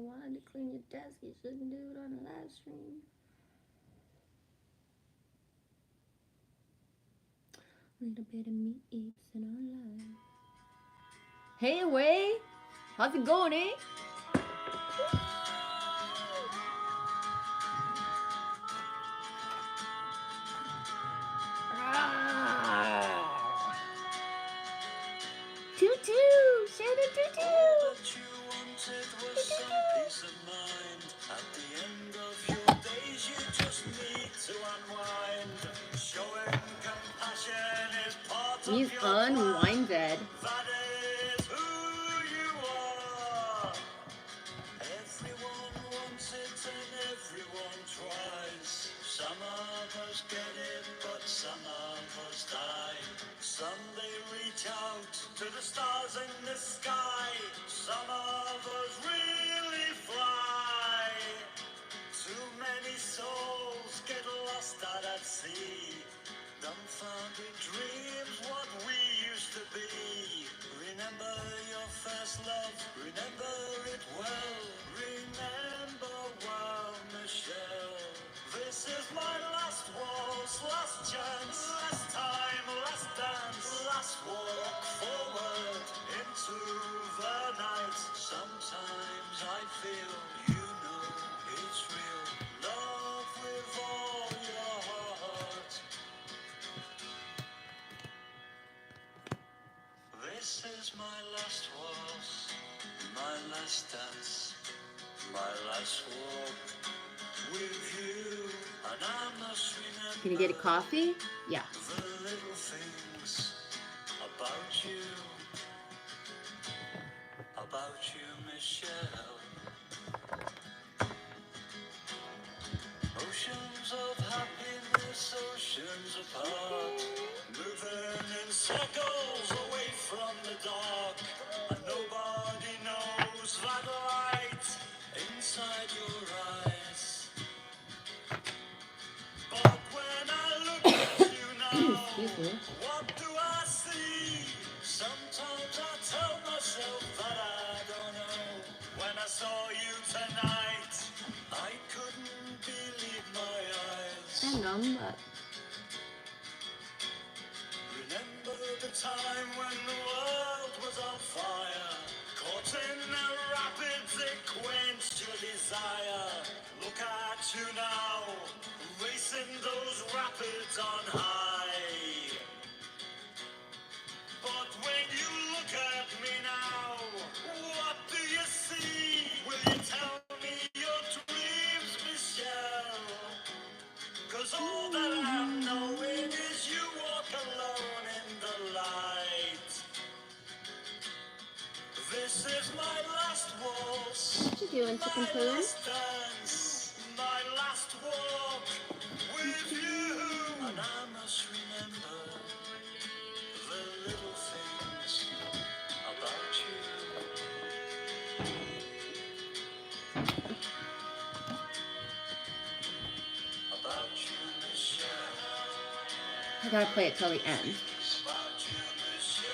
wanted to clean your desk, you shouldn't do it on a live stream. A little bit of meat eats and all live. Hey, away! How's it going, eh? Toot-toot! Shannon toot-toot! He's unwinded. Some of us get it, but some of us die. Some they reach out to the stars in the sky. Some of us really fly. Too many souls get lost out at sea. Dumbfounded dreams, what we used to be. Remember your first love, remember it well. Remember well, Michelle. This is my last waltz, last chance, last time, last dance, last walk forward into the night. Sometimes I feel, you know, it's real. Love with all your heart. This is my last waltz, my last dance, my last walk with you, and I must remember. Can you get a coffee? Yeah. The little things about you, Michelle. Oceans of happiness, oceans apart, moving in circles away from the dark, and nobody knows that light inside your eyes. But when I look at you now, Excuse me. what do I see? Sometimes I tell myself that I don't know. When I saw you tonight, I couldn't believe my eyes. I know, but Remember the time when the world was on fire, caught in the rapids, it quenched your desire. Look at you now, racing those rapids on high. But when you look at me now, what do you see? Will you tell me your dreams, Michelle? 'Cause all that I'm knowing is you walk alone in the light. This is my last waltz, what you doing, chicken my poo? last dance, my last walk with you. And I must remember the little things about you. About you, Michelle. I gotta play it till the end. About you, Michelle.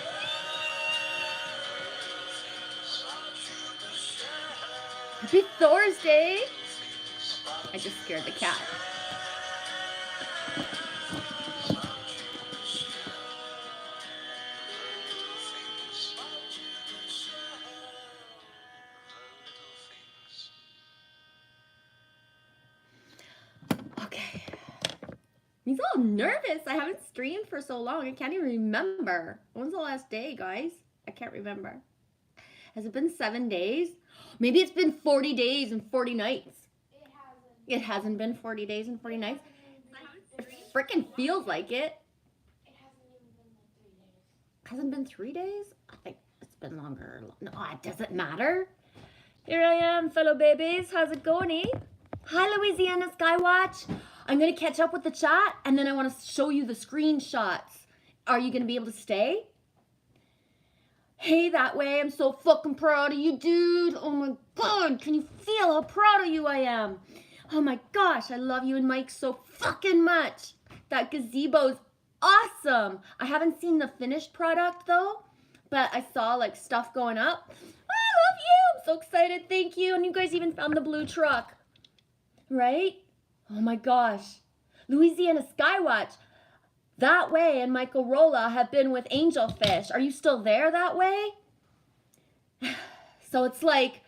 About you, Michelle. Happy Thursday! I just scared the cat. Okay. He's all nervous. I haven't streamed for so long. I can't even remember. When's the last day, guys? I can't remember. Has it been 7 days? Maybe it's been 40 days and 40 nights. It hasn't been 40 days and 40 nights. It freaking feels like it. Hasn't been 3 days? I think it's been longer. No, it doesn't matter. Here I am, fellow babies. How's it going, eh? Hi, Louisiana Skywatch. I'm going to catch up with the chat, and then I want to show you the screenshots. Are you going to be able to stay? Hey, that way. I'm so fucking proud of you, dude. Oh, my God. Can you feel how proud of you I am? Oh, my gosh. I love you and Mike so fucking much. That gazebo's awesome. I haven't seen the finished product, though, but I saw, like, stuff going up. I love you. I'm so excited. Thank you. And you guys even found the blue truck, right? Oh my gosh. Louisiana Skywatch. That Way and Michael Rolla have been with Angelfish. Are you still there that way? So it's like,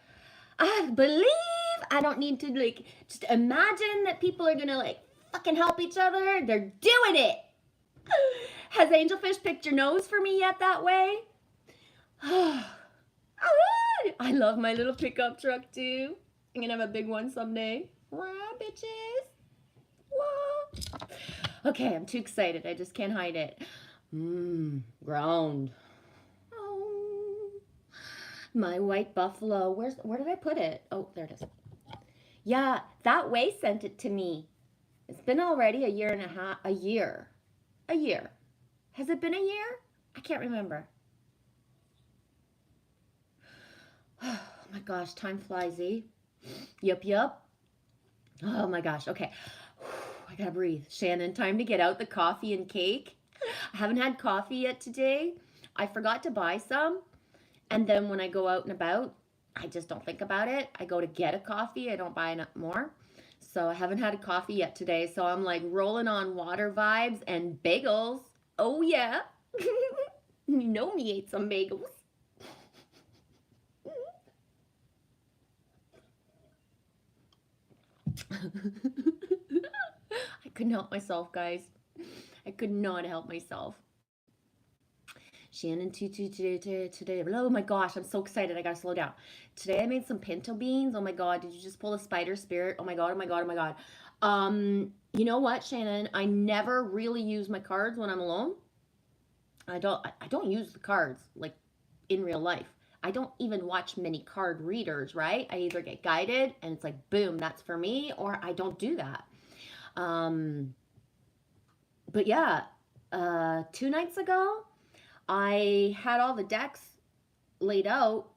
I believe I don't need to like just imagine that people are gonna like fucking help each other. They're doing it. Has Angelfish picked your nose for me yet that way? I love my little pickup truck too. I'm gonna have a big one someday. Rah, bitches. Whoa. Okay, I'm too excited. I just can't hide it. Ground. Oh, my white buffalo. Where did I put it? Oh, there it is. Yeah, That Way sent it to me. It's been already a year and a half. A year. Has it been a year? I can't remember. Oh my gosh, time flies, eh? Yup. Oh my gosh, okay. I gotta breathe. Shannon, time to get out the coffee and cake. I haven't had coffee yet today. I forgot to buy some. And then when I go out and about, I just don't think about it. I go to get a coffee. I don't buy more. So I haven't had a coffee yet today. So I'm like rolling on water vibes and bagels. Oh yeah. You know me ate some bagels. I couldn't help myself, guys. I could not help myself. Shannon Tutu today. Oh my gosh, I'm so excited. I gotta slow down. Today I made some pinto beans. Oh my god, did you just pull a spider spirit? Oh my god. You know what, Shannon? I never really use my cards when I'm alone. I don't use the cards like in real life. I don't even watch many card readers, right? I either get guided and it's like, boom, that's for me, or I don't do that. But yeah, 2 nights ago, I had all the decks laid out.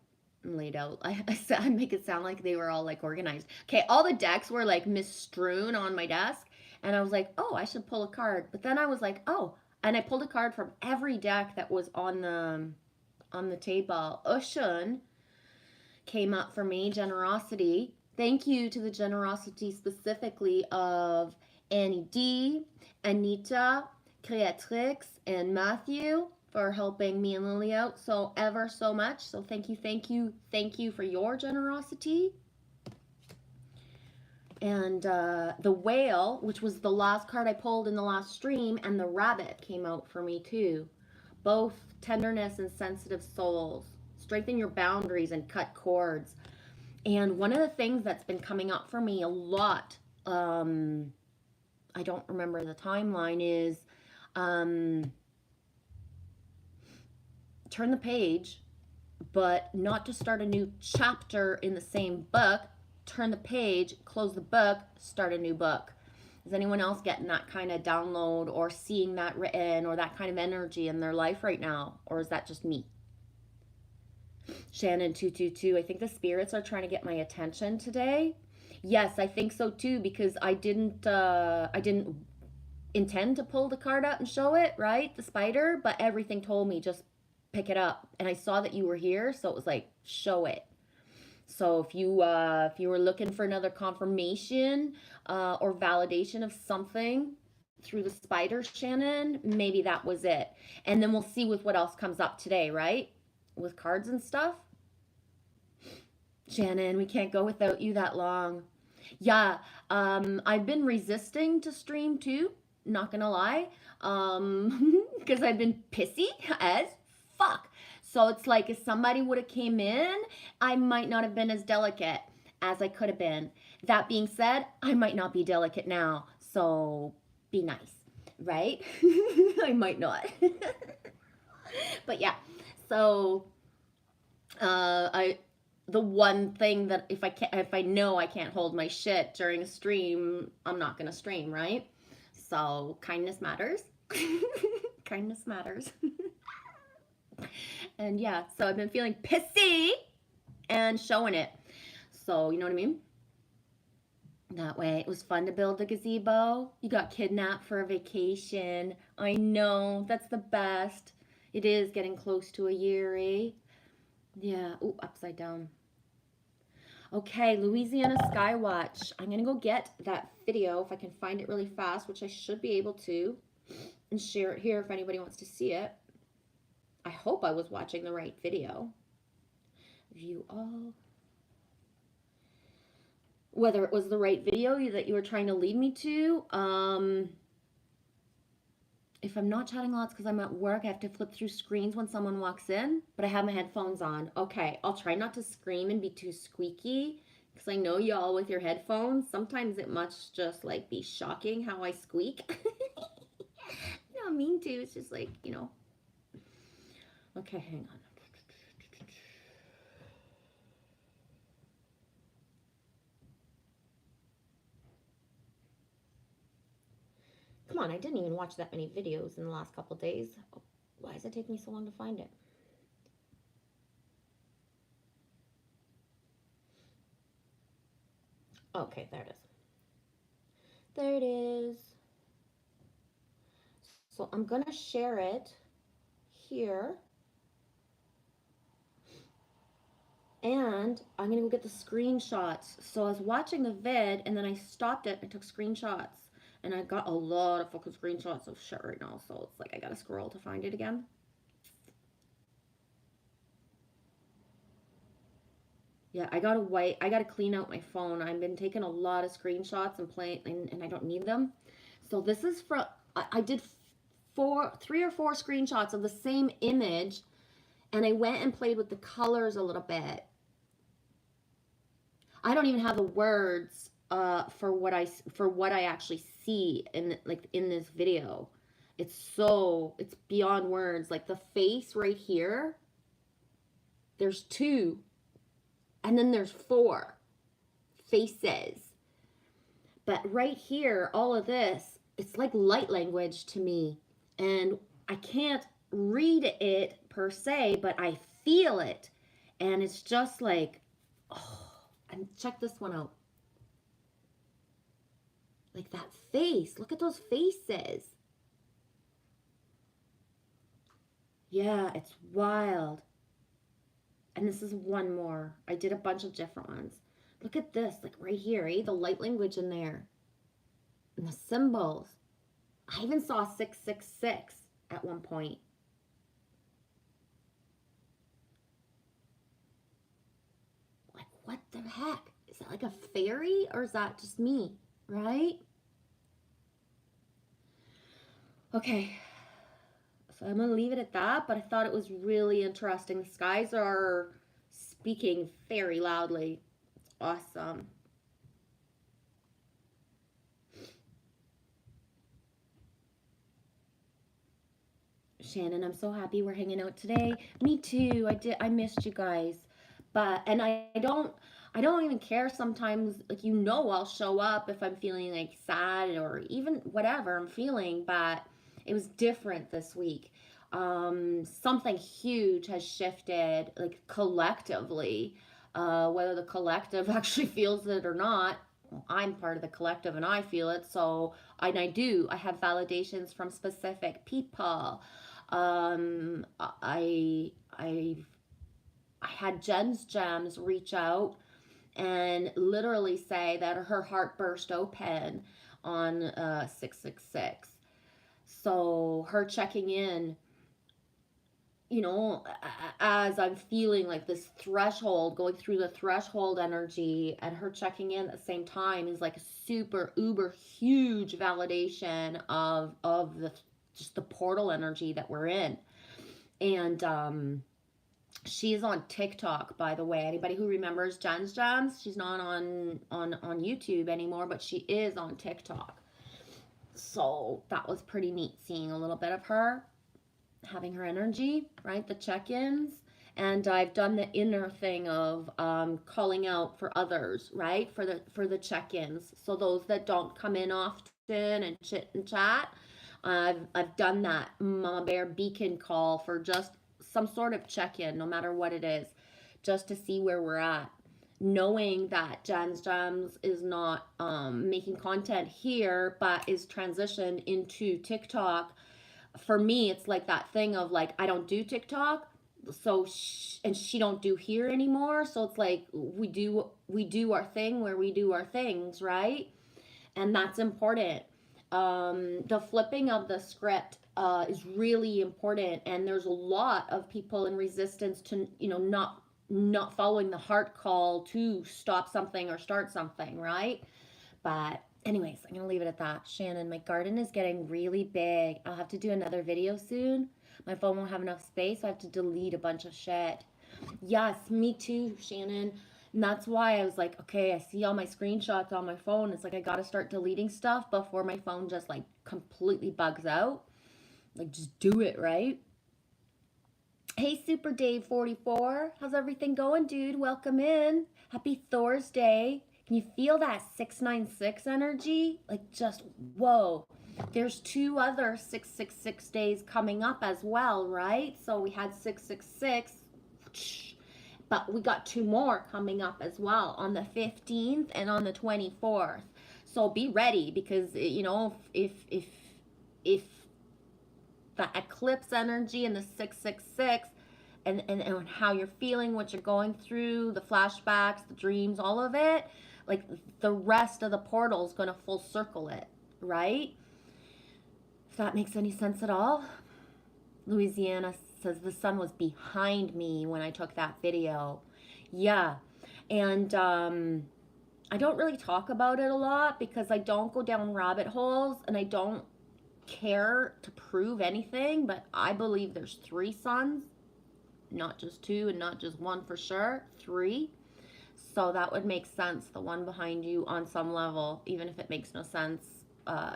I make it sound like they were all like organized. Okay, all the decks were like misstrewn on my desk, and I was like, oh, I should pull a card. But then I was like, oh, and I pulled a card from every deck that was on the table. Ocean came up for me. Generosity. Thank you to the generosity specifically of Annie D, Anita, Creatrix, and Matthew for helping me and Lily out so ever so much. So thank you for your generosity. And the whale, which was the last card I pulled in the last stream, and the rabbit came out for me too. Both tenderness and sensitive souls. Strengthen your boundaries and cut cords. And one of the things that's been coming up for me a lot, I don't remember the timeline, is turn the page, but not to start a new chapter in the same book. Turn the page, close the book, start a new book. Is anyone else getting that kind of download or seeing that written or that kind of energy in their life right now? Or is that just me? Shannon 222, I think the spirits are trying to get my attention today. Yes, I think so too, because I didn't intend to pull the card out and show it, right? The spider, but everything told me just pick it up. And I saw that you were here, so it was like, show it. So if you were looking for another confirmation or validation of something through the spider, Shannon, maybe that was it. And then we'll see with what else comes up today, right? With cards and stuff. Shannon, we can't go without you that long. Yeah, I've been resisting to stream too, not gonna lie, because I've been pissy as fuck. So it's like if somebody would have came in, I might not have been as delicate as I could have been. That being said, I might not be delicate now, so be nice, right? I might not. But yeah, so the one thing that if I know I can't hold my shit during a stream, I'm not gonna stream, right? So kindness matters. Kindness matters. And yeah, so I've been feeling pissy and showing it. So, you know what I mean? That way, it was fun to build a gazebo. You got kidnapped for a vacation. I know, that's the best. It is getting close to a year, eh? Yeah. Ooh, upside down. Okay, Louisiana Skywatch. I'm going to go get that video if I can find it really fast, which I should be able to, and share it here if anybody wants to see it. I hope I was watching the right video. View all. Whether it was the right video that you were trying to lead me to. If I'm not chatting lots because I'm at work, I have to flip through screens when someone walks in, but I have my headphones on. Okay, I'll try not to scream and be too squeaky because I know y'all with your headphones, sometimes it must just like be shocking how I squeak. You know, I mean to, it's just like, you know. Okay, hang on. Come on, I didn't even watch that many videos in the last couple days. Why does it take me so long to find it? Okay, there it is. There it is. So I'm gonna share it here. And I'm gonna go get the screenshots. So I was watching the vid and then I stopped it and took screenshots. And I got a lot of fucking screenshots of shit right now. So it's like I gotta scroll to find it again. Yeah, I gotta clean out my phone. I've been taking a lot of screenshots and playing, and I don't need them. So this is from, I did 3 or 4 screenshots of the same image, and I went and played with the colors a little bit. I don't even have the words for what I actually see in this video. It's beyond words. Like the face right here, there's 2, and then there's 4 faces. But right here, all of this, it's like light language to me, and I can't read it per se, but I feel it, and it's just like, oh. And check this one out. Like that face. Look at those faces. Yeah, it's wild. And this is one more. I did a bunch of different ones. Look at this, like right here, eh? The light language in there. And the symbols. I even saw 666 at one point. Like, what the heck? Is that like a fairy or is that just me? Right? Okay. So I'm going to leave it at that, but I thought it was really interesting. The skies are speaking very loudly. It's awesome. Shannon, I'm so happy we're hanging out today. Me too. I missed you guys. And I don't even care sometimes, like, you know, I'll show up if I'm feeling like sad or even whatever I'm feeling, but it was different this week. Something huge has shifted, like collectively, whether the collective actually feels it or not. Well, I'm part of the collective and I feel it. So, and I have validations from specific people. I had Jen's Gems reach out and literally say that her heart burst open on 666. So her checking in, you know, as I'm feeling like this threshold, going through the threshold energy, and her checking in at the same time is like a super uber huge validation of the just the portal energy that we're in. And she's on TikTok, by the way. Anybody who remembers Jen's Gems, she's not on YouTube anymore, but she is on TikTok. So that was pretty neat seeing a little bit of her, having her energy, right? The check-ins. And I've done the inner thing of calling out for others, right? For the check-ins. So those that don't come in often and chit and chat, I've done that Mama Bear beacon call for just some sort of check-in, no matter what it is, just to see where we're at. Knowing that Jen's Gems is not making content here, but is transitioned into TikTok. For me, it's like that thing of like, I don't do TikTok, and she don't do here anymore. So it's like we do our thing where we do our things, right? And that's important. The flipping of the script is really important, and there's a lot of people in resistance to not following the heart call to stop something or start something, right? But anyways, I'm gonna leave it at that. Shannon, my garden is getting really big. I'll have to do another video soon. My phone won't have enough space, so I have to delete a bunch of shit. Yes, me too, Shannon. And that's why I was like, okay, I see all my screenshots on my phone. It's like I gotta start deleting stuff before my phone just like completely bugs out. Like, just do it, right? Hey, Super Dave 44. How's everything going, dude? Welcome in. Happy Thursday. Can you feel that 696 energy? Like, just whoa. There's 2 other 666 days coming up as well, right? So we had 666, but we got 2 more coming up as well on the 15th and on the 24th. So be ready, because if the eclipse energy and the 666 and how you're feeling, what you're going through, the flashbacks, the dreams, all of it, like the rest of the portal is going to full circle it, right? If that makes any sense at all. Louisiana says the sun was behind me when I took that video. Yeah. And I don't really talk about it a lot because I don't go down rabbit holes, and I don't care to prove anything, but I believe there's 3 suns, not just 2 and not just 1 for sure, 3. So that would make sense, the one behind you on some level, even if it makes no sense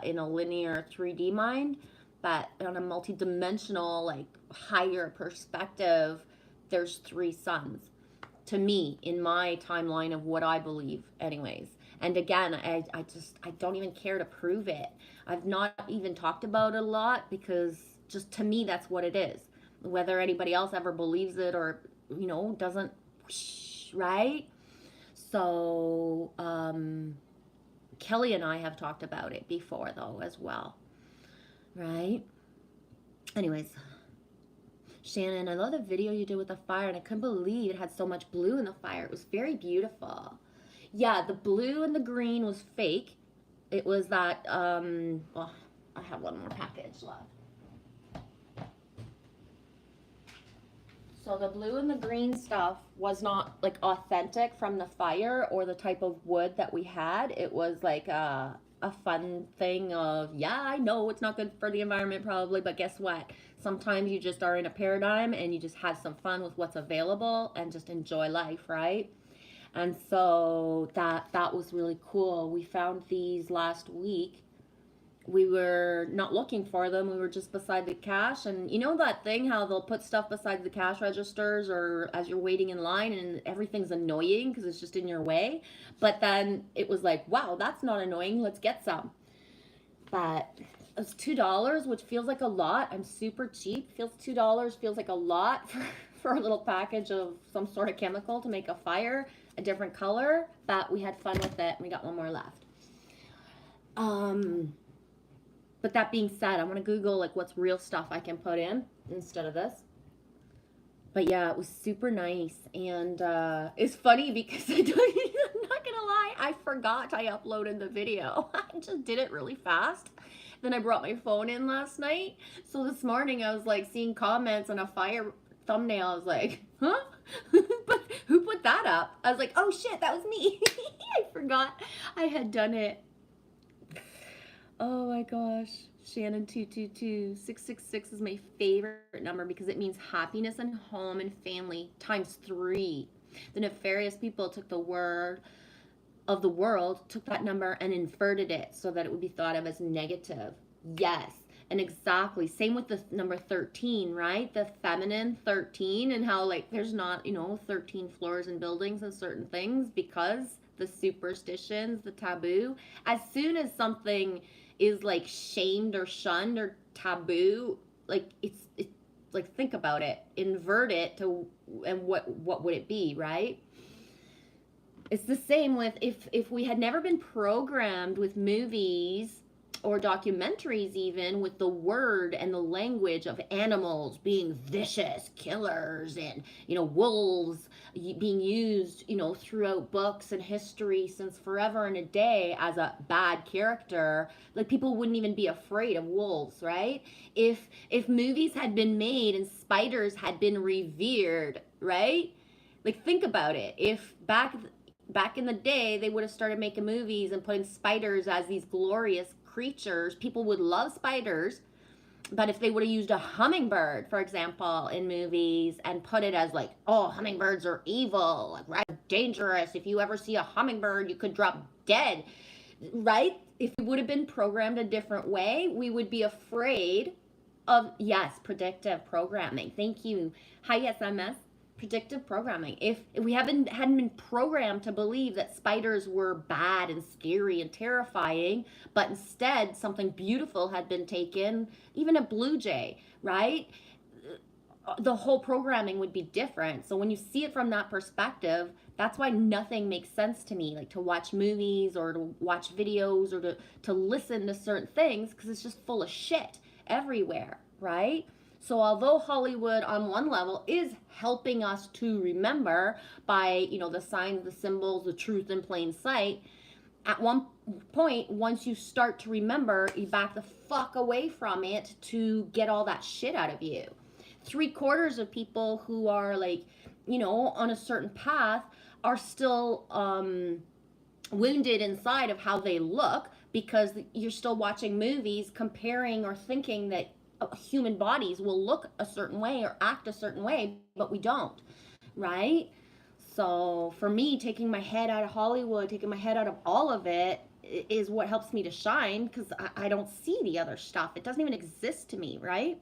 in a linear 3D mind. But on a multi-dimensional, like higher perspective, there's 3 suns to me in my timeline of what I believe anyways. And again, I don't even care to prove it. I've not even talked about it a lot because just to me, that's what it is. Whether anybody else ever believes it or, doesn't, right? So, Kelly and I have talked about it before though as well, right? Anyways, Shannon, I love the video you did with the fire, and I couldn't believe it had so much blue in the fire. It was very beautiful. Yeah, the blue and the green was fake. It was that, well, I have one more package left. So the blue and the green stuff was not like authentic from the fire or the type of wood that we had. It was like a fun thing of, yeah, I know it's not good for the environment probably, but guess what? Sometimes you just are in a paradigm and you just have some fun with what's available and just enjoy life, right? And so that was really cool. We found these last week. We were not looking for them. We were just beside the cash. And you know that thing how they'll put stuff beside the cash registers or as you're waiting in line and everything's annoying because it's just in your way. But then it was like, wow, that's not annoying. Let's get some. But it's $2, which feels like a lot. I'm super cheap. $2 feels like a lot for a little package of some sort of chemical to make a fire, a different color. But we had fun with it, and we got one more left. But that being said, I'm gonna Google like what's real stuff I can put in instead of this. But yeah, it was super nice, and it's funny because I'm not gonna lie, I forgot I uploaded the video. I just did it really fast. Then I brought my phone in last night, so this morning I was like seeing comments on a fire thumbnail. I was like, huh? Who put that up? I was like, oh shit, that was me. I forgot I had done it. Oh my gosh, Shannon 222. 666 is my favorite number because it means happiness and home and family times 3. The nefarious people took the word of the world, took that number and inverted it so that it would be thought of as negative. Yes, and exactly. Same with the number 13, right? The feminine 13, and how like there's not, 13 floors in buildings and certain things because the superstitions, the taboo. As soon as something is like shamed or shunned or taboo, like it's like, think about it, invert it to, and what would it be, right? It's the same with if we had never been programmed with movies or documentaries even with the word and the language of animals being vicious killers and wolves being used throughout books and history since forever and a day as a bad character. Like, people wouldn't even be afraid of wolves, right? If movies had been made and spiders had been revered, right? Like, think about it. If back in the day they would have started making movies and putting spiders as these glorious creatures, people would love spiders. But if they would have used a hummingbird, for example, in movies and put it as like, oh, hummingbirds are evil, like, right, dangerous, if you ever see a hummingbird you could drop dead, right? If we would have been programmed a different way, we would be afraid of, yes, predictive programming. Thank you. Hi, SMS. Predictive programming. If we hadn't been programmed to believe that spiders were bad and scary and terrifying, but instead something beautiful had been taken, even a blue jay, right? The whole programming would be different. So when you see it from that perspective, that's why nothing makes sense to me, like to watch movies or to watch videos or to listen to certain things, because it's just full of shit everywhere, right? So although Hollywood on one level is helping us to remember by, the signs, the symbols, the truth in plain sight, at one point, once you start to remember, you back the fuck away from it to get all that shit out of you. 3/4 of people who are like, on a certain path are still wounded inside of how they look, because you're still watching movies comparing or thinking that human bodies will look a certain way or act a certain way, but we don't, right? So for me, taking my head out of Hollywood, taking my head out of all of it is what helps me to shine, because I don't see the other stuff. It doesn't even exist to me, right?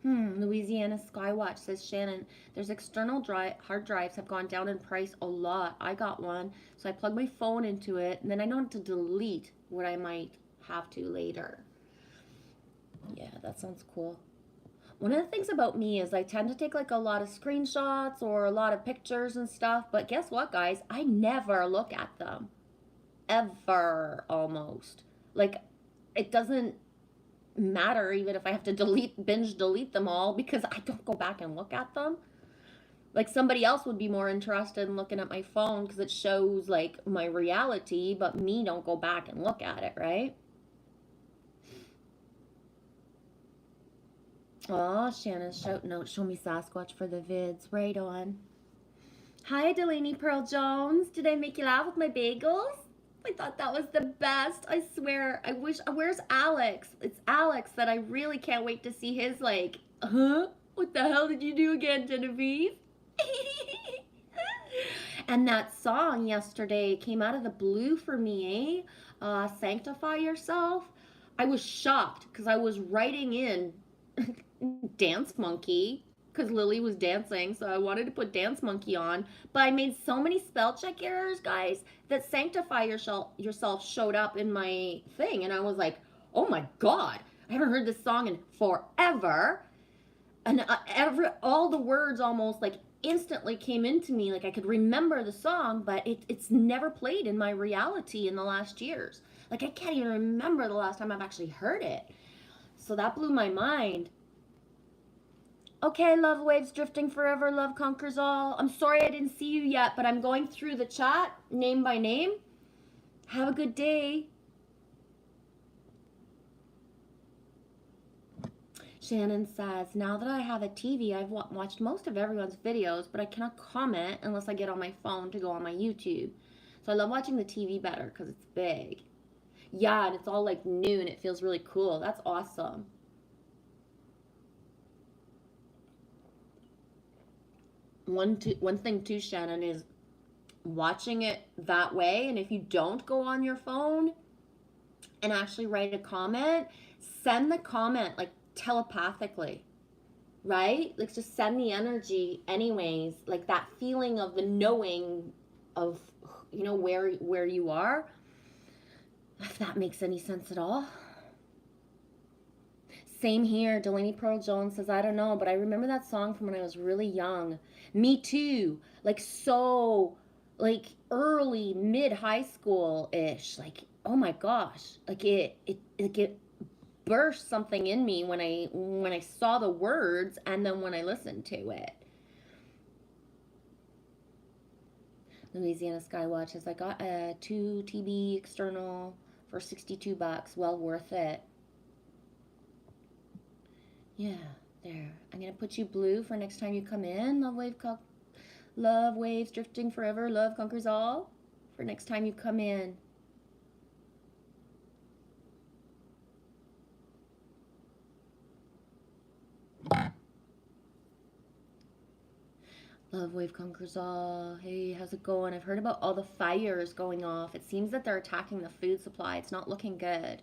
Louisiana Skywatch says, Shannon, there's external hard drives have gone down in price a lot. I got one, so I plug my phone into it, and then I know how to delete what I might have to later. Yeah, that sounds cool. One of the things about me is I tend to take like a lot of screenshots or a lot of pictures and stuff, but guess what, guys? I never look at them. Ever, almost. Like, it doesn't matter even if I have to binge delete them all, because I don't go back and look at them. Like, somebody else would be more interested in looking at my phone because it shows like my reality, but me don't go back and look at it, right? Oh, Shannon's shouting out, show me Sasquatch for the vids. Right on. Hi, Delaney Pearl Jones. Did I make you laugh with my bagels? I thought that was the best. I swear. I wish. Where's Alex? It's Alex that I really can't wait to see his, like, huh? What the hell did you do again, Genevieve? And that song yesterday came out of the blue for me, Sanctify Yourself. I was shocked because I was writing in Dance Monkey, because Lily was dancing, so I wanted to put Dance Monkey on, but I made so many spell check errors, guys, that Sanctify Yourself showed up in my thing, and I was like, oh my god, I haven't heard this song in forever, and all the words almost like instantly came into me, like I could remember the song, but it's never played in my reality in the last years. Like, I can't even remember the last time I've actually heard it. So that blew my mind. Okay, love waves drifting forever, love conquers all. I'm sorry I didn't see you yet, but I'm going through the chat name by name. Have a good day. Shannon says, now that I have a TV, I've watched most of everyone's videos, but I cannot comment unless I get on my phone to go on my YouTube. So I love watching the TV better because it's big. Yeah, and it's all like new and it feels really cool. That's awesome. One thing too, Shannon, is watching it that way, and if you don't go on your phone and actually write a comment, send the comment like telepathically, right? Like, just send the energy anyways, like that feeling of the knowing of, where you are, if that makes any sense at all. Same here. Delaney Pearl Jones says, I don't know, but I remember that song from when I was really young. Me too. Like, so like early mid high school ish. Like, oh my gosh, like it burst something in me when I saw the words and then when I listened to it. Louisiana Skywatch says I got a 2 TB external for $62. Well worth it. Yeah, there. I'm gonna put you blue for next time you come in. Love waves drifting forever. Love conquers all. For next time you come in. Love wave conquers all. Hey, how's it going? I've heard about all the fires going off. It seems that they're attacking the food supply. It's not looking good.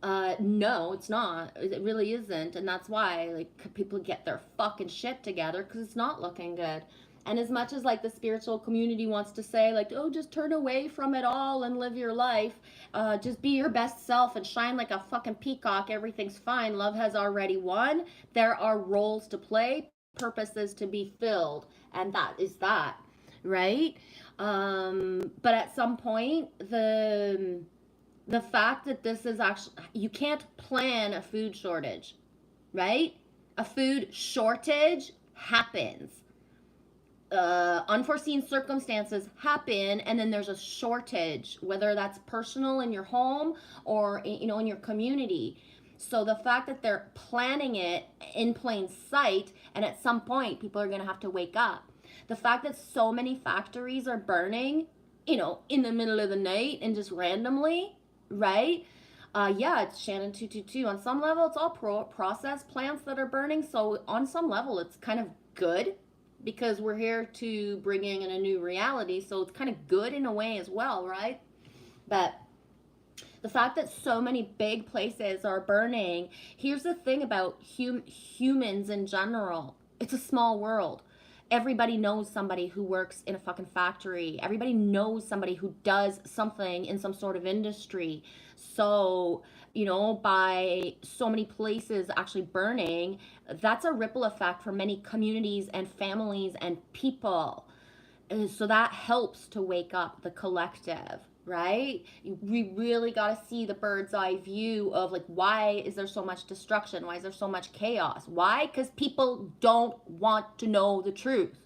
No, it's not. It really isn't, and that's why like people get their fucking shit together because it's not looking good. And as much as like the spiritual community wants to say like, oh, just turn away from it all and live your life, just be your best self and shine like a fucking peacock. Everything's fine. Love has already won. There are roles to play, purposes to be filled, and that is that, right? But at some point, the fact that this is actually, you can't plan a food shortage, right? A food shortage happens. Unforeseen circumstances happen, and then there's a shortage, whether that's personal in your home or in your community. So the fact that they're planning it in plain sight, and at some point people are going to have to wake up. The fact that so many factories are burning, in the middle of the night and just randomly, right? Yeah, it's Shannon 222. On some level, it's all processed plants that are burning. So on some level, it's kind of good because we're here to bring in a new reality. So it's kind of good in a way as well, right? But the fact that so many big places are burning, here's the thing about humans in general. It's a small world. Everybody knows somebody who works in a fucking factory. Everybody knows somebody who does something in some sort of industry. So, by so many places actually burning, that's a ripple effect for many communities and families and people. So that helps to wake up the collective, right? We really got to see the bird's eye view of like, why is there so much destruction? Why is there so much chaos? Why? Because people don't want to know the truth,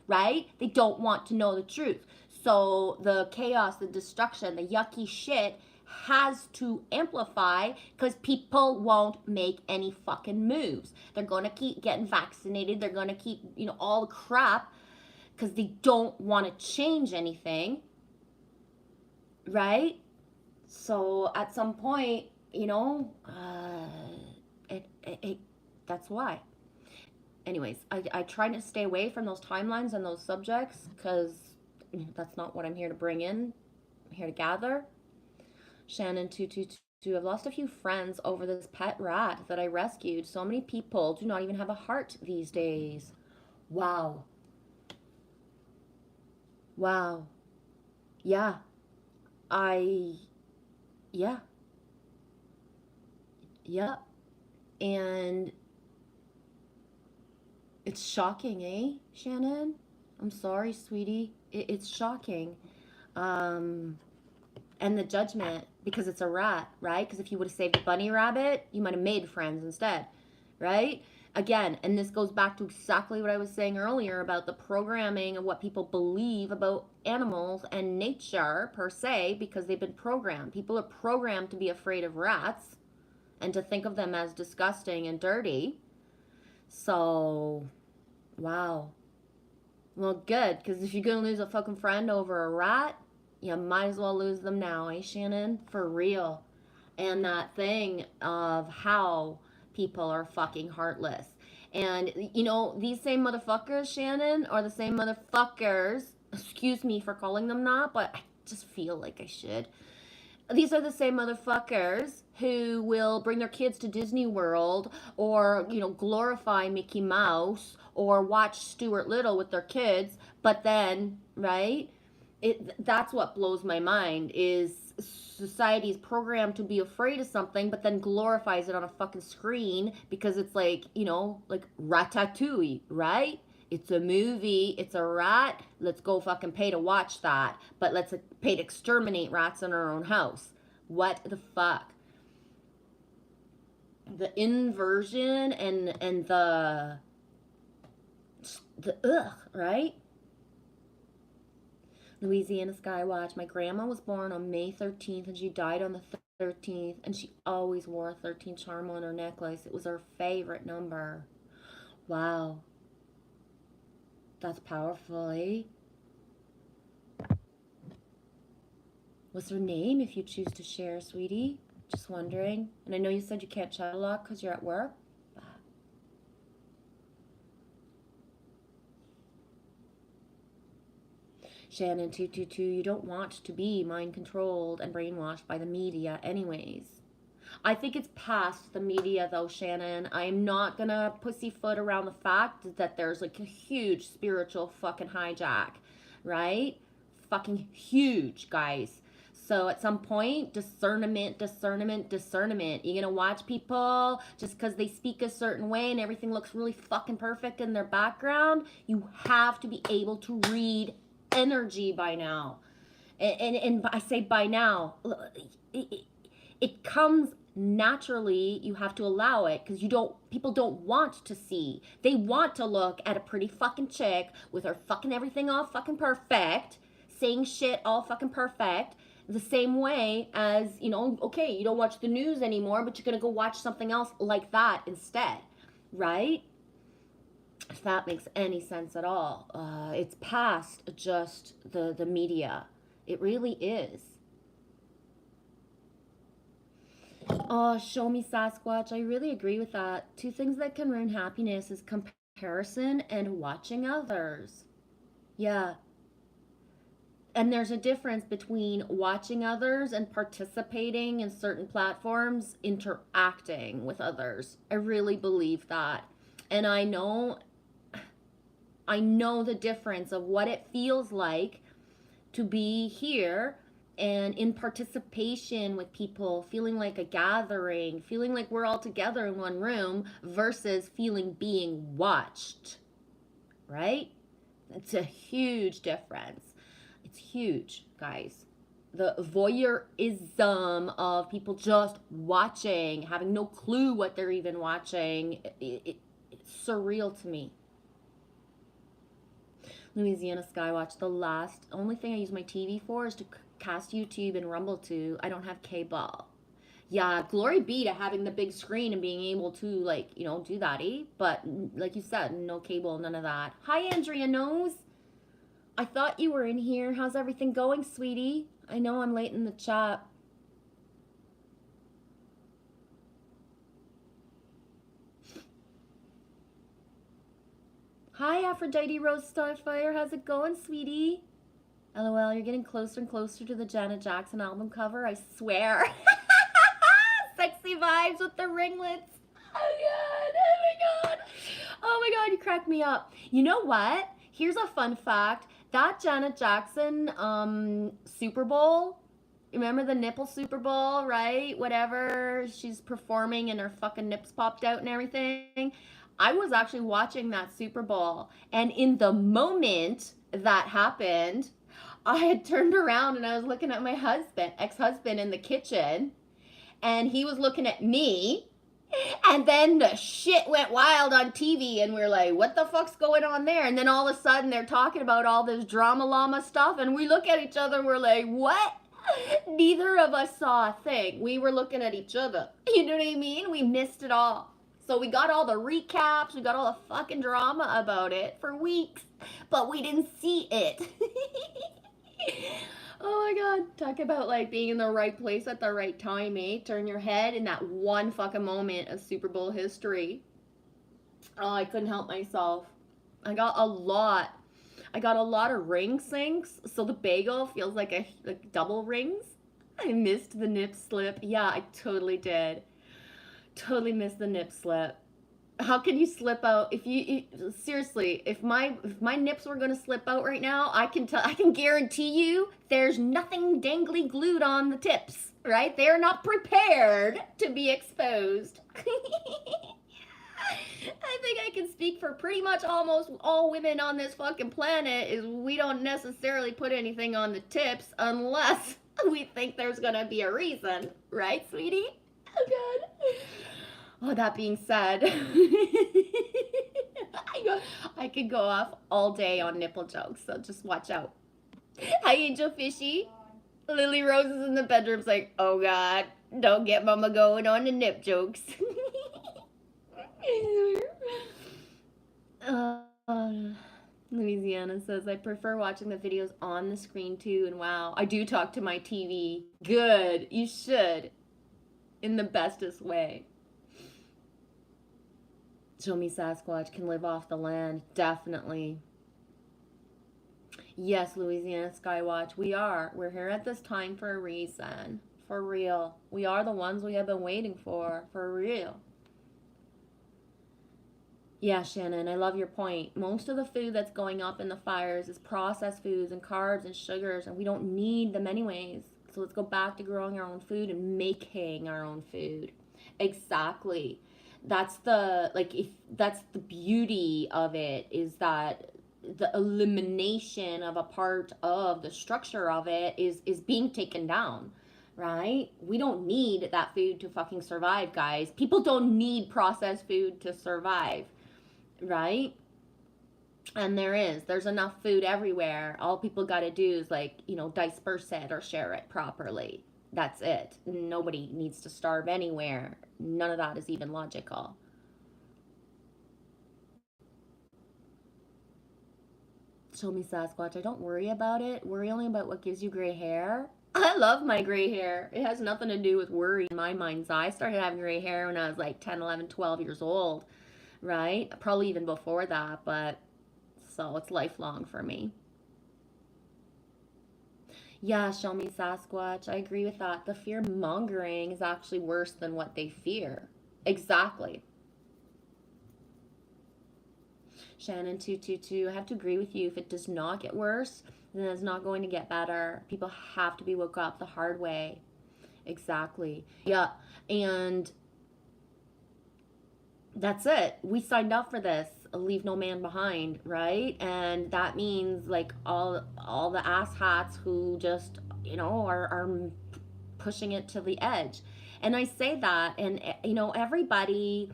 right? They don't want to know the truth. So the chaos, the destruction, the yucky shit has to amplify because people won't make any fucking moves. They're going to keep getting vaccinated. They're going to keep, all the crap because they don't want to change anything, right? So at some point, that's why. Anyways, I try to stay away from those timelines and those subjects because that's not what I'm here to bring in. I'm here to gather. Shannon 222. I've lost a few friends over this pet rat that I rescued. So many people do not even have a heart these days. Wow. Wow. Yeah. Yeah. Yeah. And it's shocking, eh, Shannon? I'm sorry, sweetie. It's shocking. And the judgment, because it's a rat, right? Because if you would have saved a bunny rabbit, you might have made friends instead, right? Again, and this goes back to exactly what I was saying earlier about the programming of what people believe about animals and nature per se, because they've been programmed. People are programmed to be afraid of rats and to think of them as disgusting and dirty. So, wow. Well, good, because if you're going to lose a fucking friend over a rat, you might as well lose them now, eh, Shannon? For real. And that thing of how people are fucking heartless. And, these same motherfuckers, Shannon, are the same motherfuckers, excuse me for calling them that, but I just feel like I should. These are the same motherfuckers who will bring their kids to Disney World or, glorify Mickey Mouse or watch Stuart Little with their kids, but then, right? That's what blows my mind is society's programmed to be afraid of something, but then glorifies it on a fucking screen because it's like, like Ratatouille, right? It's a movie. It's a rat. Let's go fucking pay to watch that. But let's pay to exterminate rats in our own house. What the fuck? The inversion and the ugh, right? Louisiana Skywatch. My grandma was born on May 13th and she died on the 13th, and she always wore a 13 charm on her necklace. It was her favorite number. Wow. That's powerful, eh? What's her name if you choose to share, sweetie? Just wondering. And I know you said you can't chat a lot because you're at work. Shannon 222, you don't want to be mind controlled and brainwashed by the media anyways. I think it's past the media though, Shannon. I'm not gonna pussyfoot around the fact that there's like a huge spiritual fucking hijack, right? Fucking huge, guys. So at some point, discernment. You're gonna watch people just because they speak a certain way and everything looks really fucking perfect in their background. You have to be able to read energy by now. And I say by now, it comes naturally. You have to allow it because people don't want to see. They want to look at a pretty fucking chick with her fucking everything all fucking perfect, saying shit all fucking perfect, the same way as, you know, okay, you don't watch the news anymore, but you're gonna go watch something else like that instead, right? If that makes any sense at all. It's past just the media. It really is. Oh, show me Sasquatch. I really agree with that. Two things that can ruin happiness is comparison and watching others. Yeah. And there's a difference between watching others and participating in certain platforms, interacting with others. I really believe that. And I know the difference of what it feels like to be here and in participation with people, feeling like a gathering, feeling like we're all together in one room versus feeling being watched, right? It's a huge difference. It's huge, guys. The voyeurism of people just watching, having no clue what they're even watching, it's surreal to me. Louisiana Skywatch, the only thing I use my TV for is to cast YouTube and Rumble to. I don't have cable. Yeah, glory be to having the big screen and being able to, like, you know, do that, eh? But like you said, no cable, none of that. Hi, Andrea Nose. I thought you were in here. How's everything going, sweetie? I know I'm late in the chat. Hi, Aphrodite Rose Starfire. How's it going, sweetie? LOL, you're getting closer and closer to the Janet Jackson album cover, I swear. Sexy vibes with the ringlets. Oh, God. Oh, my God. Oh, my God. You cracked me up. You know what? Here's a fun fact. That Janet Jackson Super Bowl, remember the nipple Super Bowl, right? Whatever. She's performing and her fucking nips popped out and everything. I was actually watching that Super Bowl, and in the moment that happened, I had turned around and I was looking at my ex-husband in the kitchen, and he was looking at me, and then the shit went wild on TV, and we're like, what the fuck's going on there? And then all of a sudden they're talking about all this drama llama stuff, and we look at each other and we're like, what? Neither of us saw a thing. We were looking at each other. You know what I mean? We missed it all. So we got all the recaps, we got all the fucking drama about it for weeks, but we didn't see it. Oh my God, talk about like being in the right place at the right time, eh? Turn your head in that one fucking moment of Super Bowl history. Oh, I couldn't help myself. I got a lot of ring sinks, so the bagel feels like double rings. I missed the nip slip. Yeah, I totally did. Totally missed the nip slip. How can you slip out seriously, if my nips were gonna slip out right now, I can guarantee you there's nothing dangly glued on the tips, right? They're not prepared to be exposed. I think I can speak for pretty much almost all women on this fucking planet is we don't necessarily put anything on the tips unless we think there's gonna be a reason, right, sweetie? Oh god. Oh, that being said, I could go off all day on nipple jokes, so just watch out. Hi, Angel Fishy. Lily Rose is in the bedroom's like, oh god, don't get mama going on the nip jokes. uh, Louisiana says, I prefer watching the videos on the screen too, and wow, I do talk to my TV. Good, you should. In the bestest way. Show me Sasquatch can live off the land. Definitely. Yes, Louisiana Skywatch, we are. We're here at this time for a reason. For real. We are the ones we have been waiting for. For real. Yeah, Shannon, I love your point. Most of the food that's going up in the fires is processed foods and carbs and sugars, and we don't need them anyways. So let's go back to growing our own food and making our own food. Exactly. That's the beauty of it, is that the elimination of a part of the structure of it is being taken down, right? We don't need that food to fucking survive, guys. People don't need processed food to survive, right? And there's enough food everywhere. All people got to do is, like, disperse it or share it properly. That's it. Nobody needs to starve anywhere. None of that is even logical. Show me Sasquatch. I don't worry about it. Worry only about what gives you gray hair. I love my gray hair. It has nothing to do with worry in my mind's eye. I started having gray hair when I was like 10, 11, 12 years old, right? Probably even before that, but so it's lifelong for me. Yeah, show me Sasquatch. I agree with that. The fear mongering is actually worse than what they fear. Exactly. Shannon 222, I have to agree with you. If it does not get worse, then it's not going to get better. People have to be woke up the hard way. Exactly. Yeah, and that's it. We signed up for this. Leave no man behind, right? And that means, like, all the asshats who just are pushing it to the edge. And I say that, and everybody,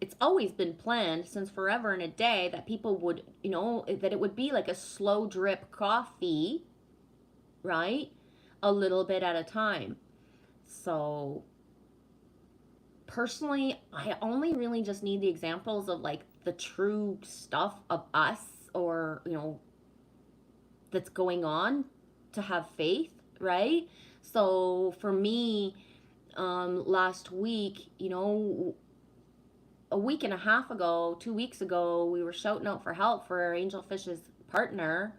it's always been planned since forever and a day that people would, that it would be like a slow drip coffee, right? A little bit at a time. So personally, I only really just need the examples of, like, the true stuff of us, or that's going on, to have faith, right? So for me, last week, a week and a half ago, 2 weeks ago, we were shouting out for help for Angelfish's partner,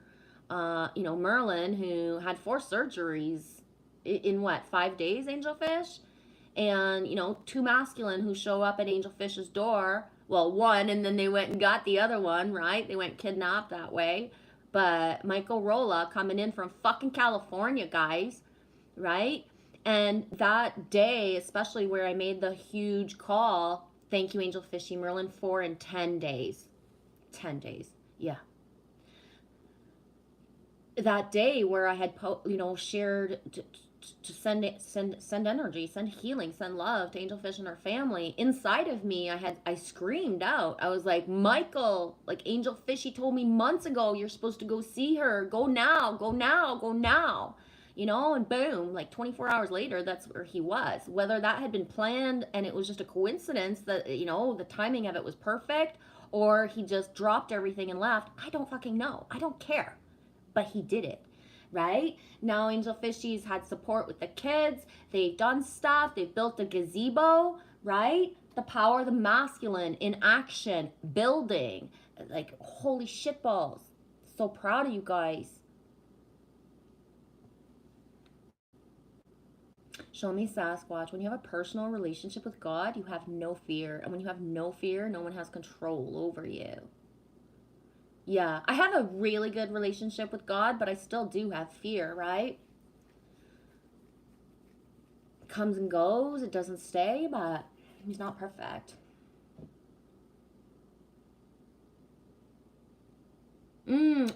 Merlin, who had 4 surgeries in what, 5 days, Angelfish? And, 2 masculine who show up at Angelfish's door. Well, one, and then they went and got the other one, right? They went kidnapped that way. But Michael Rolla coming in from fucking California, guys, right? And that day, especially where I made the huge call, thank you, Angel Fishy Merlin, 4 and 10 days. 10 days, yeah. That day where I had, shared to send energy, send healing, send love to Angelfish and her family. Inside of me, I screamed out. I was like, Michael, like, Angelfish, he told me months ago, you're supposed to go see her. Go now, go now, go now. And boom, like 24 hours later, that's where he was. Whether that had been planned and it was just a coincidence that, the timing of it was perfect, or he just dropped everything and left, I don't fucking know. I don't care. But he did it. Right? Now Angel Fishy's had support with the kids. They've done stuff. They've built a gazebo, right? The power of the masculine in action, building. Like, holy shitballs. So proud of you guys. Show me Sasquatch. When you have a personal relationship with God, you have no fear. And when you have no fear, no one has control over you. Yeah, I have a really good relationship with God, but I still do have fear, right? It comes and goes, it doesn't stay, but He's not perfect.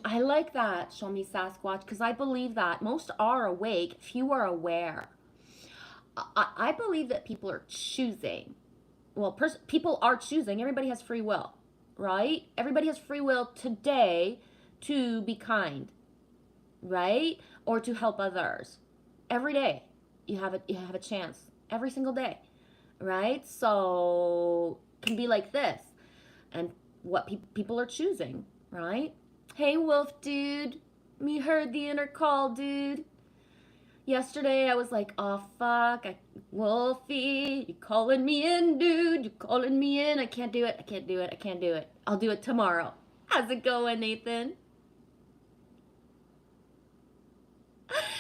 I like that, Show Me Sasquatch, because I believe that most are awake, few are aware. I believe that people are choosing. Well, people are choosing. Everybody has free will, right? Everybody has free will today to be kind, right? Or to help others. Every day, you have a chance. Every single day, right? So it can be like this, and what people are choosing, right? Hey, wolf dude, me heard the inner call, dude. Yesterday I was like, oh fuck, Wolfie, you calling me in, dude? You calling me in? I can't do it. I can't do it. I can't do it. I'll do it tomorrow. How's it going, Nathan?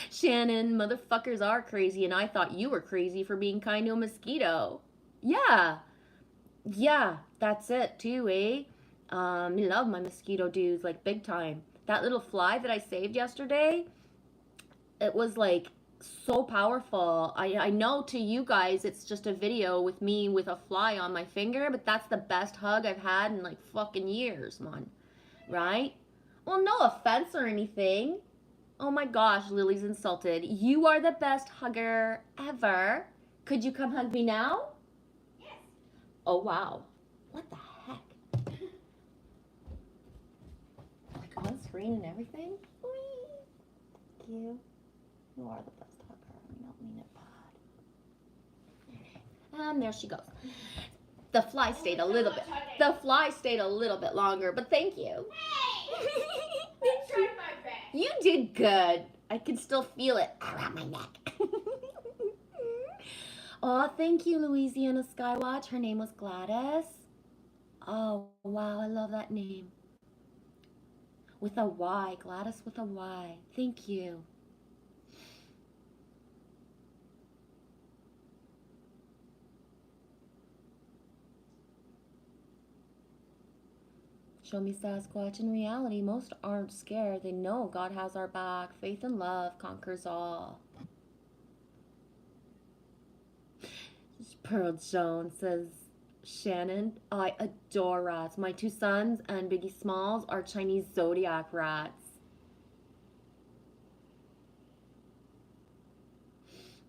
Shannon, motherfuckers are crazy, and I thought you were crazy for being kind to a mosquito. Yeah, that's it too, eh? I love my mosquito dudes like big time. That little fly that I saved yesterday, it was like so powerful. I know to you guys it's just a video with me with a fly on my finger, but that's the best hug I've had in like fucking years, man. Right? Well, no offense or anything. Oh my gosh, Lily's insulted. You are the best hugger ever. Could you come hug me now? Yes. Oh wow. What the heck? Like on screen and everything? Thank you. You are the best hugger. I don't mean it bad. And there she goes. The fly stayed a little bit. The fly stayed a little bit longer, but thank you. Hey! I tried my best. You did good. I can still feel it around my neck. Oh, thank you, Louisiana Skywatch. Her name was Gladys. Oh, wow, I love that name. With a Y, Gladys with a Y. Thank you. Show Me Sasquatch. In reality, most aren't scared. They know God has our back. Faith and love conquers all. Pearl Jones says, Shannon, I adore rats. My two sons and Biggie Smalls are Chinese zodiac rats.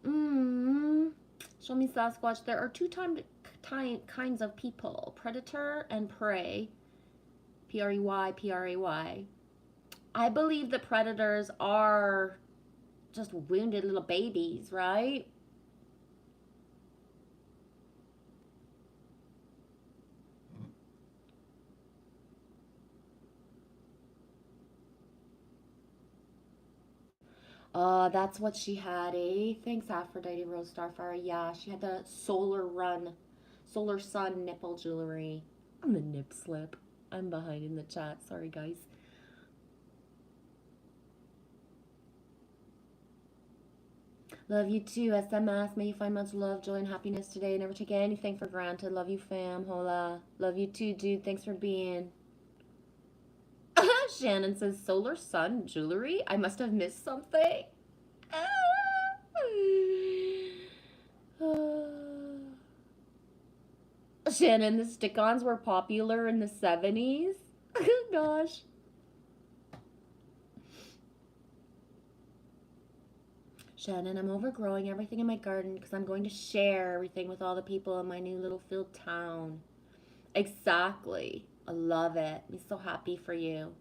Show Me Sasquatch. There are two kinds of people, predator and prey. P-R-E-Y, P-R-A-Y. I believe the predators are just wounded little babies, right? That's what she had, eh? Thanks, Aphrodite Rose Starfire. Yeah, she had the Solar Sun nipple jewelry. I'm the nip slip. I'm behind in the chat. Sorry, guys. Love you too, SMS. May you find much love, joy, and happiness today. Never take anything for granted. Love you, fam. Hola. Love you too, dude. Thanks for being. Shannon says Solar Sun jewelry. I must have missed something. Shannon, the stick-ons were popular in the 70s. Gosh. Shannon, I'm overgrowing everything in my garden because I'm going to share everything with all the people in my new little field town. Exactly. I love it. I'm so happy for you.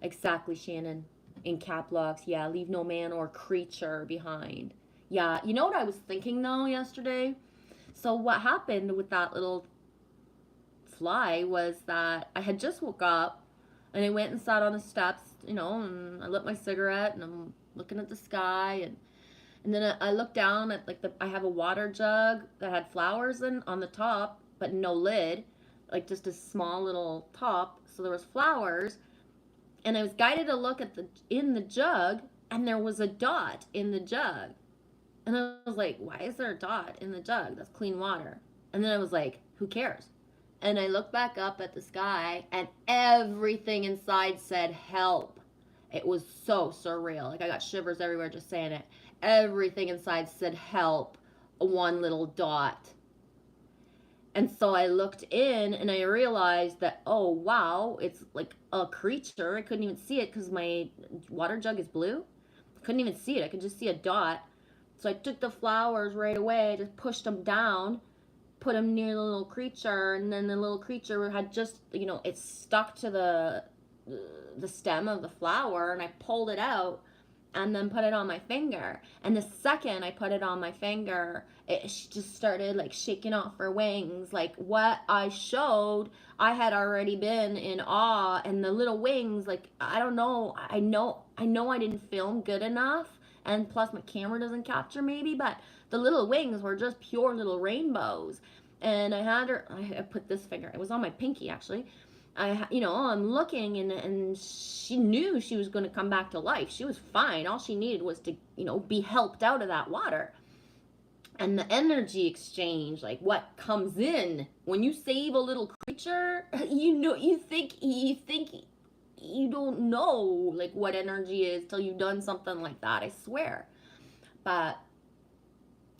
Exactly, Shannon. In cap locks, yeah, leave no man or creature behind. Yeah, you know what I was thinking though yesterday? So what happened with that little fly was that I had just woke up and I went and sat on the steps, you know, and I lit my cigarette and I'm looking at the sky and then I looked down at like I have a water jug that had flowers on the top, but no lid, like just a small little top. So there was flowers. And I was guided to look at in the jug, and there was a dot in the jug. And I was like, why is there a dot in the jug? That's clean water. And then I was like, who cares? And I looked back up at the sky, and everything inside said help. It was so surreal. Like I got shivers everywhere just saying it. Everything inside said help. one little dot. And so I looked in and I realized that, oh, wow, it's like a creature. I couldn't even see it because my water jug is blue. I couldn't even see it. I could just see a dot. So I took the flowers right away, just pushed them down, put them near the little creature, and then the little creature had just, it stuck to the stem of the flower, and I pulled it out and then put it on my finger. And the second I put it on my finger, she just started like shaking off her wings. Like what I showed, I had already been in awe, and the little wings, like, I don't know, I know I didn't film good enough, and plus my camera doesn't capture maybe, but the little wings were just pure little rainbows. And I had her, I put this finger, it was on my pinky actually. I'm looking, and she knew she was going to come back to life. She was fine. All she needed was to, be helped out of that water. And the energy exchange, like what comes in when you save a little creature, you think you don't know like what energy is till you've done something like that, I swear. But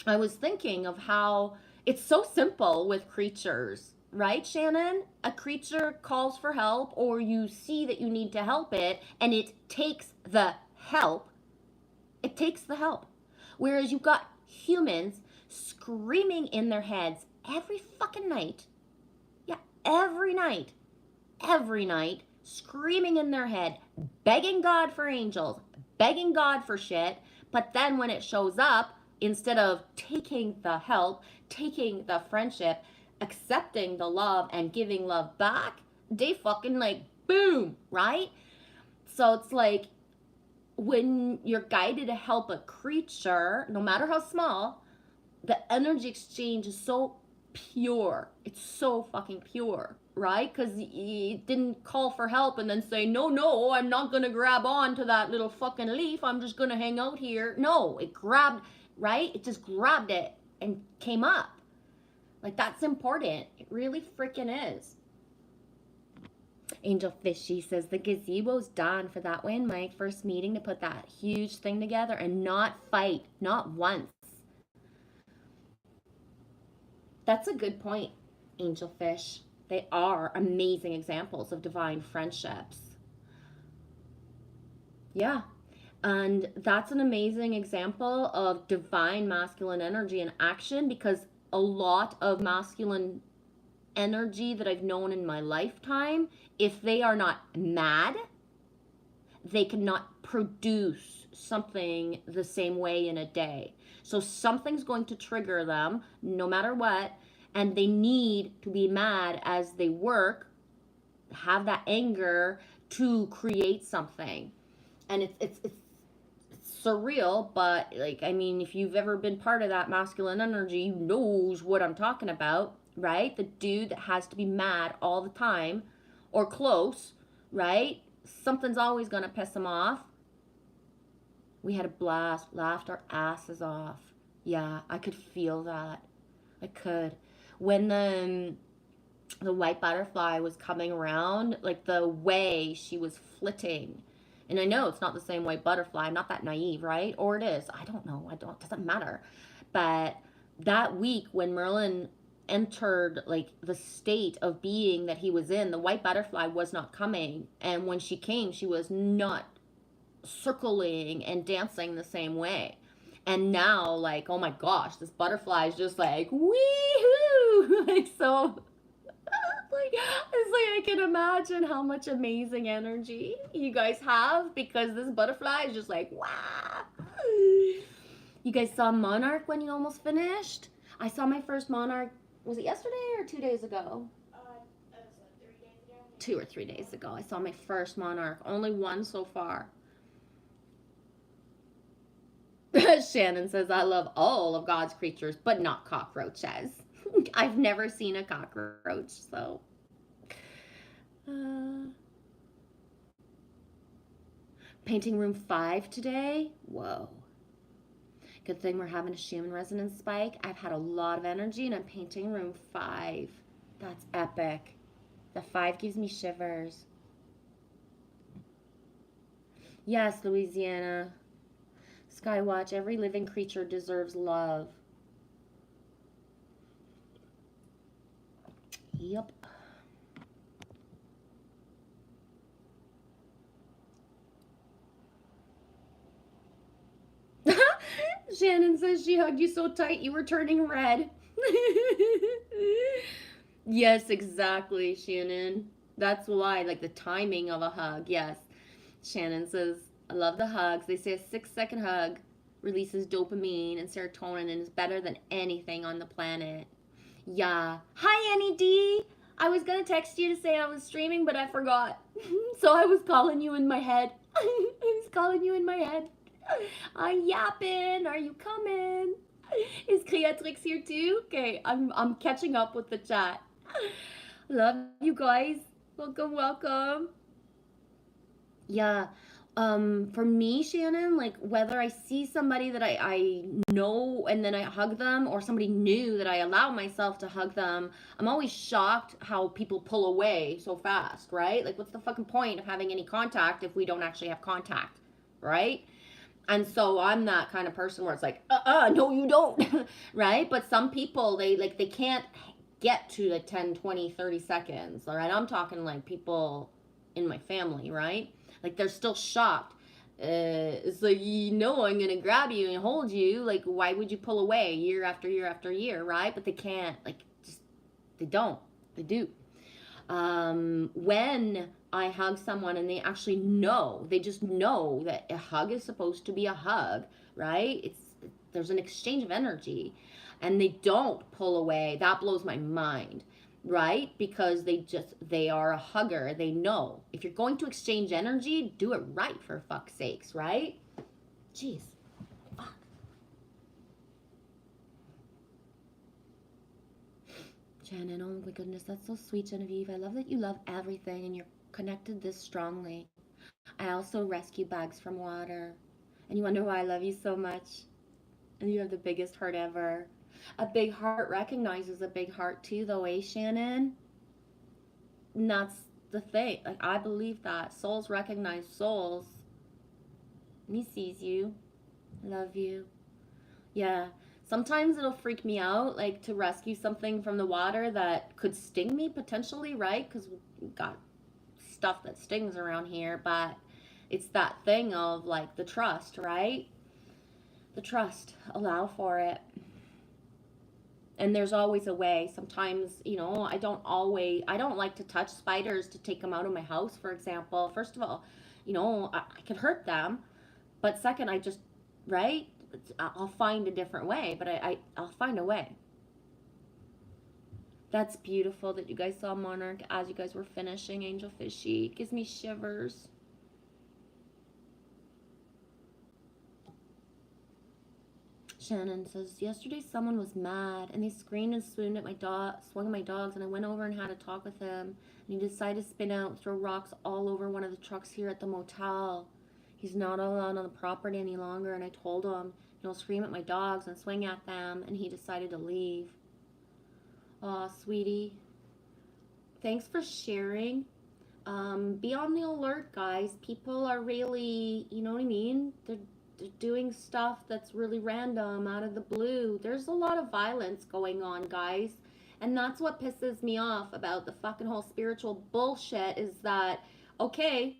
I was thinking of how it's so simple with creatures. Right, Shannon? A creature calls for help, or you see that you need to help it, and it takes the help. It takes the help. Whereas you've got humans screaming in their heads every fucking night. Yeah, every night, screaming in their head, begging God for angels, begging God for shit. But then when it shows up, instead of taking the help, taking the friendship, accepting the love and giving love back, they fucking like boom, right? So it's like when you're guided to help a creature, no matter how small, the energy exchange is so pure. It's so fucking pure, right? Because you didn't call for help and then say, no, I'm not gonna grab on to that little fucking leaf, I'm just gonna hang out here. No, it grabbed, right? It just grabbed it and came up. Like, that's important. It really freaking is. Angel Fishy says the gazebo's done for that way in my first meeting to put that huge thing together and not fight, not once. That's a good point, Angel Fish. They are amazing examples of divine friendships. Yeah. And that's an amazing example of divine masculine energy in action, because a lot of masculine energy that I've known in my lifetime, if they are not mad, they cannot produce something the same way in a day. So something's going to trigger them no matter what, and they need to be mad as they work, have that anger to create something. And it's surreal, but like, I mean, if you've ever been part of that masculine energy, you knows what I'm talking about, right? The dude that has to be mad all the time or close, right? Something's always gonna piss him off. We had a blast, laughed our asses off. Yeah, I could feel that. I could. When the white butterfly was coming around, like the way she was flitting. And I know it's not the same white butterfly. I'm not that naive, right? Or it is. I don't know. It doesn't matter. But that week when Merlin entered like the state of being that he was in, the white butterfly was not coming. And when she came, she was not circling and dancing the same way. And now, like, oh my gosh, this butterfly is just like, wee-hoo! Like, so... it's like I can imagine how much amazing energy you guys have, because this butterfly is just like, wow. You guys saw Monarch when you almost finished? I saw my first Monarch, was it yesterday or 2 days ago? It was like 3 days ago. 2 or 3 days ago. I saw my first Monarch. Only one so far. Shannon says, I love all of God's creatures, but not cockroaches. I've never seen a cockroach, so. Painting room 5 today. Whoa. Good thing we're having a Schumann resonance spike. I've had a lot of energy and I'm painting room 5. That's epic. The 5 gives me shivers. Yes, Louisiana. Skywatch, every living creature deserves love. Yep. Shannon says she hugged you so tight you were turning red. Yes, exactly, Shannon. That's why, like the timing of a hug. Yes. Shannon says, I love the hugs. They say a 6-second hug releases dopamine and serotonin and is better than anything on the planet. Yeah. Hi, Annie D. I was going to text you to say I was streaming, but I forgot. So I was calling you in my head. I was calling you in my head. I'm yapping. Are you coming? Is Creatrix here too? Okay, I'm catching up with the chat. Love you guys. Welcome, welcome. Yeah. For me, Shannon, like whether I see somebody that I know and then I hug them, or somebody new that I allow myself to hug them, I'm always shocked how people pull away so fast, right? Like, what's the fucking point of having any contact if we don't actually have contact, right? And so I'm that kind of person where it's like, no, you don't, right? But some people, they can't get to the 10, 20, 30 seconds, all right? I'm talking like people in my family, right? Like they're still shocked. It's like, I'm gonna grab you and hold you. Like, why would you pull away year after year after year, right? But they can't, like, just, they don't. They do. When I hug someone and they actually know, they just know that a hug is supposed to be a hug, right? There's an exchange of energy and they don't pull away. That blows my mind, right? Because they are a hugger. They know if you're going to exchange energy, do it right, for fuck's sakes, right? Jeez. Fuck. Shannon, oh my goodness, that's so sweet, Genevieve. I love that you love everything and you're connected this strongly. I also rescue bugs from water. And you wonder why I love you so much. And you have the biggest heart ever. A big heart recognizes a big heart too, though, eh, Shannon? And that's the thing. Like, I believe that. Souls recognize souls. And he sees you. I love you. Yeah. Sometimes it'll freak me out, like, to rescue something from the water that could sting me potentially, right? Because we've got stuff that stings around here. But it's that thing of, like, the trust, right? The trust. Allow for it. And there's always a way. Sometimes, I don't like to touch spiders to take them out of my house, for example. First of all, I could hurt them. But second, right? I'll find a different way, but I'll find a way. That's beautiful that you guys saw Monarch as you guys were finishing Angel Fishy. It gives me shivers. Shannon says, yesterday someone was mad and they screamed and swooned at swung at my dogs, and I went over and had a talk with him, and he decided to spin out and throw rocks all over one of the trucks here at the motel. He's not allowed on the property any longer, and I told him, scream at my dogs and swing at them, and he decided to leave. Aw, sweetie. Thanks for sharing. Be on the alert, guys. People are really, you know what I mean? They're doing stuff that's really random, out of the blue. There's a lot of violence going on, guys. And that's what pisses me off about the fucking whole spiritual bullshit, is that, okay,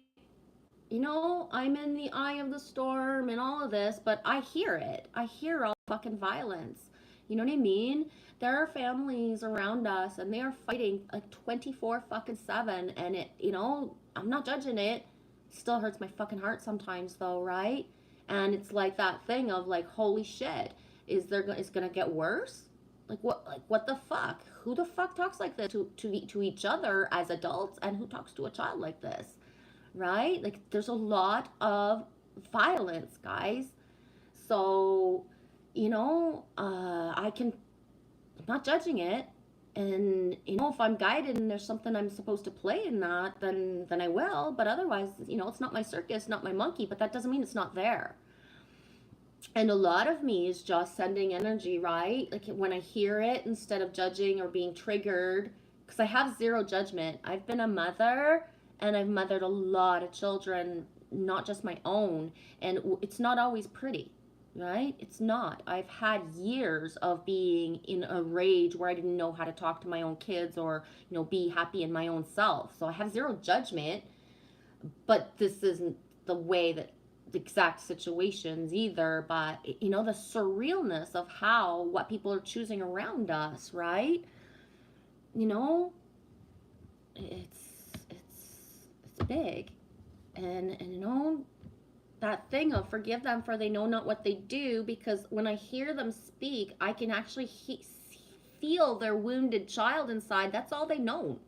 I'm in the eye of the storm and all of this, but I hear it. I hear all the fucking violence. You know what I mean? There are families around us and they are fighting like 24/7, and it, I'm not judging it. Still hurts my fucking heart sometimes though, right? And it's like that thing of like, holy shit, it's gonna get worse? Like what the fuck? Who the fuck talks like this to each other as adults, and who talks to a child like this? Right? Like, there's a lot of violence, guys. So, I'm not judging it. And, if I'm guided and there's something I'm supposed to play in that, then I will. But otherwise, it's not my circus, not my monkey, but that doesn't mean it's not there. And a lot of me is just sending energy, right? Like, when I hear it, instead of judging or being triggered, because I have zero judgment. I've been a mother, and I've mothered a lot of children, not just my own, and it's not always pretty. right? It's not. I've had years of being in a rage where I didn't know how to talk to my own kids or, be happy in my own self. So I have zero judgment, but this isn't the way that the exact situations either. But, the surrealness of what people are choosing around us, right? You know, it's big. And that thing of forgive them for they know not what they do, because when I hear them speak, I can actually feel their wounded child inside. That's all they know,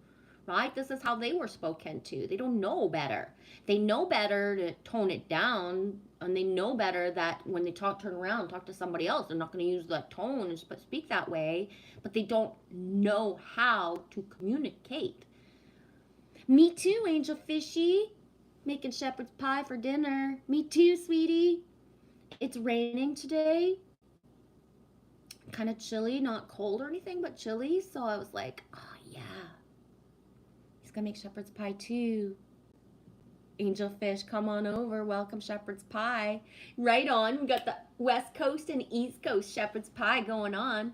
right? This is how they were spoken to. They don't know better. They know better to tone it down, and they know better that when they turn around, talk to somebody else, they're not going to use that tone and speak that way, but they don't know how to communicate. Me too, Angel Fishy. Making shepherd's pie for dinner. Me too, sweetie. It's raining today. Kind of chilly, not cold or anything, but chilly. So I was like, oh yeah. He's gonna make shepherd's pie too. Angel Fish, come on over. Welcome shepherd's pie. Right on. We got the West Coast and East Coast shepherd's pie going on.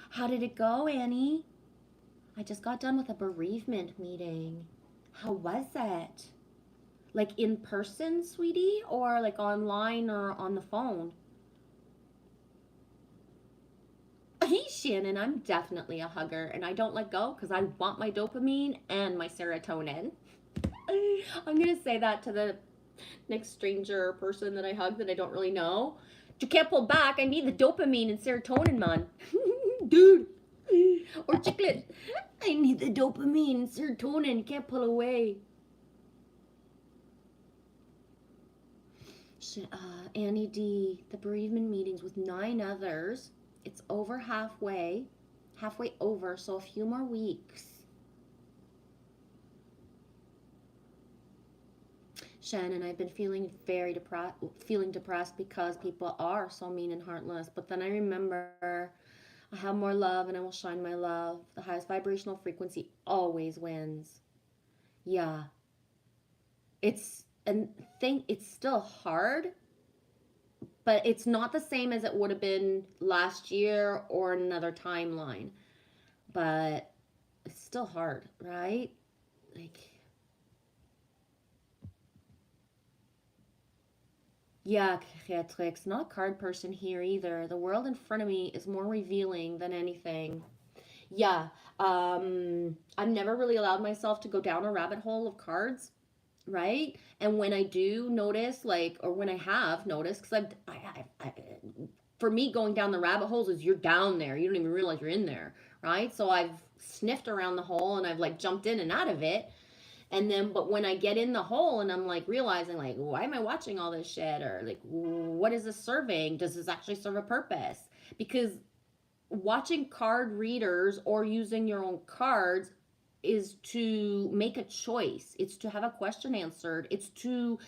How did it go, Annie? I just got done with a bereavement meeting. How was it? Like in person, sweetie, or like online or on the phone? Hey, Shannon, I'm definitely a hugger, and I don't let go because I want my dopamine and my serotonin. I'm going to say that to the next stranger or person that I hug that I don't really know. You can't pull back. I need the dopamine and serotonin, man. Dude. Or chiclet. I need the dopamine and serotonin. You can't pull away. Annie D, the bereavement meetings with 9 others. It's over halfway over, so a few more weeks. Shannon, I've been feeling depressed because people are so mean and heartless. But then I remember I have more love and I will shine my love. The highest vibrational frequency always wins. Yeah. It's still hard, but it's not the same as it would have been last year or another timeline. But it's still hard, right? Like, yeah, Creatrix, not a card person here either. The world in front of me is more revealing than anything. Yeah, I've never really allowed myself to go down a rabbit hole of cards, right? And when I do notice, like, or when I have noticed, because for me, going down the rabbit holes is you're down there. You don't even realize you're in there, right? So I've sniffed around the hole and I've like jumped in and out of it. And then, but when I get in the hole and I'm like realizing, like, why am I watching all this shit? Or like, what is this serving? Does this actually serve a purpose? Because watching card readers or using your own cards is to make a choice. It's to have a question answered. It's to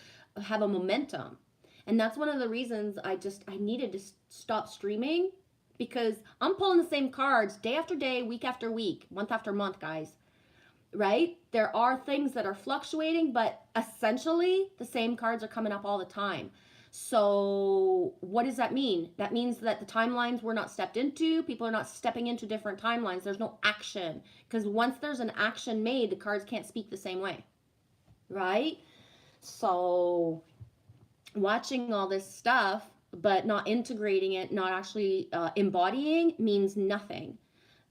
have a momentum. And that's one of the reasons I needed to stop streaming, because I'm pulling the same cards day after day, week after week, month after month, guys. Right? There are things that are fluctuating, but essentially the same cards are coming up all the time. So what does that mean? That means that the timelines were not stepped into. People are not stepping into different timelines. There's no action, because once there's an action made, the cards can't speak the same way. Right? So watching all this stuff, but not integrating it, not actually embodying, means nothing.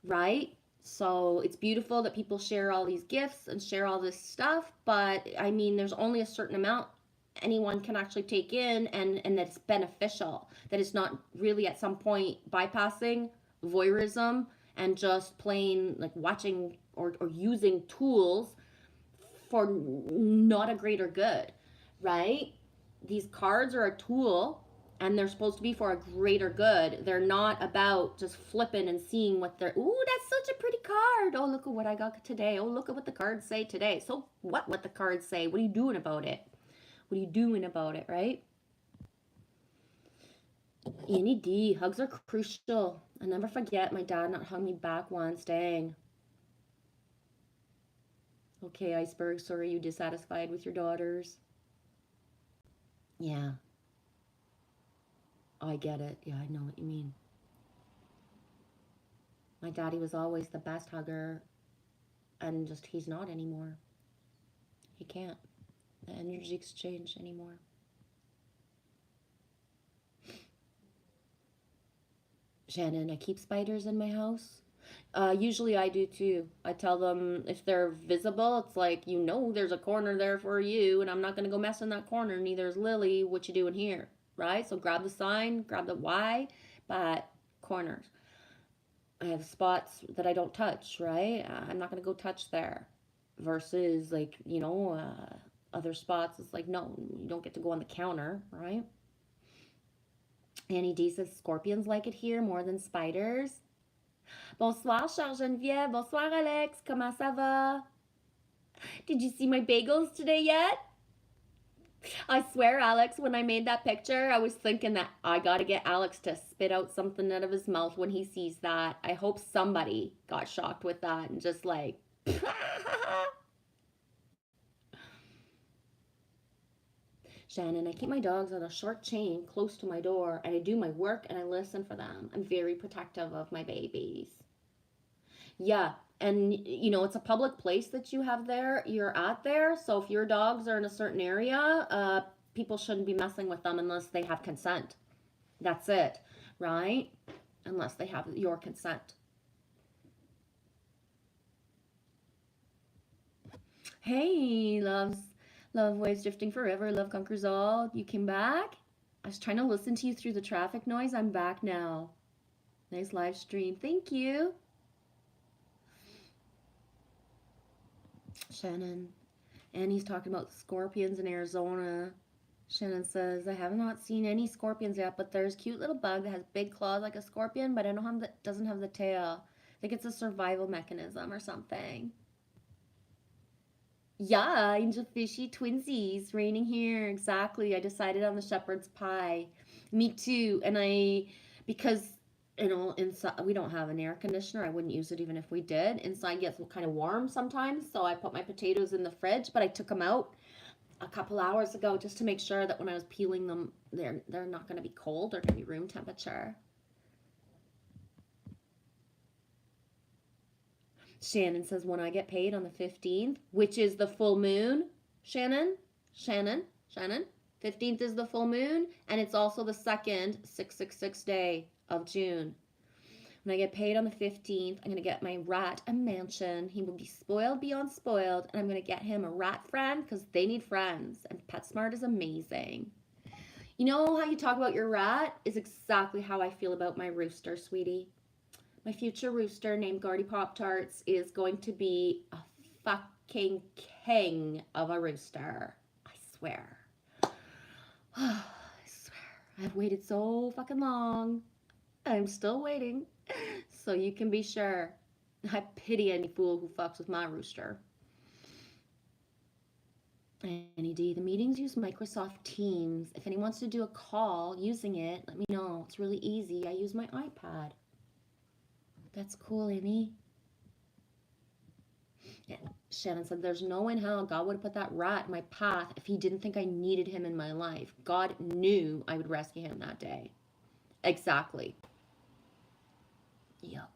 Right? So it's beautiful that people share all these gifts and share all this stuff, but I mean, there's only a certain amount anyone can actually take in, and that's beneficial, that it's not really at some point bypassing voyeurism and just plain like watching or using tools for not a greater good, right? These cards are a tool and they're supposed to be for a greater good. They're not about just flipping and seeing what they're, ooh, that's such a pretty card. Oh, look at what I got today. Oh, look at what the cards say today. So what the cards say? What are you doing about it? What are you doing about it, right? Annie D, hugs are crucial. I never forget my dad not hugging me back once. Dang. Okay, Iceberg, so are you dissatisfied with your daughters? Yeah. I get it. Yeah, I know what you mean. My daddy was always the best hugger, and just he's not anymore. He can't. The energy exchange anymore. Shannon, I keep spiders in my house. Usually I do too. I tell them if they're visible, it's like, you know, there's a corner there for you, and I'm not going to go mess in that corner. Neither is Lily. What you doing here? Right? So grab the sign, grab the Y, but corners. I have spots that I don't touch, right? I'm not going to go touch there. Versus, like, other spots, it's like, no, you don't get to go on the counter, right? Annie D says scorpions like it here more than spiders. Bonsoir, chère Geneviève. Bonsoir, Alex. Comment ça va? Did you see my bagels today yet? I swear, Alex, when I made that picture, I was thinking that I gotta get Alex to spit out something out of his mouth when he sees that. I hope somebody got shocked with that and just like, Shannon, I keep my dogs on a short chain close to my door, and I do my work and I listen for them. I'm very protective of my babies. Yeah, and it's a public place that you're at there. So if your dogs are in a certain area, people shouldn't be messing with them unless they have consent. That's it, right? Unless they have your consent. Hey, love waves drifting forever. Love conquers all. You came back? I was trying to listen to you through the traffic noise. I'm back now. Nice live stream. Thank you. Shannon. Annie's talking about scorpions in Arizona. Shannon says, I have not seen any scorpions yet, but there's a cute little bug that has big claws like a scorpion, but I don't have doesn't have the tail. I think it's a survival mechanism or something. Yeah, Angel Fishy twinsies raining here. Exactly. I decided on the shepherd's pie. Me too. And because inside we don't have an air conditioner. I wouldn't use it even if we did. Inside gets kind of warm sometimes, so I put my potatoes in the fridge, but I took them out a couple hours ago just to make sure that when I was peeling them, they're not going to be cold. They're going to be room temperature. Shannon says, when I get paid on the 15th, which is the full moon, Shannon, 15th is the full moon, and it's also the second 666 day of June. When I get paid on the 15th, I'm going to get my rat a mansion. He will be spoiled beyond spoiled, and I'm going to get him a rat friend because they need friends, and PetSmart is amazing. You know how you talk about your rat is exactly how I feel about my rooster, sweetie. My future rooster named Gardy Pop-Tarts is going to be a fucking king of a rooster. I swear. I swear. I've waited so fucking long. I'm still waiting. So you can be sure. I pity any fool who fucks with my rooster. Annie D, the meetings use Microsoft Teams. If anyone wants to do a call using it, let me know. It's really easy. I use my iPad. That's cool, Amy. Yeah. Shannon said, there's no way in hell God would have put that rat in my path if he didn't think I needed him in my life. God knew I would rescue him that day. Exactly. Yep.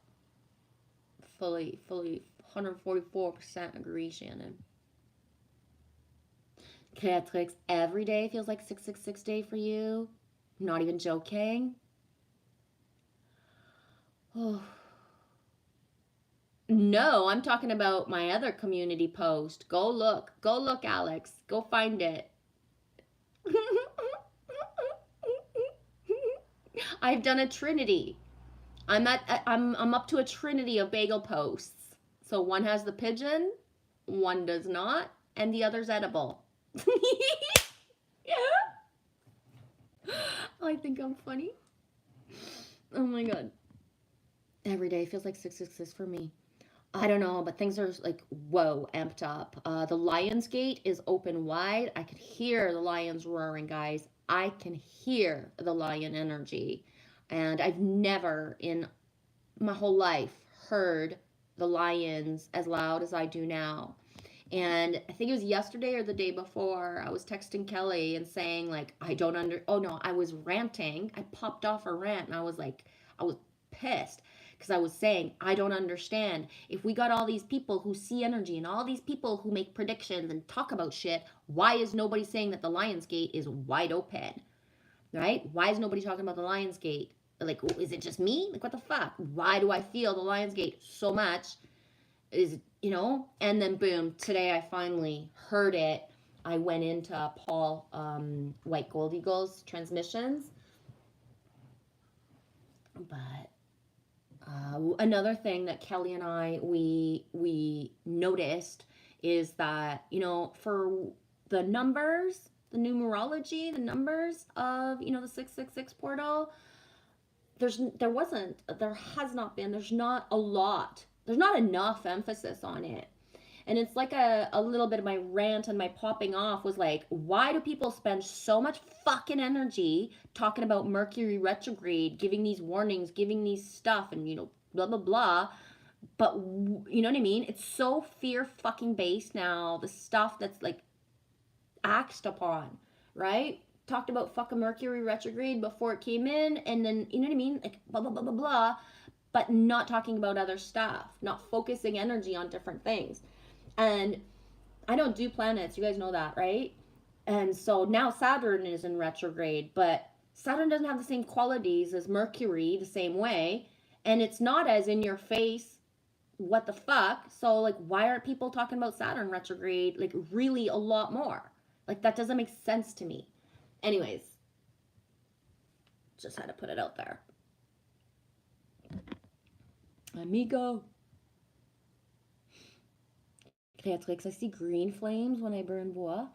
Fully, 144% agree, Shannon. Creatrix, every day feels like 666 day for you. Not even joking. Oh. No, I'm talking about my other community post. Go look, Alex. Go find it. I've done a trinity. I'm up to a trinity of bagel posts. So one has the pigeon, one does not, and the other's edible. Yeah. I think I'm funny. Oh my god. Every day feels like 666 for me. I don't know, but things are like, whoa, amped up. The Lions Gate is open wide. I can hear the lions roaring, guys. I can hear the lion energy. And I've never in my whole life heard the lions as loud as I do now. And I think it was yesterday or the day before, I was texting Kelly and saying, like, oh no, I was ranting. I popped off a rant and I was like, I was pissed because I was saying, I don't understand. If we got all these people who see energy and all these people who make predictions and talk about shit, why is nobody saying that the Lions Gate is wide open? Right? Why is nobody talking about the Lions Gate? Like, is it just me? Like, what the fuck? Why do I feel the Lions Gate so much? Is, and then boom, today I finally heard it. I went into Paul White Gold Eagles transmissions. But another thing that Kelly and I we noticed is that, for the numbers, the numerology, the numbers of, the 666 portal, there's not a lot, there's not enough emphasis on it. And it's like a little bit of my rant and my popping off was like, why do people spend so much fucking energy talking about Mercury retrograde, giving these warnings, giving these stuff, and, blah, blah, blah. But, you know what I mean? It's so fear fucking based now, the stuff that's like axed upon, right? Talked about fucking Mercury retrograde before it came in, and then, you know what I mean? Like, blah, blah, blah, blah, blah, but not talking about other stuff, not focusing energy on different things. And I don't do planets, you guys know that, right? And so now Saturn is in retrograde, but Saturn doesn't have the same qualities as Mercury the same way, and it's not as in your face, what the fuck? So, like, why aren't people talking about Saturn retrograde, like, really a lot more? Like, that doesn't make sense to me. Anyways, just had to put it out there. Amigo. Creatrix, I see green flames when I burn bois.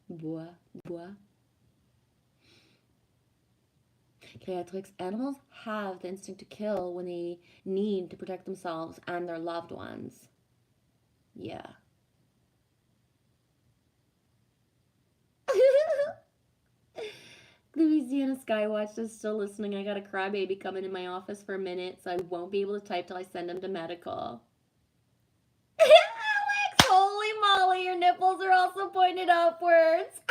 Bois. Creatrix, animals have the instinct to kill when they need to protect themselves and their loved ones. Yeah. Louisiana Skywatch is still listening. I got a crybaby coming in my office for a minute, so I won't be able to type till I send him to medical. Alex, holy moly, your nipples are also pointed upwards.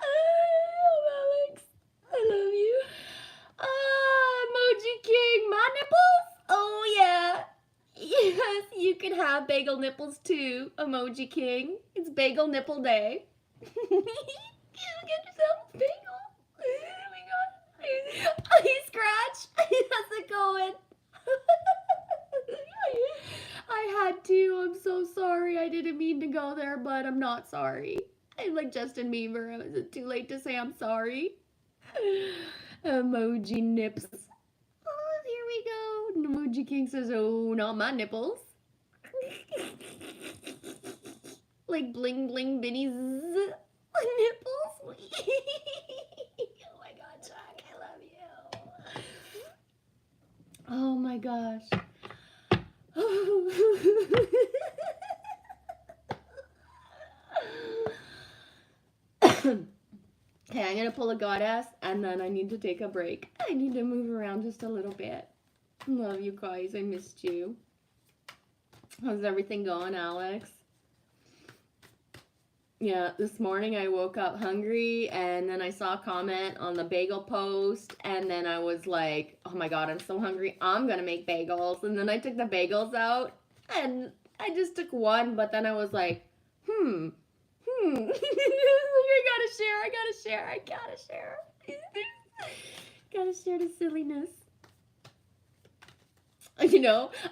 Oh, Alex, I love you. Emoji King, my nipples? Oh, yeah. Yes, you can have bagel nipples too, Emoji King. It's bagel nipple day. Get yourself a bagel. Oh my god. Hey, Scratch. How's it going? I had to. I'm so sorry. I didn't mean to go there, but I'm not sorry. I'm like Justin Bieber. Is it too late to say I'm sorry? Emoji nips. Oh, here we go. Emoji King says, oh, not my nipples. Like bling bling Binny's nipples. Oh my god, Jack, I love you. Oh my gosh. Okay, I'm gonna pull a goddess and then I need to take a break. I need to move around just a little bit. Love you guys, I missed you. How's everything going, Alex? Yeah, this morning I woke up hungry and then I saw a comment on the bagel post and then I was like, oh my god, I'm so hungry, I'm gonna make bagels. And then I took the bagels out and I just took one, but then I was like, I gotta share. Gotta share the silliness.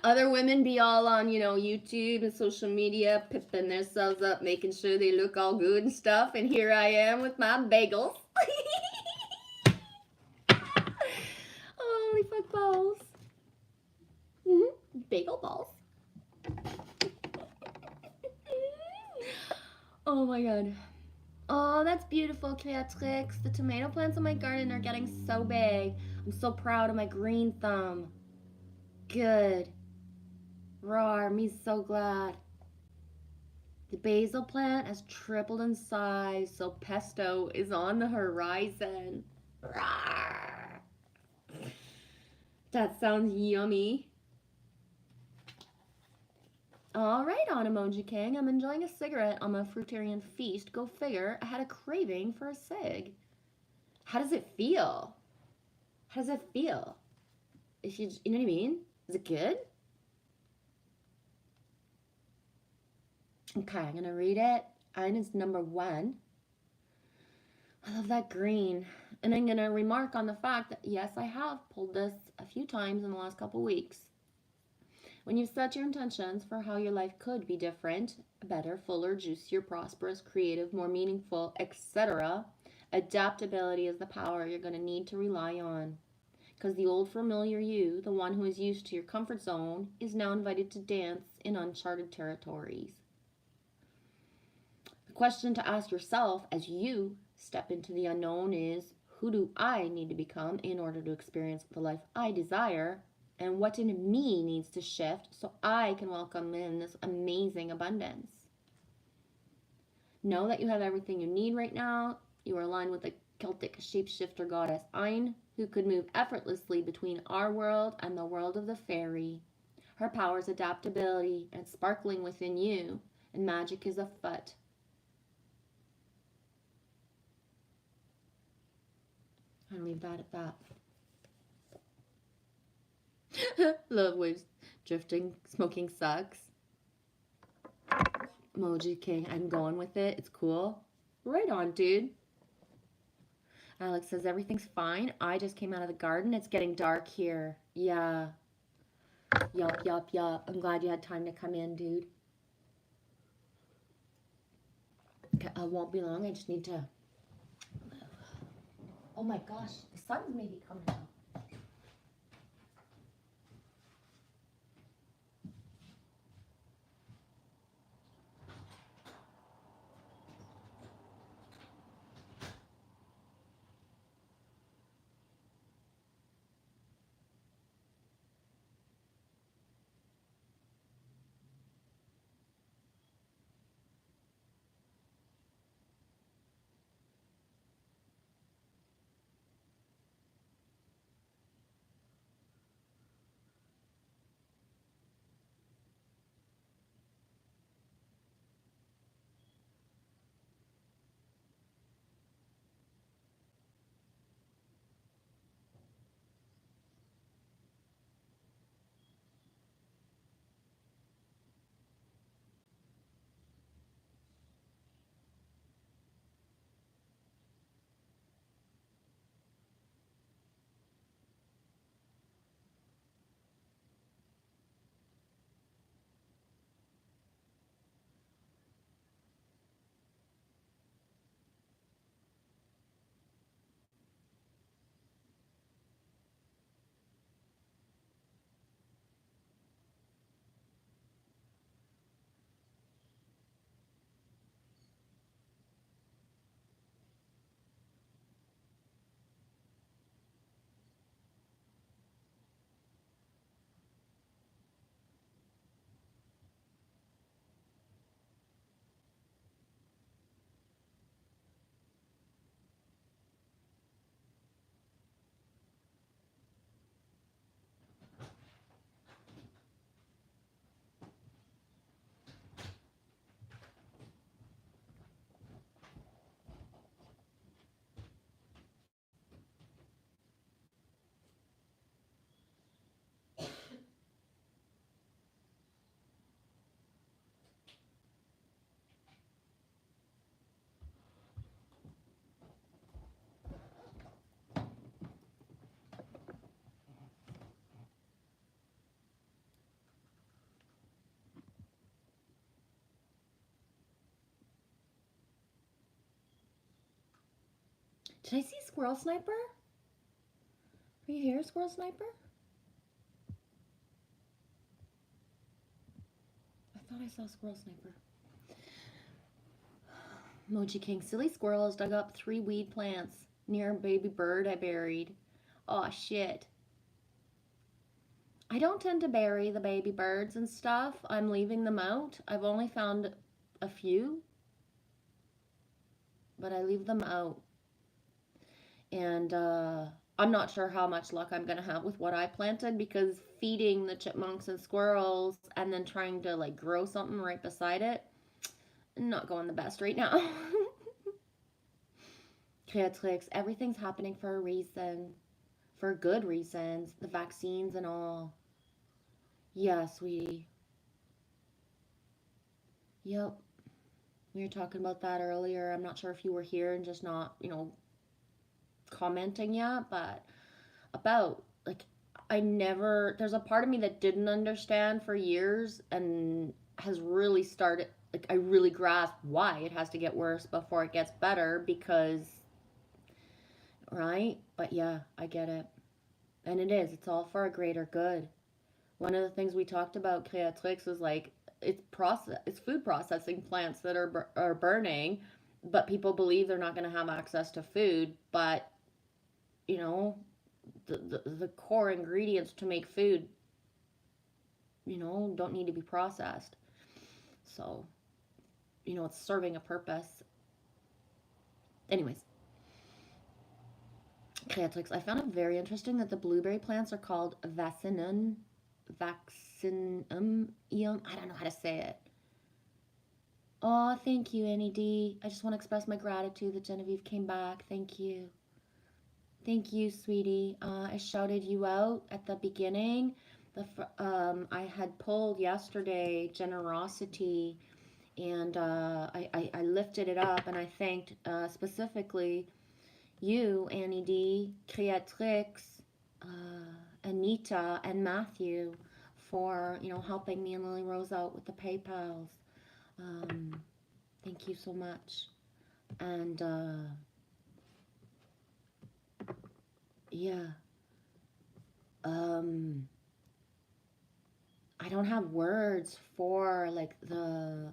Other women be all on, YouTube and social media, pipping themselves up, making sure they look all good and stuff. And here I am with my bagels. Holy fuck balls. Bagel balls. Oh my god. Oh, that's beautiful, Creatrix. The tomato plants in my garden are getting so big. I'm so proud of my green thumb. Good. Roar, me so glad. The basil plant has tripled in size, so pesto is on the horizon. Roar. That sounds yummy. All right, on Emoji King. I'm enjoying a cigarette on my fruitarian feast. Go figure. I had a craving for a cig. How does it feel? How does it feel? If you know what I mean? Is it good? Okay, I'm gonna read it. And it's number 1. I love that green. And I'm gonna remark on the fact that yes, I have pulled this a few times in the last couple weeks. When you set your intentions for how your life could be different, better, fuller, juicier, prosperous, creative, more meaningful, etc., adaptability is the power you're going to need to rely on. Because the old familiar you, the one who is used to your comfort zone, is now invited to dance in uncharted territories. The question to ask yourself as you step into the unknown is, who do I need to become in order to experience the life I desire? And what in me needs to shift so I can welcome in this amazing abundance? Know that you have everything you need right now. You are aligned with the Celtic shapeshifter goddess Ain, who could move effortlessly between our world and the world of the fairy. Her power is adaptability and sparkling within you, and magic is afoot. I'll leave that at that. Love waves drifting, smoking sucks. Emoji King, I'm going with it. It's cool. Right on, dude. Alex says everything's fine. I just came out of the garden. It's getting dark here. Yeah. Yup. I'm glad you had time to come in, dude. Okay, I won't be long. I just need to. Oh my gosh, the sun's maybe coming out. Did I see Squirrel Sniper? Are you here, Squirrel Sniper? I thought I saw Squirrel Sniper. Moji King, silly squirrels dug up 3 weed plants near a baby bird I buried. Aw, shit. I don't tend to bury the baby birds and stuff. I'm leaving them out. I've only found a few, but I leave them out. And I'm not sure how much luck I'm gonna have with what I planted, because feeding the chipmunks and squirrels and then trying to like grow something right beside it, not going the best right now. Creatrix, everything's happening for a reason, for good reasons, the vaccines and all. Yeah, sweetie. Yep. We were talking about that earlier. I'm not sure if you were here and just not, commenting yet, but about like there's a part of me that didn't understand for years and has really started, like, I really grasp why it has to get worse before it gets better, because right? But yeah, I get it. And it's all for a greater good. One of the things we talked about, Creatrix, is like it's food processing plants that are burning, but people believe they're not going to have access to food, but you know, the core ingredients to make food, don't need to be processed. So, it's serving a purpose. Anyways, Creatrix, I found it very interesting that the blueberry plants are called vaccinum. I don't know how to say it. Oh, thank you, Annie D. I just want to express my gratitude that Genevieve came back. Thank you. Thank you, sweetie. I shouted you out at the beginning. I had pulled yesterday generosity, and I lifted it up, and I thanked specifically you, Annie D, Creatrix, Anita, and Matthew for helping me and Lily Rose out with the PayPals. Thank you so much. And yeah, I don't have words for like the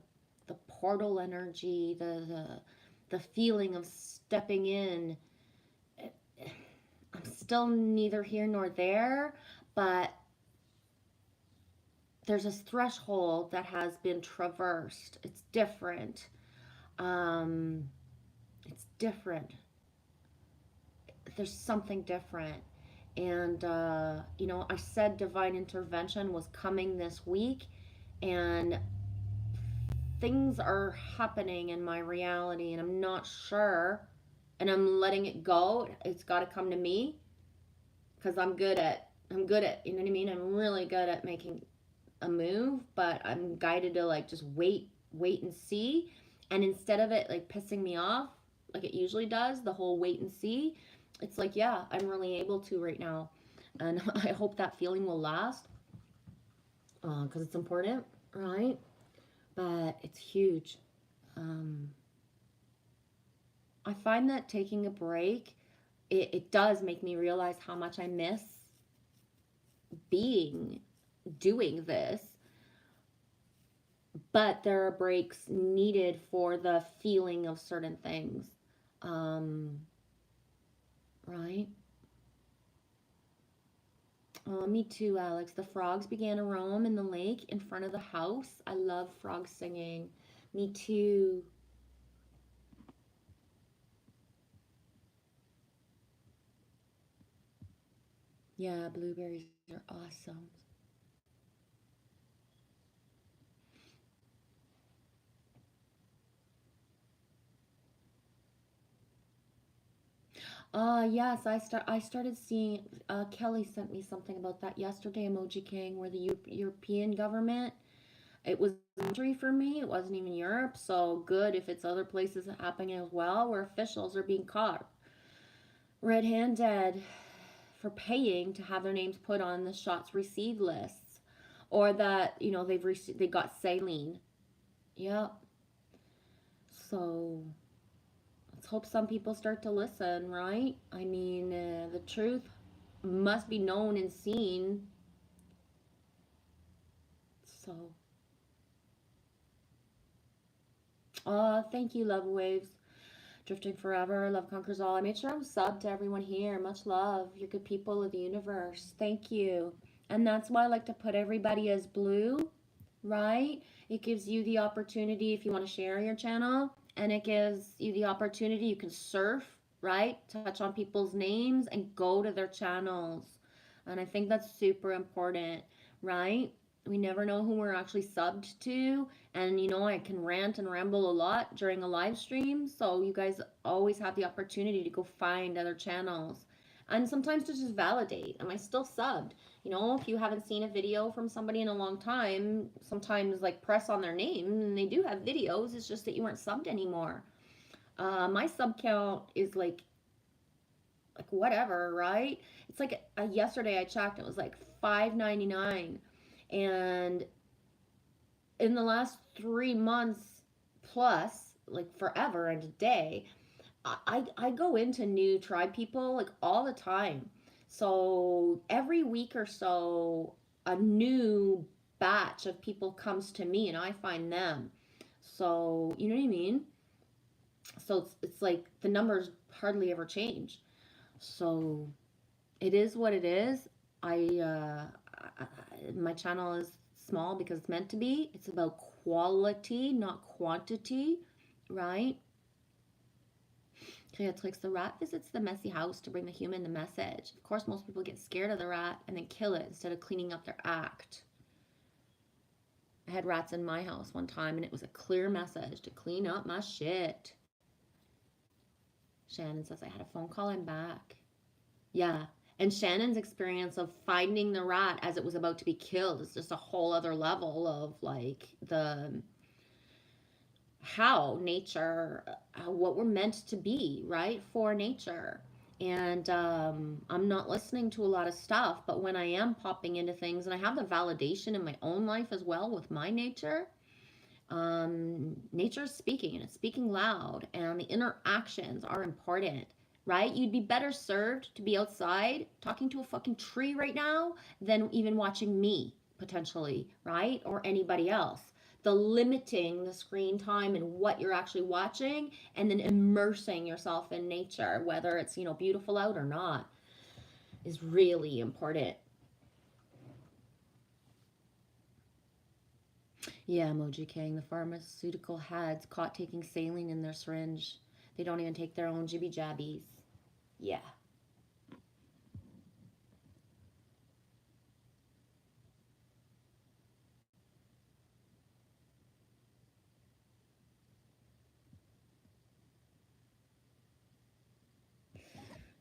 portal energy, the feeling of stepping in. I'm still neither here nor there, but there's this threshold that has been traversed. It's different. It's different. There's something different. And, I said divine intervention was coming this week, and things are happening in my reality, and I'm not sure, and I'm letting it go. It's got to come to me, because I'm good at, you know what I mean? I'm really good at making a move, but I'm guided to like just wait and see. And instead of it like pissing me off like it usually does, the whole wait and see, it's like, yeah, I'm really able to right now. And I hope that feeling will last, because it's important, right? But it's huge. I find that taking a break, it does make me realize how much I miss doing this, but there are breaks needed for the feeling of certain things. Right? Oh, me too, Alex. The frogs began to roam in the lake in front of the house. I love frog singing. Me too. Yeah, blueberries are awesome. Yes, I started seeing, Kelly sent me something about that yesterday, Emoji King, where the European government, it was a country for me. It wasn't even Europe, so good if it's other places happening as well, where officials are being caught red-handed for paying to have their names put on the shots received lists, or that they got saline. Yep. So let's hope some people start to listen, right? I mean, the truth must be known and seen. So, thank you, Love Waves. Drifting Forever, Love Conquers All. I made sure I'm subbed to everyone here. Much love. You're good people of the universe. Thank you. And that's why I like to put everybody as blue, right? It gives you the opportunity if you want to share your channel, and it gives you the opportunity. You can surf right? Touch on people's names and go to their channels. And I think that's super important, right? We never know who we're actually subbed to. And you know, I can rant and ramble a lot during a live stream. So you guys always have the opportunity to go find other channels. And sometimes to just validate, am I still subbed? You know, if you haven't seen a video from somebody in a long time, sometimes like press on their name and they do have videos. It's just that you weren't subbed anymore. My sub count is like whatever, right? It's like yesterday I checked, it was like 599, and in the last 3 months plus, like forever and a day, I go into new tribe people like all the time. So every week or so, a new batch of people comes to me and I find them. So, you know what I mean? So it's like the numbers hardly ever change. So it is what it is. My channel is small because it's meant to be. It's about quality, not quantity, right? Creatrix, the rat visits the messy house to bring the human the message. Of course, most people get scared of the rat and then kill it instead of cleaning up their act. I had rats in my house one time and it was a clear message to clean up my shit. Shannon says, I had a phone call, I'm back. Yeah. And Shannon's experience of finding the rat as it was about to be killed is just a whole other level of like how nature, what we're meant to be, right? For nature. And I'm not listening to a lot of stuff, but when I am popping into things, and I have the validation in my own life as well with my nature, nature is speaking and it's speaking loud, and the interactions are important, right? You'd be better served to be outside talking to a fucking tree right now than even watching me potentially, right? Or anybody else. The limiting the screen time and what you're actually watching, and then immersing yourself in nature, whether it's, you know, beautiful out or not, is really important. Yeah, Emoji King, the pharmaceutical heads caught taking saline in their syringe. They don't even take their own jibby jabbies. Yeah.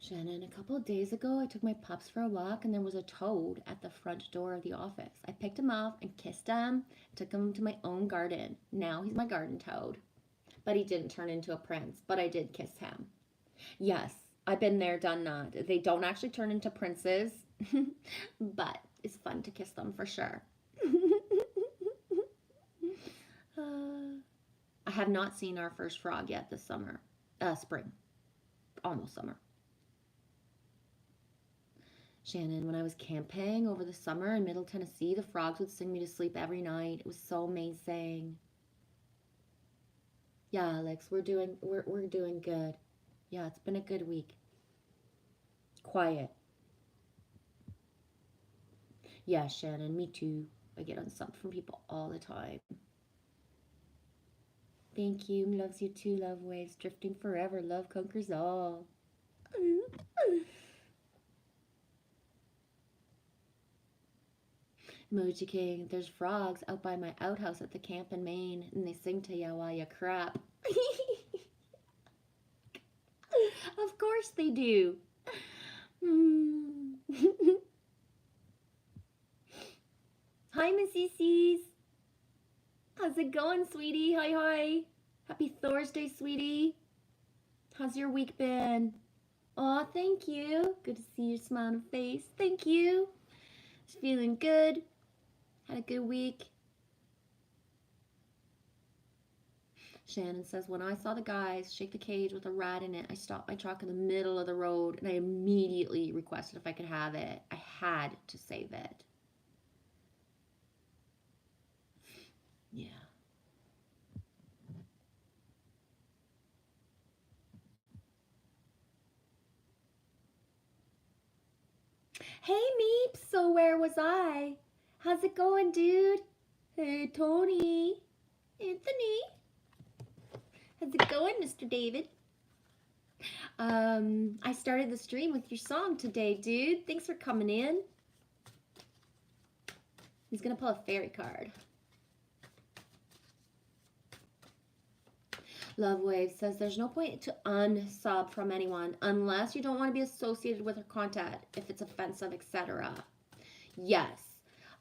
Shannon, a couple of days ago, I took my pups for a walk and there was a toad at the front door of the office. I picked him up and kissed him, took him to my own garden. Now he's my garden toad. But he didn't turn into a prince, but I did kiss him. Yes, I've been there, done that. They don't actually turn into princes, but it's fun to kiss them for sure. I have not seen our first frog yet this summer. Spring. Almost summer. Shannon, when I was camping over the summer in Middle Tennessee, the frogs would sing me to sleep every night. It was so amazing. Yeah, Alex, we're doing good. Yeah, it's been a good week. Quiet. Yeah, Shannon, me too. I get unsub from people all the time. Thank you. Loves you too, love waves. Drifting forever. Love conquers all. Emoji King, there's frogs out by my outhouse at the camp in Maine, and they sing to ya while you crap. Of course they do. Hi, Missy C's. How's it going, sweetie? Hi, hi. Happy Thursday, sweetie. How's your week been? Aw, thank you. Good to see your smiling face. Thank you. Just feeling good. Had a good week. Shannon says, when I saw the guys shake the cage with a rat in it, I stopped my truck in the middle of the road and I immediately requested if I could have it. I had to save it. Yeah. Hey, Meeps. So where was I? How's it going, dude? Hey, Tony. Anthony. How's it going, Mr. David? I started the stream with your song today, dude. Thanks for coming in. He's gonna pull a fairy card. Love Wave says there's no point to unsub from anyone unless you don't want to be associated with her content, if it's offensive, etc. Yes.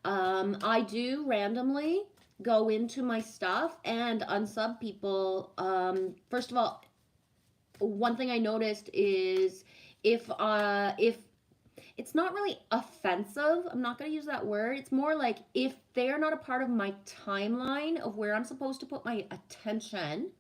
I do randomly go into my stuff and unsub people. First of all, one thing I noticed is if it's not really offensive, I'm not going to use that word. It's more like if they're not a part of my timeline of where I'm supposed to put my attention,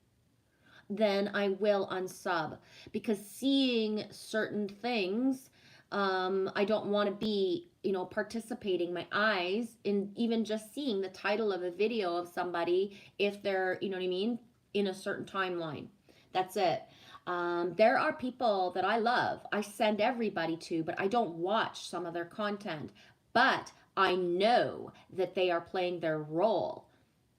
then I will unsub, because seeing certain things, I don't want to be, participating my eyes in even just seeing the title of a video of somebody if they're, you know what I mean, in a certain timeline. That's it. There are people that I love, I send everybody to, but I don't watch some of their content. But I know that they are playing their role,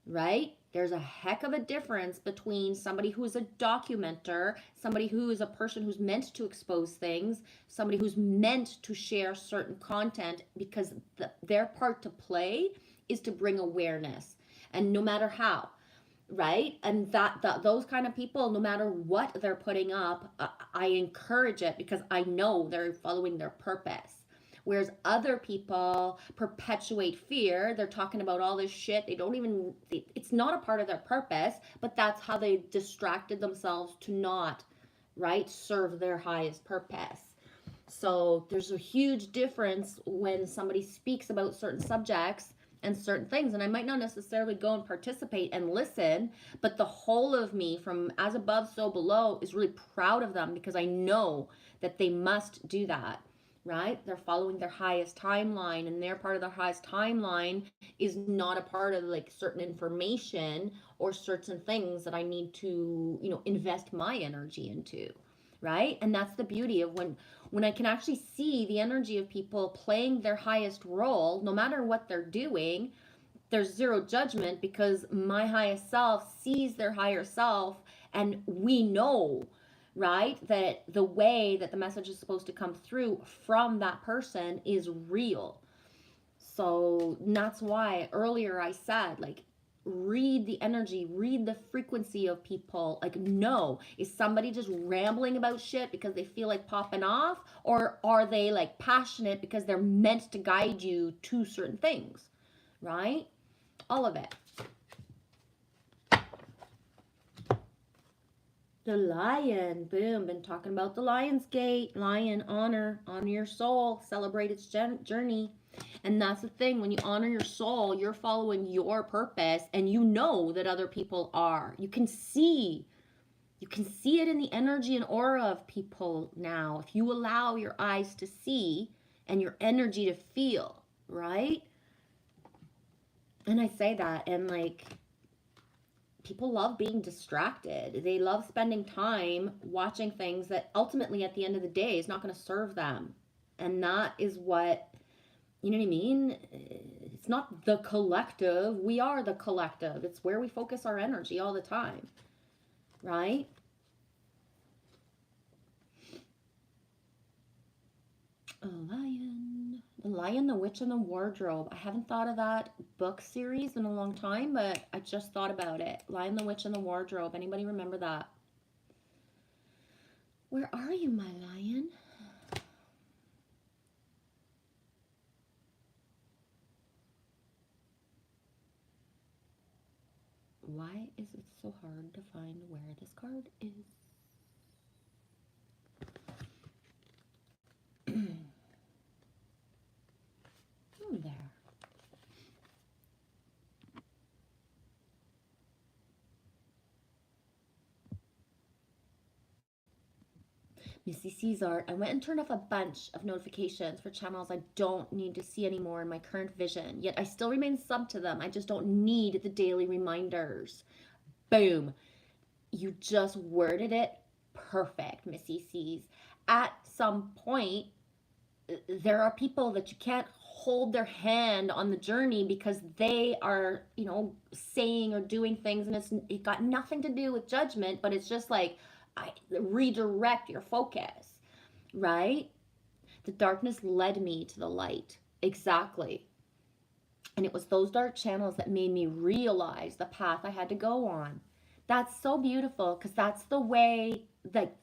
right? There's a heck of a difference between somebody who is a documenter, somebody who is a person who's meant to expose things, somebody who's meant to share certain content, because their part to play is to bring awareness. And no matter how, right? And that those kind of people, no matter what they're putting up, I encourage it because I know they're following their purpose. Whereas other people perpetuate fear. They're talking about all this shit. They don't even, it's not a part of their purpose, but that's how they distracted themselves to not, right, serve their highest purpose. So there's a huge difference when somebody speaks about certain subjects and certain things, and I might not necessarily go and participate and listen, but the whole of me, from as above so below, is really proud of them because I know that they must do that, right? They're following their highest timeline, and their part of their highest timeline is not a part of like certain information or certain things that I need to, invest my energy into, right? And that's the beauty of when I can actually see the energy of people playing their highest role, no matter what they're doing. There's zero judgment because my highest self sees their higher self, and we know, right, that the way that the message is supposed to come through from that person is real. So that's why earlier I said, like, read the energy, read the frequency of people. Like, no, is somebody just rambling about shit because they feel like popping off, or are they like passionate because they're meant to guide you to certain things, right? All of it. The lion, boom, been talking about the Lion's Gate. Lion, honor your soul, celebrate its journey. And that's the thing, when you honor your soul, you're following your purpose, and you know that other people are. You can see it in the energy and aura of people now, if you allow your eyes to see and your energy to feel, right? And I say that, and like, people love being distracted. They love spending time watching things that ultimately at the end of the day is not going to serve them. And that is what, you know what I mean? It's not the collective. We are the collective. It's where we focus our energy all the time, right? A lion. The Lion, the Witch, and the Wardrobe. I haven't thought of that book series in a long time, but I just thought about it. Lion, the Witch, and the Wardrobe. Anybody remember that? Where are you, my lion? Why is it so hard to find where this card is? There. Missy Caesar, I went and turned off a bunch of notifications for channels I don't need to see anymore in my current vision, yet I still remain sub to them. I just don't need the daily reminders. Boom. You just worded it perfect, Missy C's. At some point, there are people that you can't hold their hand on the journey because they are, saying or doing things, and it got nothing to do with judgment, but it's just like, redirect your focus, right? The darkness led me to the light. Exactly. And it was those dark channels that made me realize the path I had to go on. That's so beautiful because that's the way that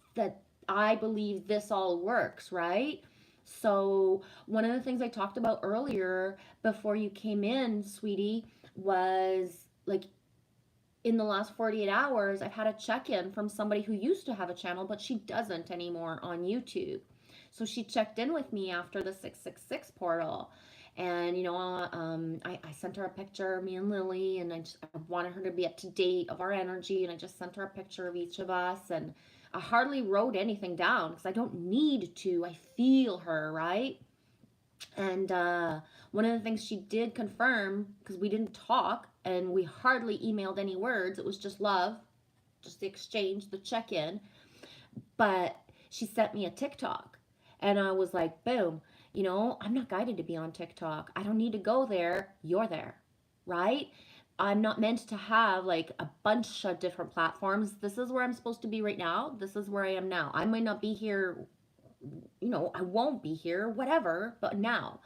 I believe this all works, right? So, one of the things I talked about earlier before you came in, sweetie, was like in the last 48 hours, I've had a check in from somebody who used to have a channel, but she doesn't anymore on YouTube. So she checked in with me after the 666 portal. And, I sent her a picture, me and Lily, and I wanted her to be up to date of our energy. And I just sent her a picture of each of us. And I hardly wrote anything down because I don't need to. I feel her, right? And one of the things she did confirm, because we didn't talk and we hardly emailed any words, it was just love, just the exchange, the check in. But she sent me a TikTok. And I was like, boom, I'm not guided to be on TikTok. I don't need to go there. You're there, right? I'm not meant to have like a bunch of different platforms. This is where I'm supposed to be right now. This is where I am now. I might not be here, I won't be here, whatever, but now.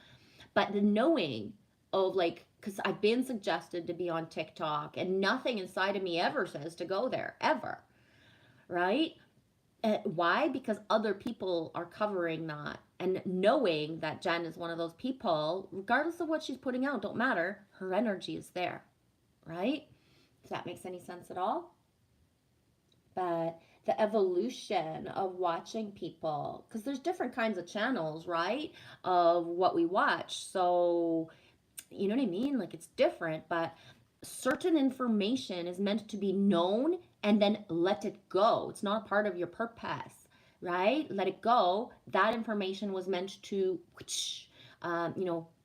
But the knowing of like, because I've been suggested to be on TikTok and nothing inside of me ever says to go there, ever, right? Why? Because other people are covering that. And knowing that Jen is one of those people, regardless of what she's putting out, don't matter, her energy is there, right? If that makes any sense at all. But the evolution of watching people, because there's different kinds of channels, right? Of what we watch. So, you know what I mean? Like it's different, but certain information is meant to be known and then let it go. It's not a part of your purpose, right? Let it go. That information was meant to,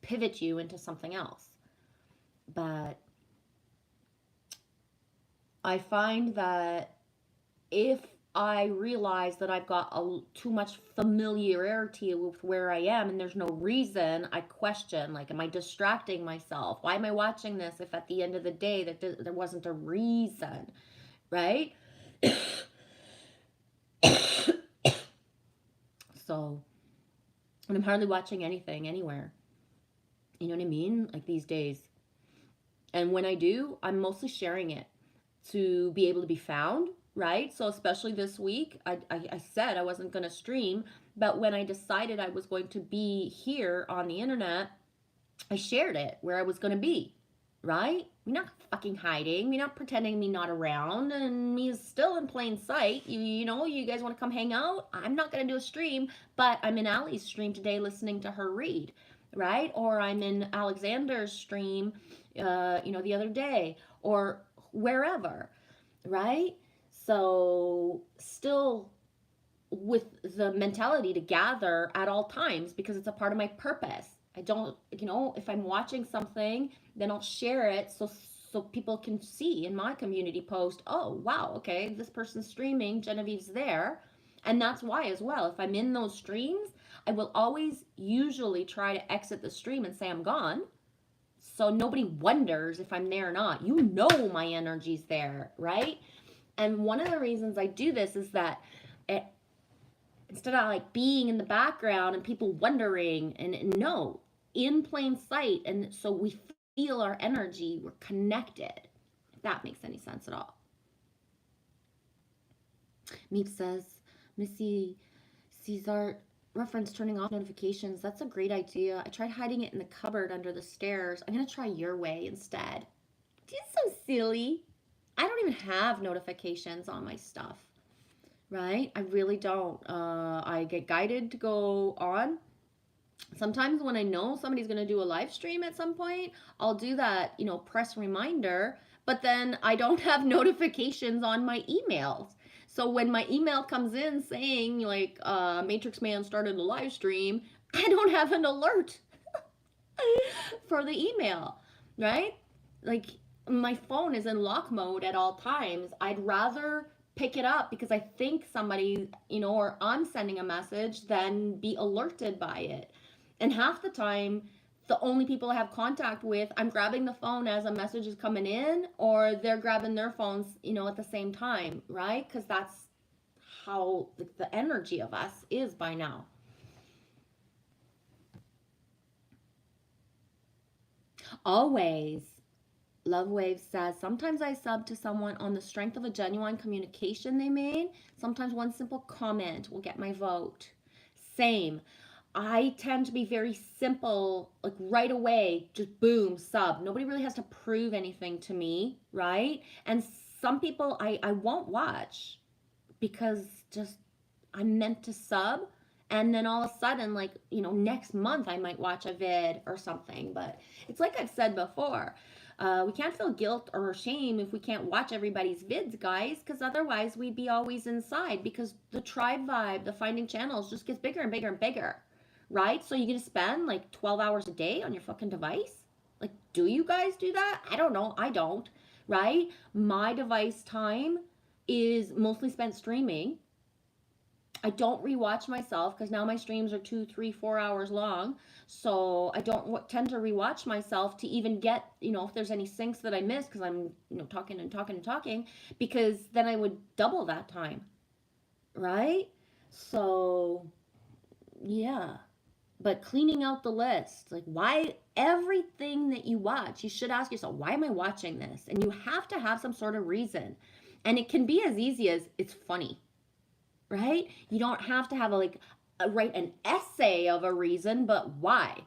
pivot you into something else. But I find that if I realize that I've got too much familiarity with where I am and there's no reason, I question, like, am I distracting myself? Why am I watching this if at the end of the day that there wasn't a reason, right? So, and I'm hardly watching anything anywhere. You know what I mean? Like these days. And when I do, I'm mostly sharing it to be able to be found, right? So especially this week, I said I wasn't going to stream, but when I decided I was going to be here on the internet, I shared it where I was going to be, right? We're not fucking hiding. We're not pretending me not around and me is still in plain sight. You guys want to come hang out? I'm not going to do a stream, but I'm in Allie's stream today listening to her read, right? Or I'm in Alexander's stream, the other day, or wherever, right? So still with the mentality to gather at all times because it's a part of my purpose. I don't, if I'm watching something, then I'll share it so people can see in my community post, oh, wow, okay, this person's streaming, Genevieve's there. And that's why as well, if I'm in those streams, I will always usually try to exit the stream and say I'm gone. So nobody wonders if I'm there or not. My energy's there, right? And one of the reasons I do this is that instead of like being in the background and people wondering, and no, in plain sight. And so we feel our energy, we're connected, if that makes any sense at all. Meep says, Missy Caesar reference turning off notifications. That's a great idea. I tried hiding it in the cupboard under the stairs. I'm going to try your way instead. It's so silly. I don't even have notifications on my stuff, right? I really don't. I get guided to go on. Sometimes when I know somebody's going to do a live stream at some point, I'll do that, press reminder, but then I don't have notifications on my emails. So when my email comes in saying like Matrix Man started a live stream, I don't have an alert for the email, right? Like my phone is in lock mode at all times. I'd rather pick it up because I think somebody, or I'm sending a message than be alerted by it. And half the time, the only people I have contact with, I'm grabbing the phone as a message is coming in, or they're grabbing their phones, at the same time, right? Because that's how the energy of us is by now. Always. Love Wave says, sometimes I sub to someone on the strength of a genuine communication they made. Sometimes one simple comment will get my vote. Same. I tend to be very simple, like right away, just boom, sub. Nobody really has to prove anything to me, right? And some people I won't watch because just I'm meant to sub. And then all of a sudden, like, you know, next month I might watch a vid or something. But it's like I've said before, we can't feel guilt or shame if we can't watch everybody's vids, guys, because otherwise we'd be always inside, because the tribe vibe, the finding channels just gets bigger and bigger and bigger, right? So you're going to spend like 12 hours a day on your fucking device? Like, do you guys do that? I don't know. I don't, right? My device time is mostly spent streaming. I don't rewatch myself because now my streams are 2, 3, 4 hours long. So I don't tend to rewatch myself to even get, you know, if there's any syncs that I miss because I'm, you know, talking and talking and talking, because then I would double that time, right? So, yeah. But cleaning out the list, like, why everything that you watch, you should ask yourself, why am I watching this? And you have to have some sort of reason. And it can be as easy as it's funny. Right? You don't have to have write an essay of a reason, but why?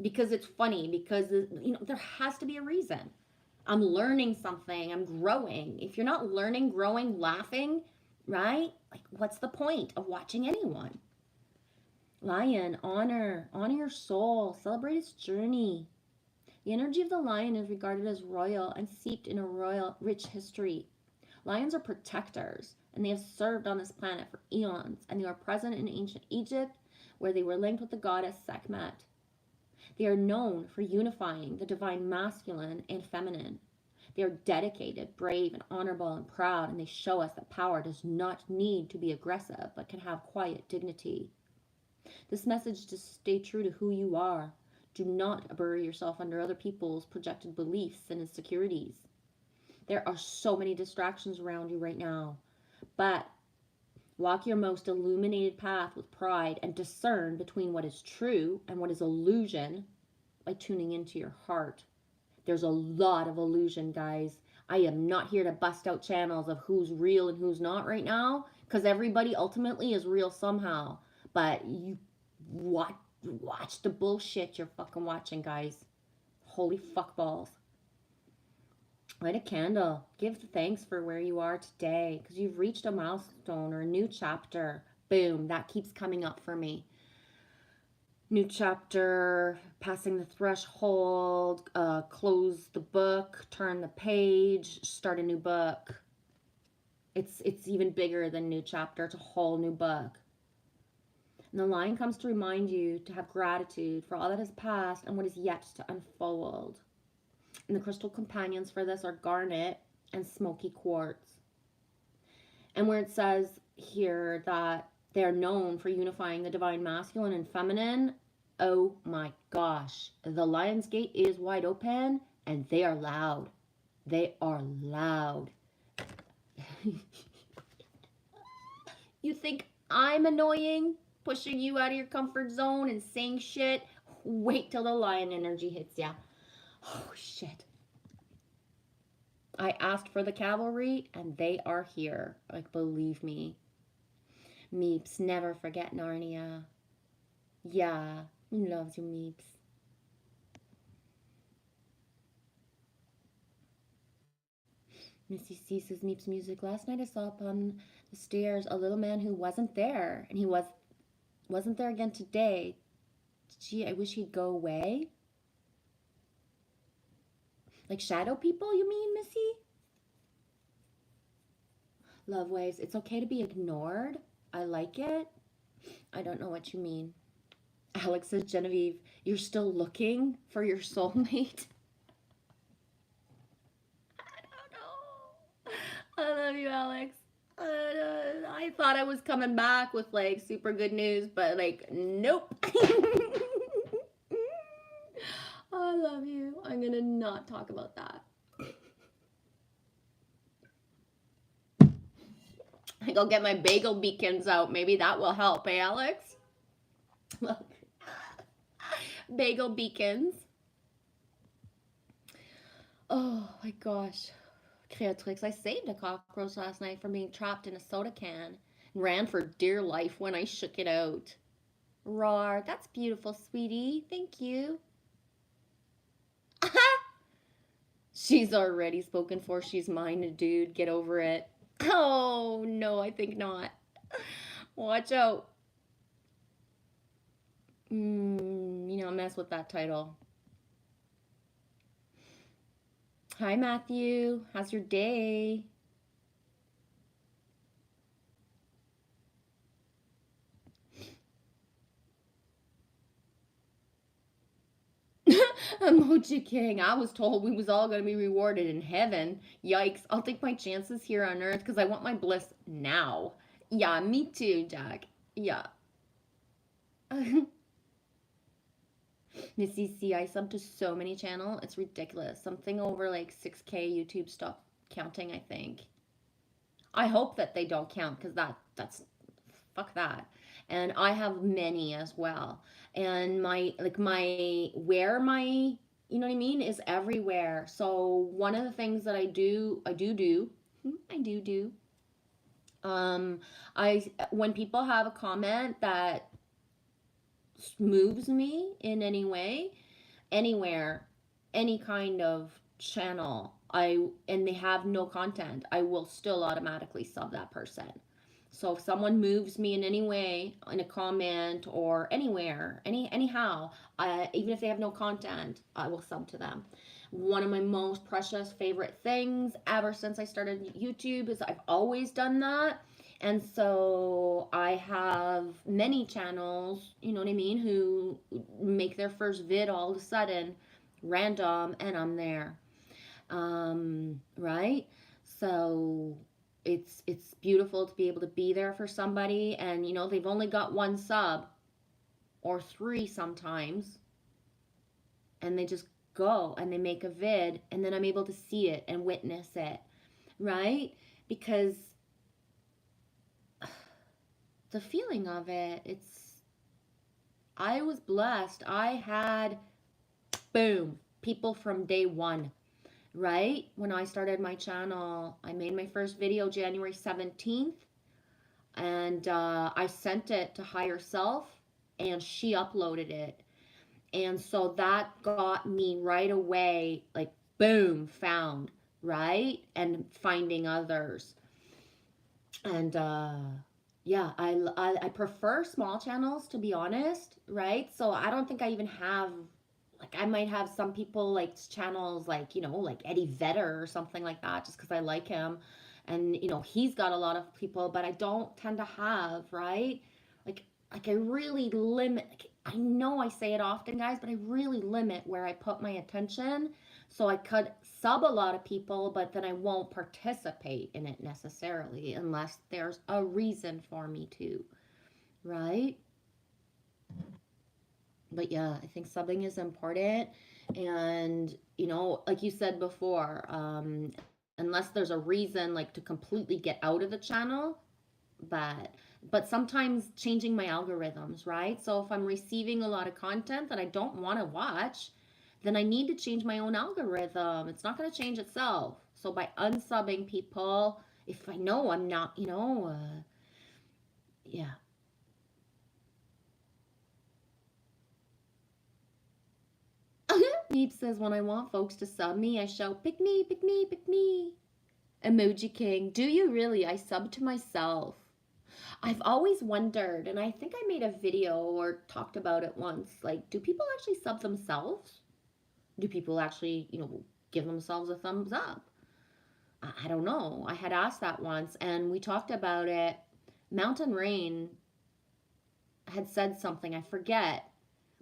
Because it's funny, because, you know, there has to be a reason. I'm learning something, I'm growing. If you're not learning, growing, laughing, right? Like, what's the point of watching anyone? Lion, honor your soul, celebrate its journey. The energy of the lion is regarded as royal and steeped in a royal, rich history. Lions are protectors, and they have served on this planet for eons, and they are present in ancient Egypt, where they were linked with the goddess Sekhmet. They are known for unifying the divine masculine and feminine. They are dedicated, brave, and honorable and proud, and they show us that power does not need to be aggressive, but can have quiet dignity. This message to stay true to who you are. Do not bury yourself under other people's projected beliefs and insecurities. There are so many distractions around you right now, but walk your most illuminated path with pride and discern between what is true and what is illusion by tuning into your heart. There's a lot of illusion, guys. I am not here to bust out channels of who's real and who's not right now, because everybody ultimately is real somehow. But you watch the bullshit you're fucking watching, guys. Holy fuck balls. Light a candle. Give thanks for where you are today, because you've reached a milestone or a new chapter. Boom, that keeps coming up for me. New chapter, passing the threshold, close the book, turn the page, start a new book. It's even bigger than new chapter. It's a whole new book. And the lion comes to remind you to have gratitude for all that has passed and what is yet to unfold. And the crystal companions for this are garnet and smoky quartz. And where it says here that they're known for unifying the divine masculine and feminine, oh my gosh, the lion's gate is wide open and they are loud. They are loud. You think I'm annoying, pushing you out of your comfort zone and saying shit? Wait till the lion energy hits ya. Oh, shit. I asked for the cavalry, and they are here. Like, believe me. Meeps, never forget Narnia. Yeah, loves you, Meeps. Missy C says, Meeps music. Last night I saw up on the stairs a little man who wasn't there, and he wasn't there again today. Gee, I wish he'd go away. Like shadow people, you mean, Missy? Love waves. It's okay to be ignored. I like it. I don't know what you mean. Alex says, Genevieve, you're still looking for your soulmate? I don't know. I love you, Alex. I thought I was coming back with like super good news, but like, nope. I love you. I'm gonna not talk about that. I go get my bagel beacons out. Maybe that will help, eh, Alex? Look. Bagel beacons. Oh my gosh. Creatrix, I saved a cockroach last night from being trapped in a soda can and ran for dear life when I shook it out. Roar. That's beautiful, sweetie. Thank you. She's already spoken for. She's mine, dude. Get over it. Oh, no, I think not. Watch out. Mess with that title. Hi, Matthew. How's your day? Emoji King. I was told we was all going to be rewarded in heaven. Yikes. I'll take my chances here on earth because I want my bliss now. Yeah, me too, Jack. Yeah. Missy C, I sub to so many channels. It's ridiculous. Something over like 6K YouTube stop counting, I think. I hope that they don't count because that's fuck that. And I have many as well. And my where my you know what I mean is everywhere. So one of the things that I do um I when people have a comment that moves me in any way, anywhere, any kind of channel, and they have no content, I will still automatically sub that person. So if someone moves me in any way, in a comment or anywhere, anyhow, even if they have no content, I will sub to them. One of my most precious favorite things ever since I started YouTube is I've always done that. And so I have many channels, you know what I mean, who make their first vid all of a sudden, random, and I'm there. Right? So it's beautiful to be able to be there for somebody, and they've only got one sub or three sometimes, and they just go and they make a vid, and then I'm able to see it and witness it, right? Because the feeling of it, I was blessed. I had, boom, people from day one, right? When I started my channel, I made my first video January 17th, and I sent it to Higher Self, and she uploaded it. And so that got me right away, like, boom, found, right? And finding others. And yeah, I prefer small channels, to be honest, right? So I don't think I even have, like, I might have some people like channels like, like Eddie Vedder or something like that, just because I like him. And, he's got a lot of people, but I don't tend to have, right? Like I really limit, like, I know I say it often, guys, but I really limit where I put my attention. So I could sub a lot of people, but then I won't participate in it necessarily unless there's a reason for me to, right? But yeah, I think subbing is important. And, like you said before, unless there's a reason, like, to completely get out of the channel, but sometimes changing my algorithms, right? So if I'm receiving a lot of content that I don't want to watch, then I need to change my own algorithm. It's not going to change itself. So by unsubbing people, if I know I'm not, yeah. Meep says, when I want folks to sub me, I shout, pick me, pick me, pick me. Emoji King, do you really? I sub to myself. I've always wondered, and I think I made a video or talked about it once, like, do people actually sub themselves? Do people actually, give themselves a thumbs up? I don't know. I had asked that once, and we talked about it. Mountain Rain had said something, I forget.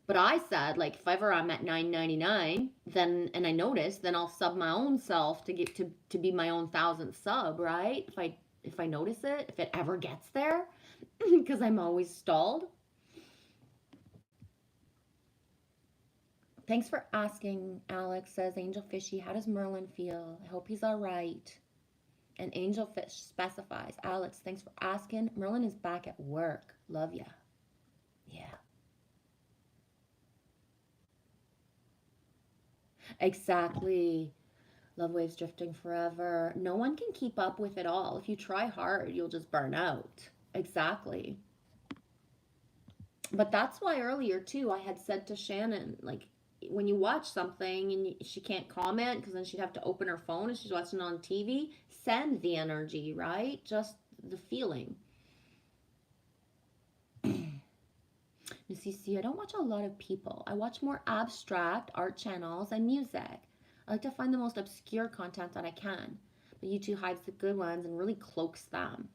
But I said, like, if ever I'm at $9.99, then, and I notice, then I'll sub my own self to get to be my own 1,000th sub, right? If I notice it, if it ever gets there, because I'm always stalled. Thanks for asking, Alex, says Angel Fishy. How does Merlin feel? I hope he's all right. And Angel Fish specifies, Alex, thanks for asking. Merlin is back at work. Love ya. Yeah. Exactly. Love waves drifting forever. No one can keep up with it all. If you try hard, you'll just burn out. Exactly. But that's why earlier too, I had said to Shannon, like, when you watch something and she can't comment because then she'd have to open her phone and she's watching it on TV, send the energy, right? Just the feeling. See, I don't watch a lot of people. I watch more abstract art channels and music. I like to find the most obscure content that I can, but YouTube hides the good ones and really cloaks them.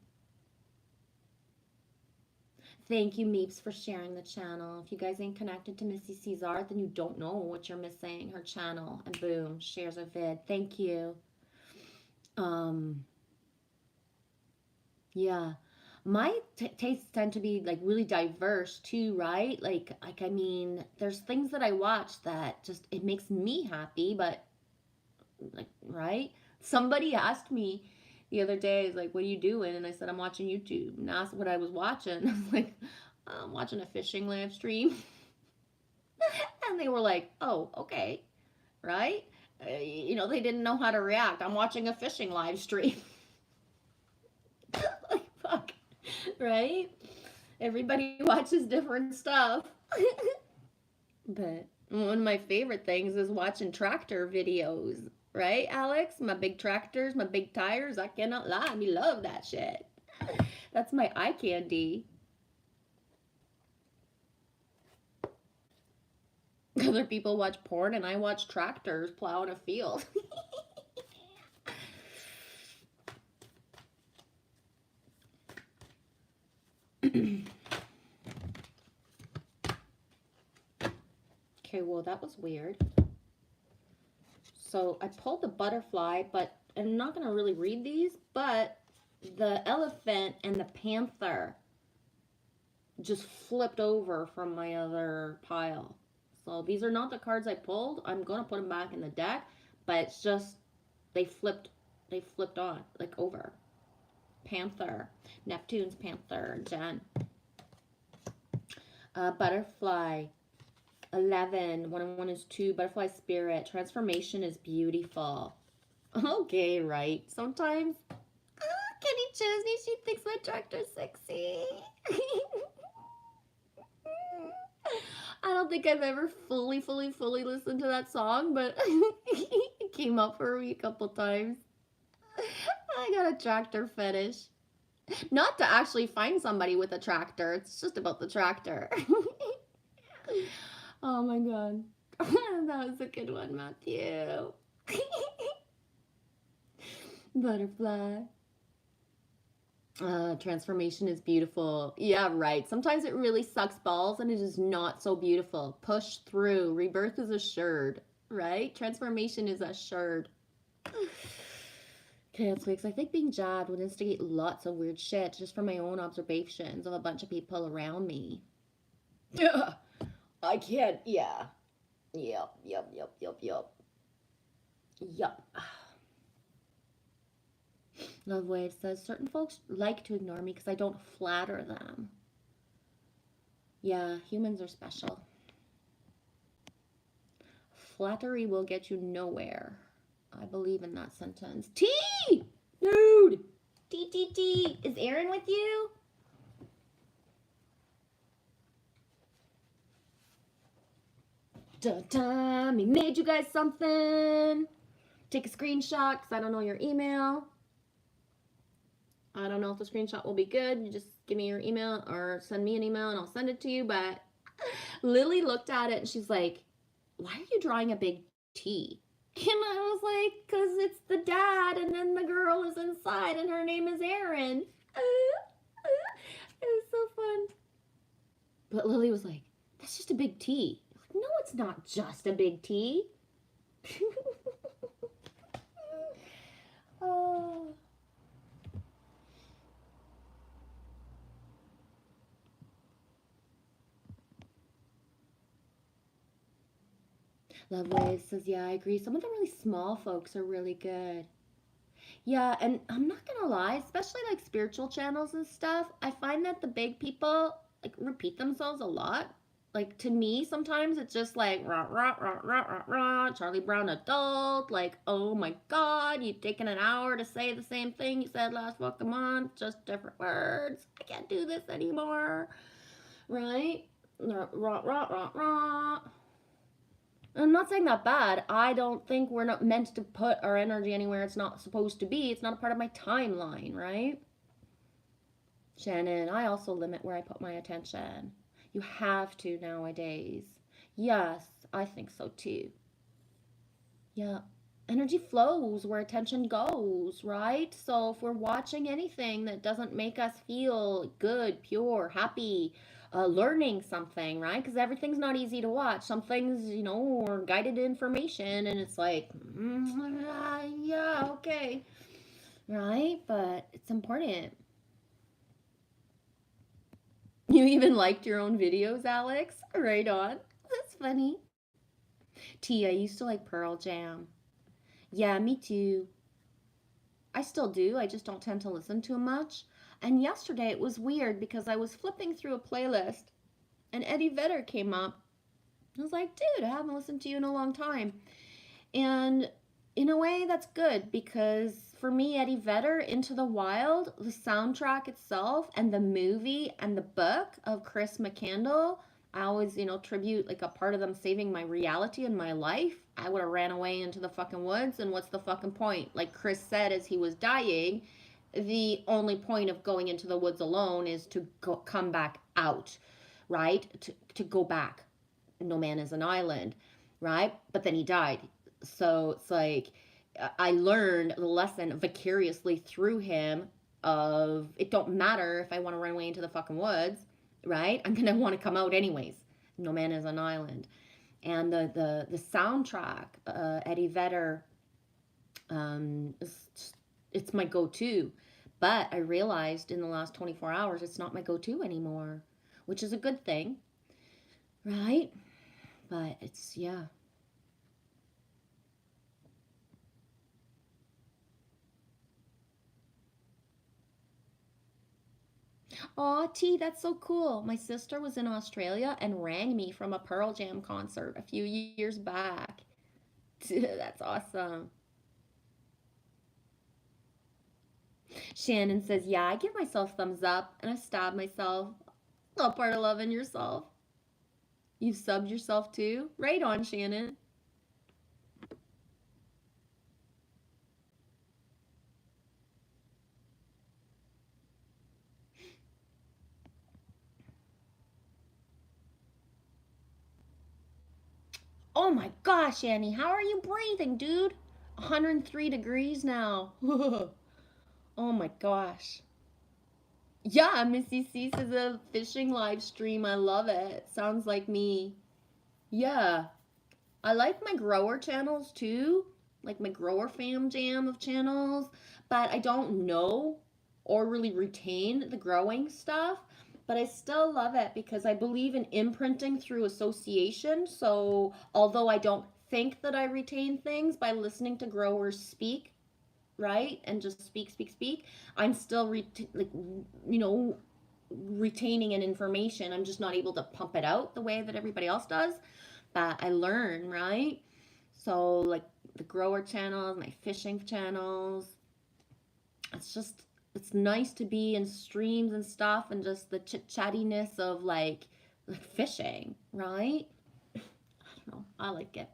Thank you, Meeps, for sharing the channel. If you guys ain't connected to Missy C's art, then you don't know what you're missing. Her channel, and boom, shares a vid. Thank you. Yeah. My tastes tend to be like really diverse too, right? Like I mean, there's things that I watch that just it makes me happy, but like, right? Somebody asked me the other day, like, what are you doing? And I said, I'm watching YouTube. And asked what I was watching. I was like, I'm watching a fishing live stream. And they were like, oh, okay, right? You know, they didn't know how to react. I'm watching a fishing live stream. Like, fuck, right? Everybody watches different stuff. But one of my favorite things is watching tractor videos. Right, Alex? My big tractors, my big tires. I cannot lie. I love that shit. That's my eye candy. Other people watch porn and I watch tractors plowing a field. Okay, well, that was weird. So I pulled the butterfly, but I'm not going to really read these, but the elephant and the panther just flipped over from my other pile. So these are not the cards I pulled. I'm going to put them back in the deck, but it's just they flipped on, like over. Panther, Neptune's panther, Jen. Butterfly. 11, 1 and 1 is 2, butterfly spirit, transformation is beautiful. Okay, right. Sometimes, Kenny Chesney, she thinks my tractor's sexy. I don't think I've ever fully listened to that song, but it came up for me a couple times. I got a tractor fetish. Not to actually find somebody with a tractor, it's just about the tractor. Oh my god. That was a good one, Matthew. Butterfly. Transformation is beautiful. Yeah, right. Sometimes it really sucks balls and it is not so beautiful. Push through. Rebirth is assured, right? Transformation is assured. Okay, that's weeks. I think being jabbed would instigate lots of weird shit just from my own observations of a bunch of people around me. Yeah. I can't, yeah. Yep. Love Wave says, certain folks like to ignore me because I don't flatter them. Yeah, humans are special. Flattery will get you nowhere. I believe in that sentence. T! Dude! T. Is Aaron with you? Dun-dun, we made you guys something. Take a screenshot because I don't know your email. I don't know if the screenshot will be good. You just give me your email or send me an email and I'll send it to you. But Lily looked at it and she's like, why are you drawing a big T? And I was like, because it's the dad and then the girl is inside and her name is Erin. It was so fun. But Lily was like, that's just a big T. No, it's not just a big T. Oh. Love Wave says, yeah, I agree. Some of the really small folks are really good. Yeah, and I'm not gonna lie, especially like spiritual channels and stuff, I find that the big people like repeat themselves a lot. Like to me, sometimes it's just like rah rah rah rah rah rah, Charlie Brown adult. Like, oh my God, you've taken an hour to say the same thing you said last fucking month, just different words. I can't do this anymore, right? Rah rah rah rah rah. I'm not saying that bad. I don't think we're not meant to put our energy anywhere it's not supposed to be. It's not a part of my timeline, right? Shannon, I also limit where I put my attention. You have to nowadays. Yes, I think so too. Yeah. Energy flows where attention goes, right? So if we're watching anything that doesn't make us feel good, pure, happy, learning something, right? Because everything's not easy to watch. Some things, you know, are guided information, and it's like, yeah, okay, right? But it's important. You even liked your own videos, Alex? Right on. That's funny. T, I used to like Pearl Jam. Yeah, me too. I still do. I just don't tend to listen to 'em much. And yesterday it was weird because I was flipping through a playlist and Eddie Vedder came up. I was like, dude, I haven't listened to you in a long time. And in a way, that's good because for me, Eddie Vedder, Into the Wild, the soundtrack itself, and the movie and the book of Chris McCandle, I always, you know, tribute like a part of them saving my reality in my life. I would have ran away into the fucking woods, and what's the fucking point? Like Chris said as he was dying, the only point of going into the woods alone is to come back out, right? To go back. No man is an island, right? But then he died. So it's like I learned the lesson vicariously through him of it don't matter if I want to run away into the fucking woods, right? I'm gonna want to come out anyways. No man is an island. And the soundtrack, Eddie Vedder, it's my go-to. But I realized in the last 24 hours it's not my go-to anymore, which is a good thing, right? But it's, yeah. Aw, T, that's so cool. My sister was in Australia and rang me from a Pearl Jam concert a few years back. That's awesome. Shannon says, yeah, I give myself thumbs up and I stab myself. All part of loving yourself. You've subbed yourself too? Right on, Shannon. Oh my gosh, Annie, how are you breathing, dude? 103 degrees now. Oh my gosh. Yeah, Missy C says a fishing live stream. I love it. Sounds like me. Yeah. I like my grower channels too, like my grower fam jam of channels, but I don't know or really retain the growing stuff. But I still love it because I believe in imprinting through association. So, although I don't think that I retain things by listening to growers speak, right? And just speak, speak, speak. I'm still like, you know, retaining an information. I'm just not able to pump it out the way that everybody else does. But I learn, right? So like the grower channels, my fishing channels. It's just it's nice to be in streams and stuff and just the chit chattiness of like fishing, right? I don't know. I like it.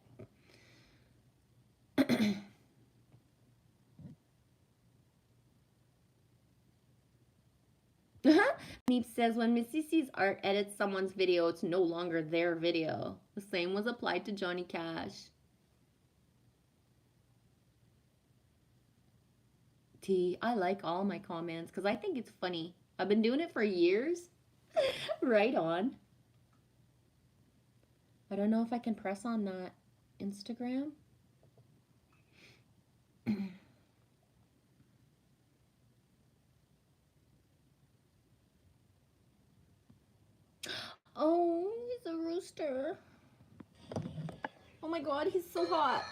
Meep says when Missy C's art edits someone's video, it's no longer their video. The same was applied to Johnny Cash. T, I like all my comments because I think it's funny. I've been doing it for years. Right on. I don't know if I can press on that Instagram. Oh, he's a rooster. Oh my god, he's so hot.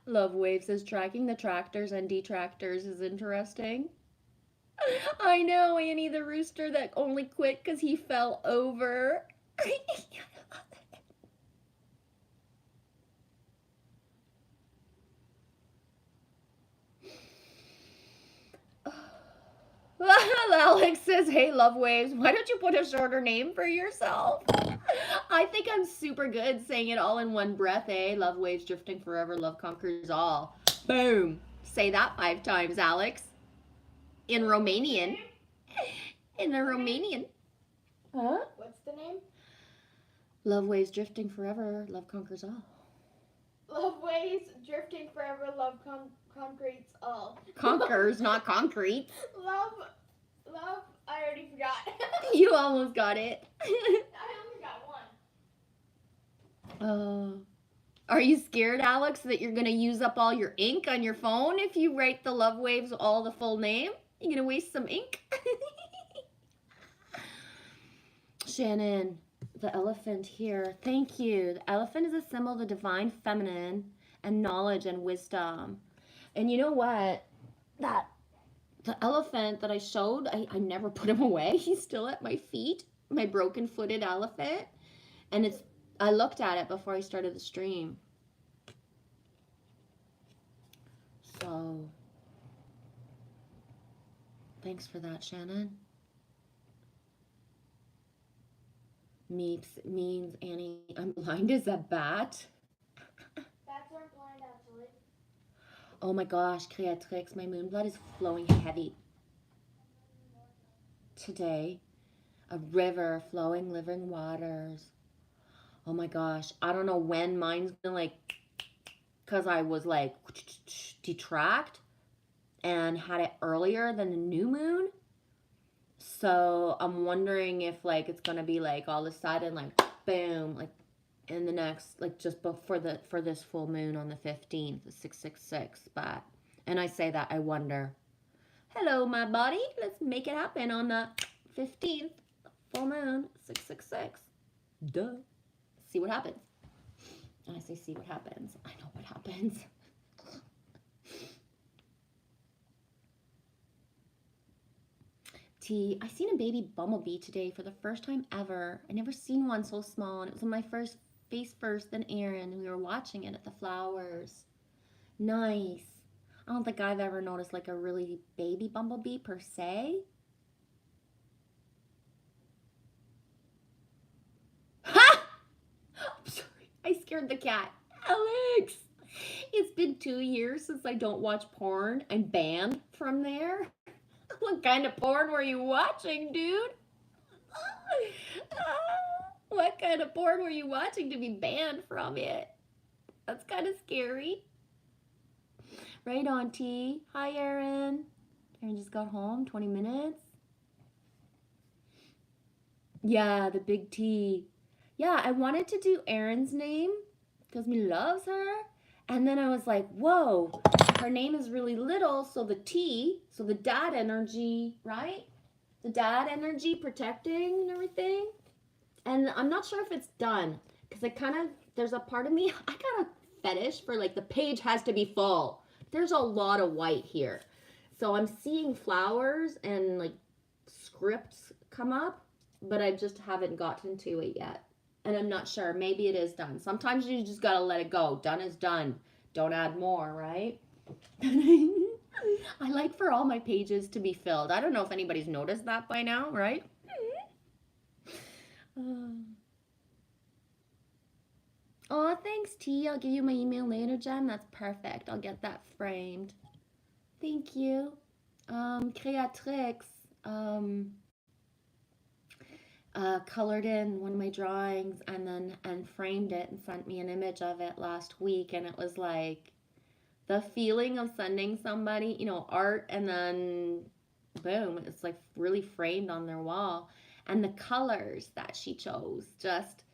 Love Wave says tracking the tractors and detractors is interesting. I know, Annie the rooster that only quit because he fell over. Alex says, hey, Love Waves, why don't you put a shorter name for yourself? I think I'm super good saying it all in one breath, eh? Love Waves drifting forever, love conquers all. Boom. Say that 5 times, Alex. In Romanian. In the Romanian. Huh? What's the name? Love Waves drifting forever, love conquers all. Love waves drifting forever. Love concretes all. Conquers, not concrete. Love. I already forgot. You almost got it. I only got one. Are you scared, Alex, that you're going to use up all your ink on your phone if you write the Love Waves all the full name? You going to waste some ink? Shannon, the elephant here. Thank you. The elephant is a symbol of the divine feminine and knowledge and wisdom. And you know what? The elephant that I showed, I never put him away. He's still at my feet, my broken-footed elephant. And I looked at it before I started the stream. So, thanks for that, Shannon. Meeps means, Annie, I'm blind as a bat. Bats aren't blind, actually. Oh my gosh, Creatrix, my moon blood is flowing heavy. Today, a river flowing living waters. Oh my gosh, I don't know when mine's gonna like, cause I was like detract and had it earlier than the new moon. So I'm wondering if like it's gonna be like all of a sudden like boom, like in the next, like just before for this full moon on the 15th, the 666. But, and I say that, I wonder, hello my body, let's make it happen on the 15th, full moon, 666. Duh. See what happens. And I say see what happens. I know what happens. T, I seen a baby bumblebee today for the first time ever. I never seen one so small, and it was my first face first, then Aaron, and we were watching it at the flowers. Nice. I don't think I've ever noticed like a really baby bumblebee per se. Ha! I'm sorry. I scared the cat. Alex! It's been 2 years since I don't watch porn. I'm banned from there. What kind of porn were you watching, dude? What kind of porn were you watching to be banned from it? That's kind of scary. Right on, T. Hi, Aaron. Aaron just got home, 20 minutes. Yeah, the big T. Yeah, I wanted to do Aaron's name because me loves her. And then I was like, whoa, her name is really little, so the T, so the dad energy, right? The dad energy protecting and everything. And I'm not sure if it's done because I kind of, there's a part of me, I got a fetish for like the page has to be full. There's a lot of white here. So I'm seeing flowers and like scripts come up, but I just haven't gotten to it yet. And I'm not sure. Maybe it is done. Sometimes you just got to let it go. Done is done. Don't add more, right? I like for all my pages to be filled. I don't know if anybody's noticed that by now, right? Oh, thanks, T. I'll give you my email later, Jen. That's perfect. I'll get that framed. Thank you. Creatrix colored in one of my drawings and framed it and sent me an image of it last week, and it was like the feeling of sending somebody, you know, art, and then boom, it's like really framed on their wall. And the colors that she chose, just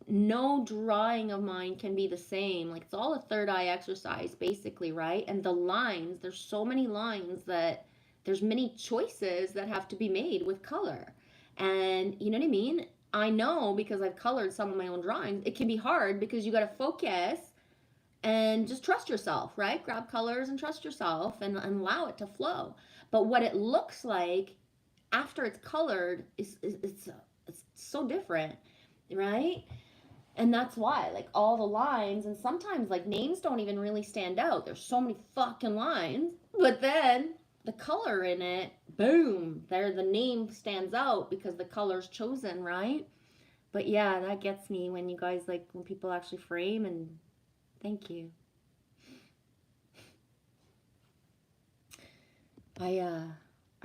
no drawing of mine can be the same. Like, it's all a third eye exercise basically, right? And the lines, there's so many lines that there's many choices that have to be made with color. And you know what I mean? I know because I've colored some of my own drawings. It can be hard because you got to focus and just trust yourself, right? Grab colors and trust yourself and allow it to flow. But what it looks like after it's colored is it's so different, right? And that's why, like, all the lines, and sometimes, like, names don't even really stand out. There's so many fucking lines. But then the color in it, boom, there the name stands out because the color's chosen, right? But yeah, that gets me when you guys, like, when people actually frame, and thank you. I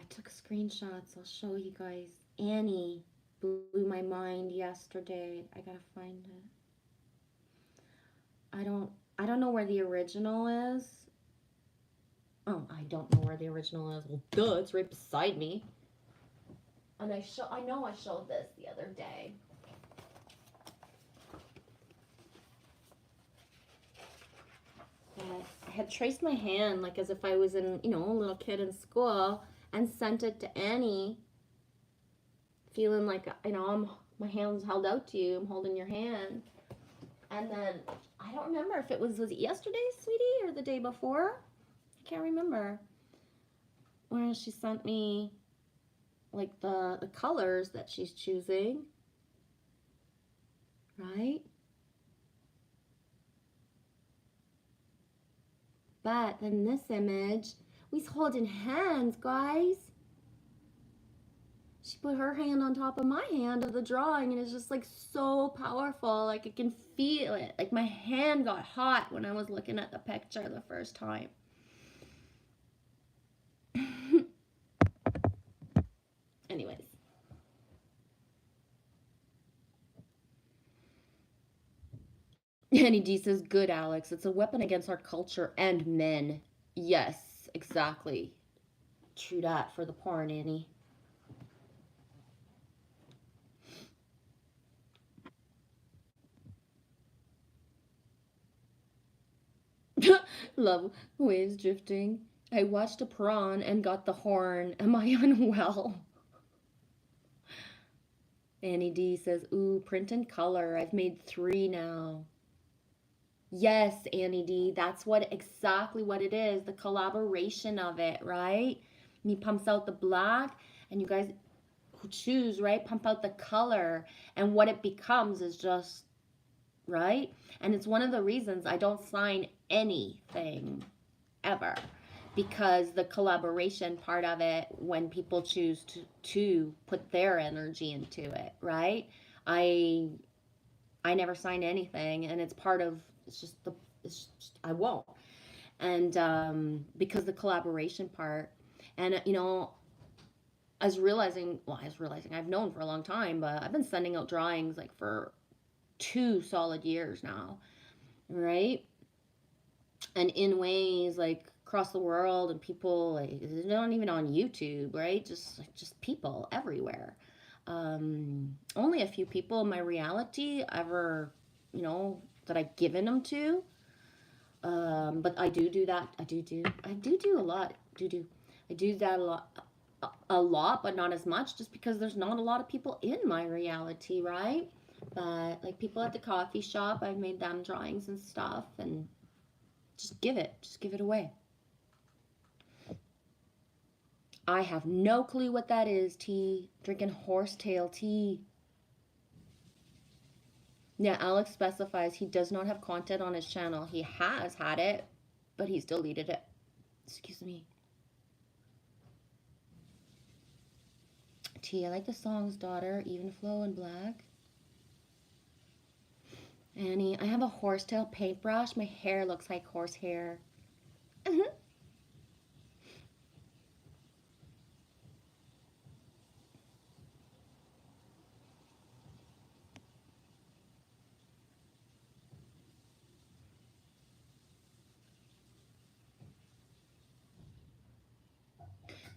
took screenshots. I'll show you guys. Annie blew my mind yesterday. I gotta find it. I don't know where the original is. Oh, I don't know where the original is. Well, duh, it's right beside me. And I know I showed this the other day. I had traced my hand like as if I was in, a little kid in school, and sent it to Annie, feeling like, my hand's held out to you. I'm holding your hand. And then I don't remember if it was it yesterday, sweetie, or the day before. I can't remember. When she sent me like the colors that she's choosing, right? But in this image, we's holding hands, guys. She put her hand on top of my hand of the drawing, and it's just like so powerful. Like I can feel it. Like my hand got hot when I was looking at the picture the first time. Anyways. Annie D says, good, Alex. It's a weapon against our culture and men. Yes, exactly. True that for the porn, Annie. Love waves drifting. I watched a prawn and got the horn. Am I unwell? Annie D says, ooh, print and color. I've made 3 now. Yes, Annie D, that's exactly what it is. The collaboration of it, right? And he pumps out the black, and you guys who choose, right, pump out the color, and what it becomes is just, right? And it's one of the reasons I don't sign anything ever, because the collaboration part of it, when people choose to put their energy into it, right? I never sign anything, and it's part of, I won't. And because the collaboration part, and I was realizing, I've known for a long time, but I've been sending out drawings like for 2 solid years now, right? And in ways like across the world, and people like not even on YouTube, right? Just people everywhere. Only a few people in my reality ever, that I've given them to. But I do that. I do a lot. I do that a lot, but not as much, just because there's not a lot of people in my reality, right? But like people at the coffee shop, I've made them drawings and stuff, and just give it away. I have no clue what that is, T. Drinking horsetail tea. Yeah, Alex specifies he does not have content on his channel. He has had it, but he's deleted it. Excuse me. T, I like the songs, daughter, Even Flow and Black. Annie, I have a horsetail paintbrush. My hair looks like horse hair.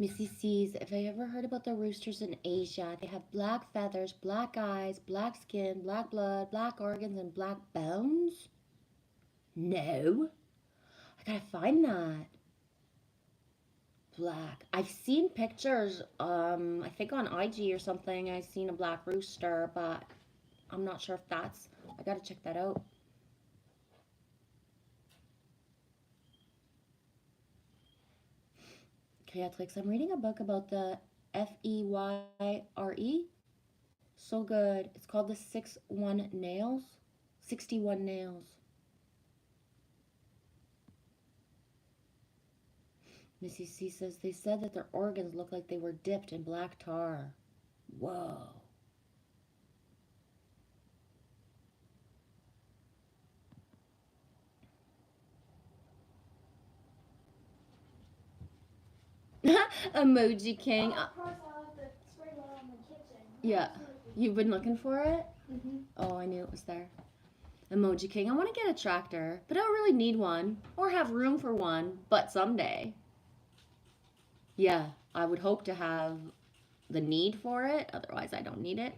Missy C's, have I ever heard about the roosters in Asia? They have black feathers, black eyes, black skin, black blood, black organs, and black bones? No. I gotta find that. Black. I've seen pictures, I think on IG or something, I've seen a black rooster, but I'm not sure if that's, I gotta check that out. Netflix. I'm reading a book about the FEYRE. So good. It's called The 61 Nails. 61 Nails. Missy C says, they said that their organs look like they were dipped in black tar. Whoa. Emoji King. Of course, I like the spray bottle in the kitchen. Yeah. You've been looking for it? Mm-hmm. Oh, I knew it was there. Emoji King. I want to get a tractor, but I don't really need one or have room for one, but someday. Yeah, I would hope to have the need for it. Otherwise, I don't need it.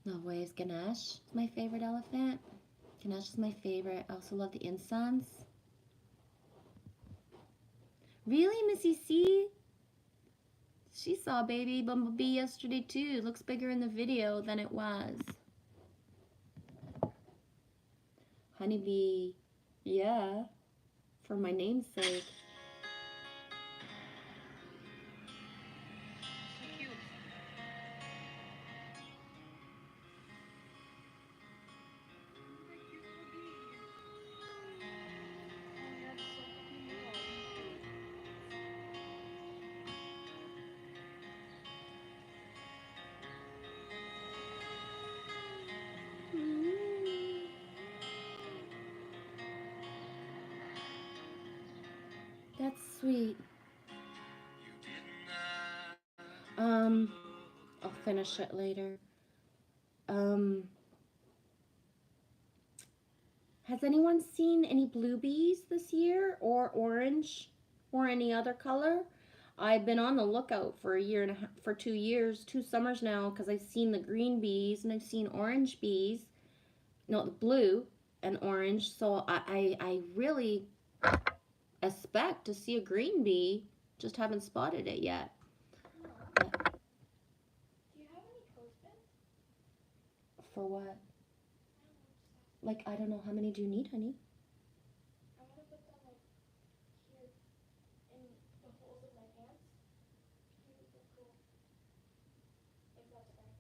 No ways. Ganesh is my favorite elephant. Ganesh is my favorite. I also love the incense. Really, Missy C? She saw baby bumblebee yesterday too. It looks bigger in the video than it was. Honeybee. Yeah. For my namesake. That's sweet. I'll finish it later. Has anyone seen any blue bees this year, or orange, or any other color? I've been on the lookout for a year and a half, for 2 years, 2 summers now, because I've seen the green bees and I've seen orange bees. No, the blue and orange. So I really expect to see a green bee. Just haven't spotted it yet. Do you have any clothespins? For what? Like, I don't know, how many do you need, honey? I want to put them like here in the holes of my pants. They would look cool. If that's okay.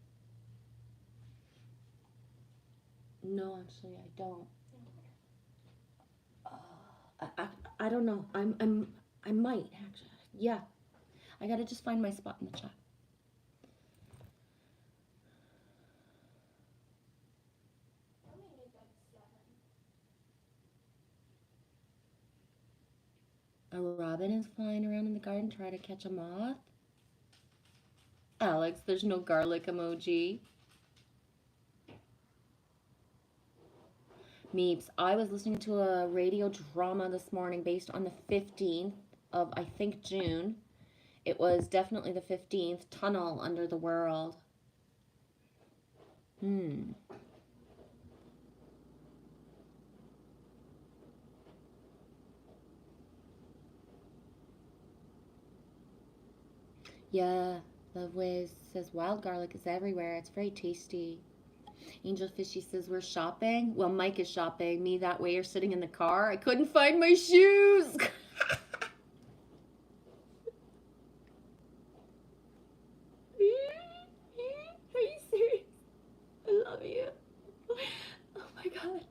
No, actually, I don't. I don't know. I might actually. Yeah, I gotta just find my spot in the chat. I only need like 7. A robin is flying around in the garden trying to catch a moth. Alex, there's no garlic emoji. Meeps, I was listening to a radio drama this morning based on the 15th of, I think, June. It was definitely the 15th. Tunnel Under the World. Yeah, Loveways says wild garlic is everywhere. It's very tasty. Angel Fishy says we're shopping. Well, Mike is shopping. Me that way, you're sitting in the car. I couldn't find my shoes. Are you serious? I love you. Oh my god.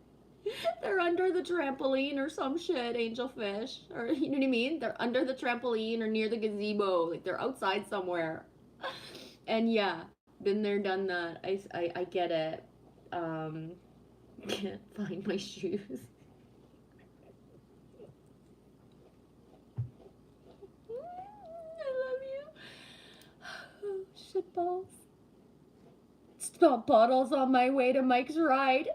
They're under the trampoline or some shit, Angel Fish. Or, you know what I mean? They're under the trampoline or near the gazebo. Like, they're outside somewhere. And yeah, been there, done that. I get it. Can't find my shoes. I love you. Oh, shit balls. Stop bottles on my way to Mike's ride.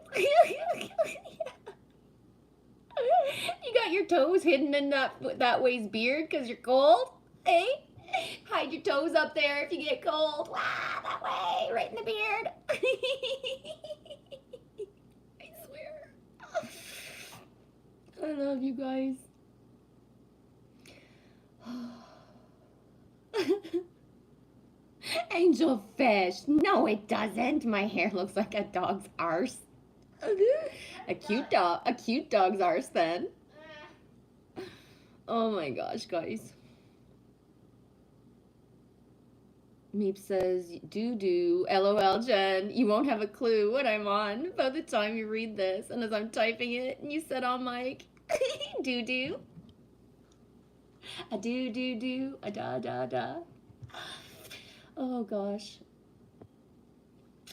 You got your toes hidden in that way's beard because you're cold? Eh? Hide your toes up there if you get cold. Wow, that way, right in the beard. I swear. I love you guys. Angel Fish. No, it doesn't. My hair looks like a dog's arse. A cute dog's arse then. Oh my gosh, guys. Meep says, do, LOL, Jen. You won't have a clue what I'm on by the time you read this. And as I'm typing it, and you said on mic, do. A do, a da. Oh gosh.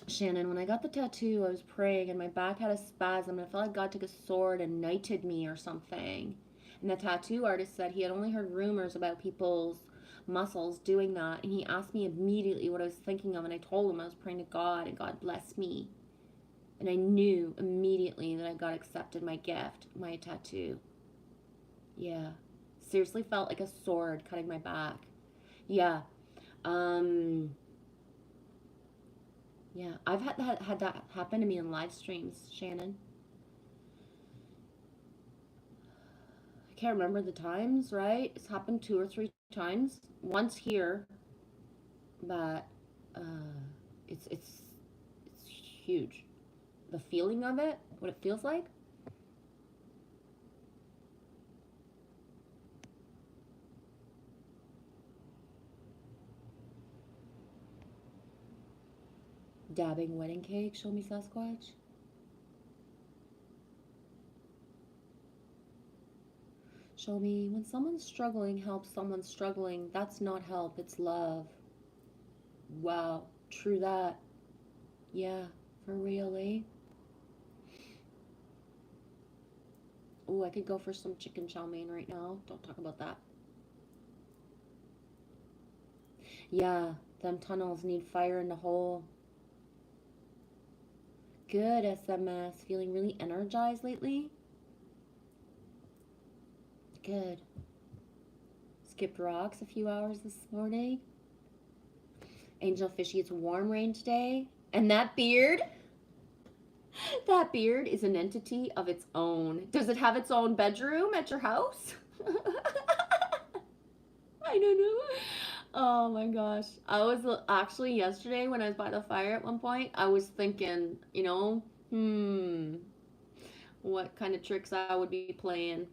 Shannon, when I got the tattoo, I was praying and my back had a spasm and I felt like God took a sword and knighted me or something. And the tattoo artist said he had only heard rumors about people's muscles doing that. And he asked me immediately what I was thinking of. And I told him I was praying to God and God blessed me. And I knew immediately that God accepted my gift, my tattoo. Yeah. Seriously felt like a sword cutting my back. Yeah. Yeah, I've had that happen to me in live streams, Shannon. I can't remember the times, right? It's happened 2 or 3 times. Once here, but it's huge. The feeling of it, what it feels like. Dabbing wedding cake, show me Sasquatch. Show me when someone's struggling helps someone struggling. That's not help, it's love. Wow, true that. Yeah, for real, eh? Oh, I could go for some chicken chow mein right now. Don't talk about that. Yeah, them tunnels need fire in the hole. Good, SMS. Feeling really energized lately? Good. Skipped rocks a few hours this morning. Angel Fishy, it's warm rain today. And that beard? That beard is an entity of its own. Does it have its own bedroom at your house? I don't know. Oh my gosh. I was actually yesterday when I was by the fire at one point, I was thinking, what kind of tricks I would be playing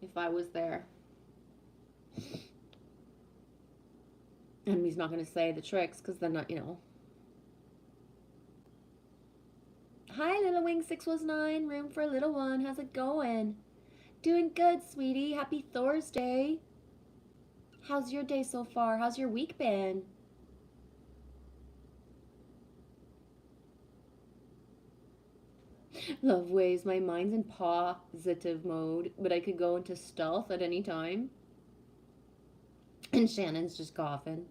if I was there. And he's not going to say the tricks because then, Hi, Little Wing 619. Room for a little one. How's it going? Doing good, sweetie. Happy Thursday. How's your day so far? How's your week been? Love ways. My mind's in positive mode, but I could go into stealth at any time. And Shannon's just coughing.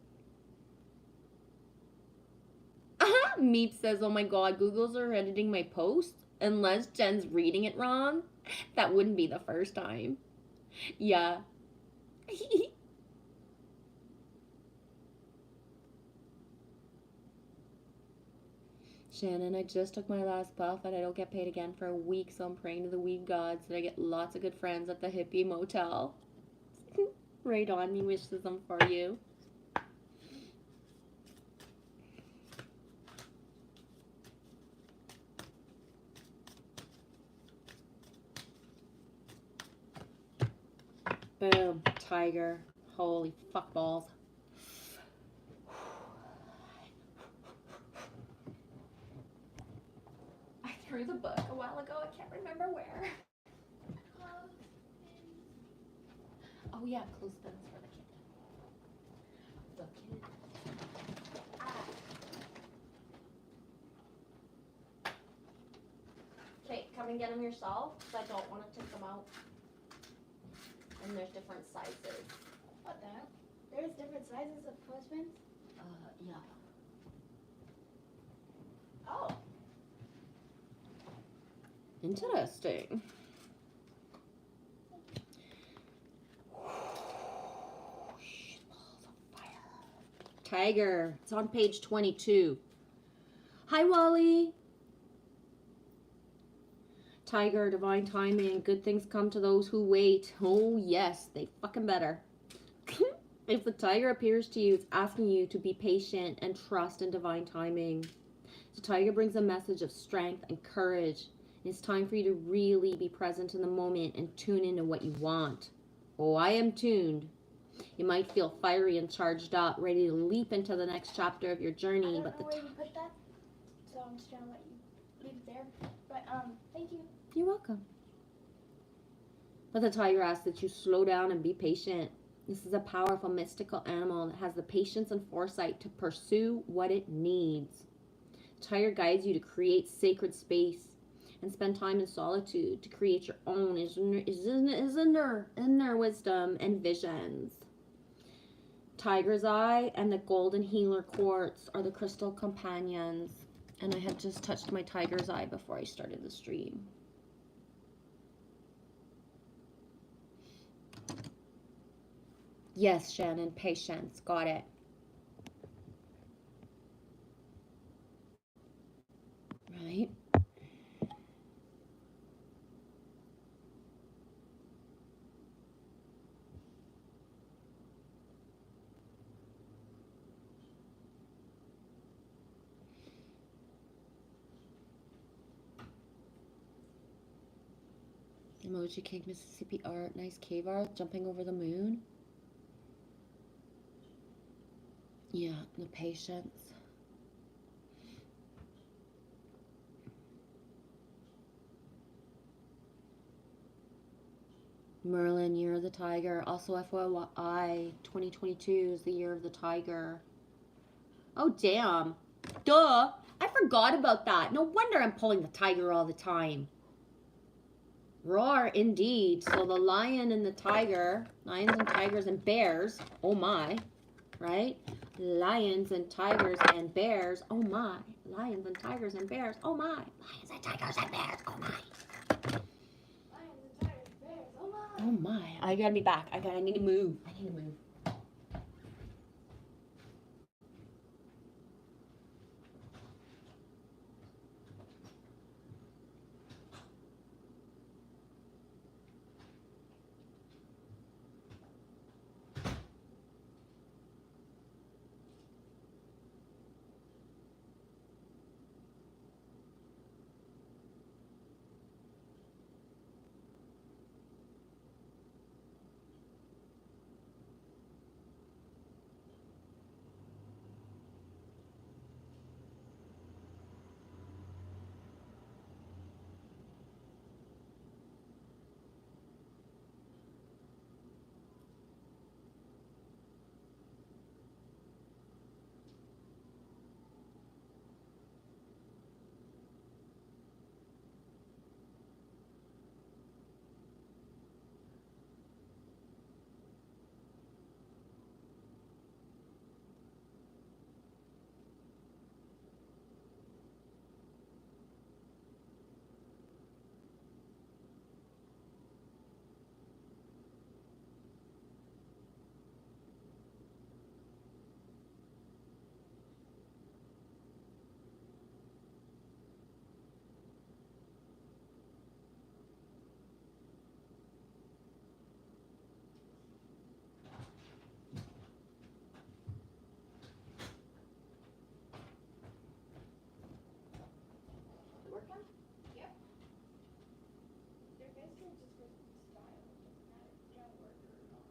Meep says, oh my god, Google's are editing my post. Unless Jen's reading it wrong. That wouldn't be the first time. Yeah. Shannon, I just took my last puff and I don't get paid again for a week, so I'm praying to the weed gods that I get lots of good friends at the hippie motel. Right on, he wishes them for you. Boom, tiger. Holy fuck balls. I threw the book a while ago. I can't remember where. Oh yeah, clothespins for the kid. The kid. Okay, come and get them yourself, because I don't want to take them out. And there's different sizes. What the hell? There's different sizes of clothespins? Yeah. Oh. Interesting. Tiger. It's on page 22. Hi, Wally. Tiger, divine timing. Good things come to those who wait. Oh, yes. They fucking better. If the tiger appears to you, it's asking you to be patient and trust in divine timing. The tiger brings a message of strength and courage. It's time for you to really be present in the moment and tune into what you want. Oh, I am tuned. You might feel fiery and charged up, ready to leap into the next chapter of your I journey, don't but know where you put that, so I'm just gonna let you leave it there. But thank you. you're welcome. But the tiger asks that you slow down and be patient. This is a powerful mystical animal that has the patience and foresight to pursue what it needs. The tiger guides you to create sacred space and spend time in solitude to create your own inner wisdom and visions. Tiger's Eye and the Golden Healer Quartz are the crystal companions. And I had just touched my Tiger's Eye before I started the stream. Yes, Shannon, patience. Got it. Right. Emoji Cake, Mississippi art. Nice cave art. Jumping over the moon. Yeah, the patience. Merlin, Year of the Tiger. Also, FYI, 2022 is the Year of the Tiger. Oh, damn. Duh. I forgot about that. No wonder I'm pulling the tiger all the time. Roar, indeed. So the lion and the tiger, lions and tigers and bears, oh my, right? Lions and tigers and bears, oh my. Lions and tigers and bears, oh my. Lions and tigers and bears, oh my. Lions and tigers, bears, oh my. Oh my. I gotta be back. I need to move. I need to move. Workout? Yep. They're basically just for style. It doesn't matter if you don't work or not.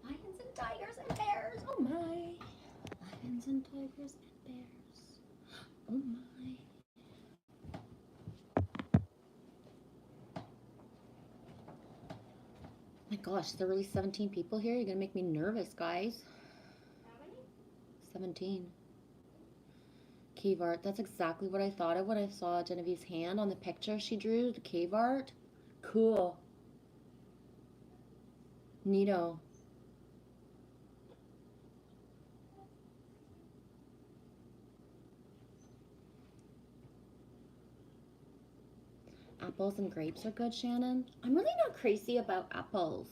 Lions and tigers and bears, oh my. Lions and tigers and bears, oh my. My gosh, there are really 17 people here. You're gonna make me nervous, guys. How many? 17. Cave art. That's exactly what I thought of when I saw Genevieve's hand on the picture she drew, the cave art. Cool. Neato. Apples and grapes are good, Shannon. I'm really not crazy about apples.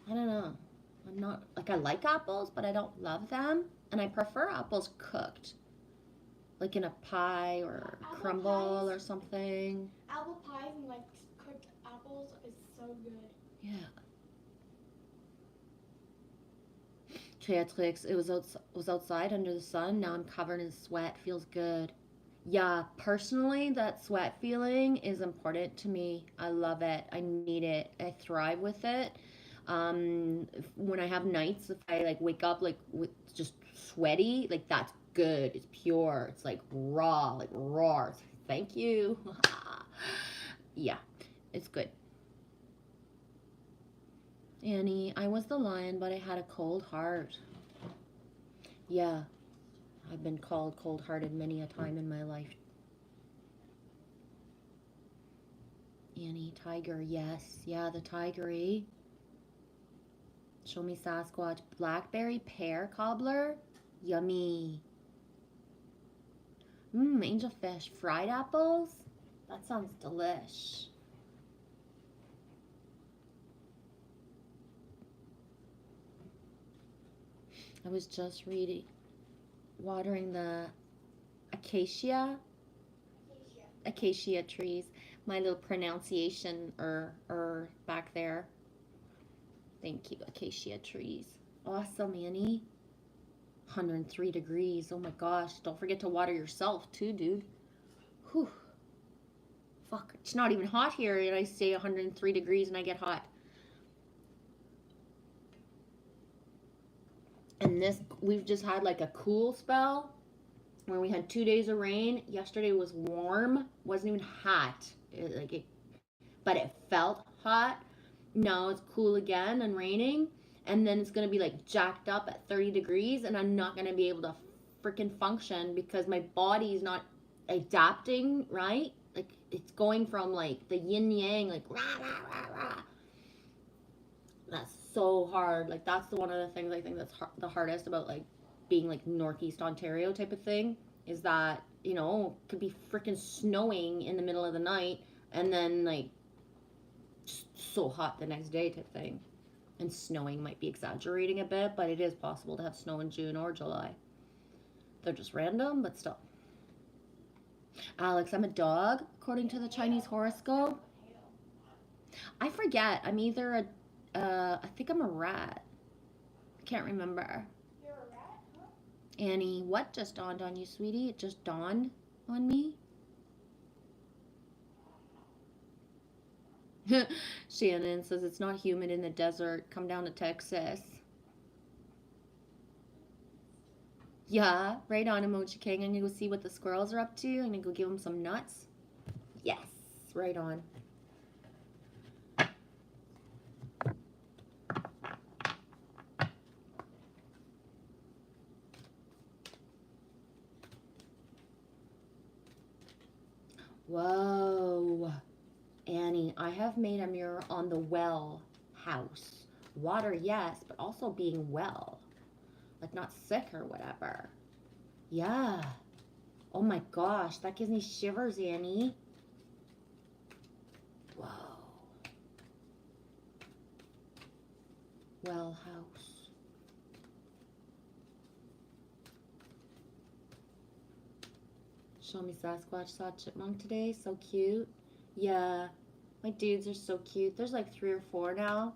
I don't know. I'm not, like, I like apples, but I don't love them. And I prefer apples cooked. Like in a pie or Apple crumble pies? or something. Apple pies and like cooked apples is so good. Yeah. Beatrix, it was outside under the sun. Now I'm covered in sweat. Feels good. Yeah, personally, that sweat feeling is important to me. I love it. I need it. I thrive with it. When I have nights, if I like wake up like with just sweaty, like that's good. It's pure. It's like raw, like raw. Thank you. Yeah, it's good. Annie, I was the lion, but I had a cold heart. Yeah, I've been called cold-hearted many a time in my life. Annie, tiger, yes. Yeah, the tiger, eh? Show me Sasquatch. Blackberry pear cobbler? Yummy. Angelfish. Fried apples? That sounds delish. I was just watering the acacia trees. My little pronunciation back there. Thank you, acacia trees. Awesome, Annie. 103 degrees. Oh my gosh. Don't forget to water yourself too, dude. Whew. Fuck. It's not even hot here and I stay 103 degrees and I get hot. And we've just had like a cool spell where we had 2 days of rain. Yesterday was warm. Wasn't even hot. But it felt hot. Now it's cool again and raining. And then it's going to be like jacked up at 30 degrees. And I'm not going to be able to freaking function because my body's not adapting, right? Like it's going from like the yin yang, like rah, rah, rah, rah. That's so hard. Like that's one of the things I think that's the hardest about like being like Northeast Ontario type of thing is that, you know, it could be freaking snowing in the middle of the night and then like so hot the next day type thing. And snowing might be exaggerating a bit, but it is possible to have snow in June or July. They're just random, but still. Alex, I'm a dog, according to the Chinese horoscope. I forget. I'm either I think I'm a rat. I can't remember. You're a rat, huh? Annie, what just dawned on you, sweetie? It just dawned on me. Shannon says it's not humid in the desert. Come down to Texas. Yeah, right on, Emoji King. I'm gonna go see what the squirrels are up to. I'm gonna go give them some nuts. Yes, right on. Whoa. Annie, I have made a mirror on the well house. Water, yes, but also being well. Like not sick or whatever. Yeah. Oh my gosh, that gives me shivers, Annie. Whoa. Well house. Show me Sasquatch saw chipmunk today. So cute. Yeah. My dudes are so cute. There's like 3 or 4 now.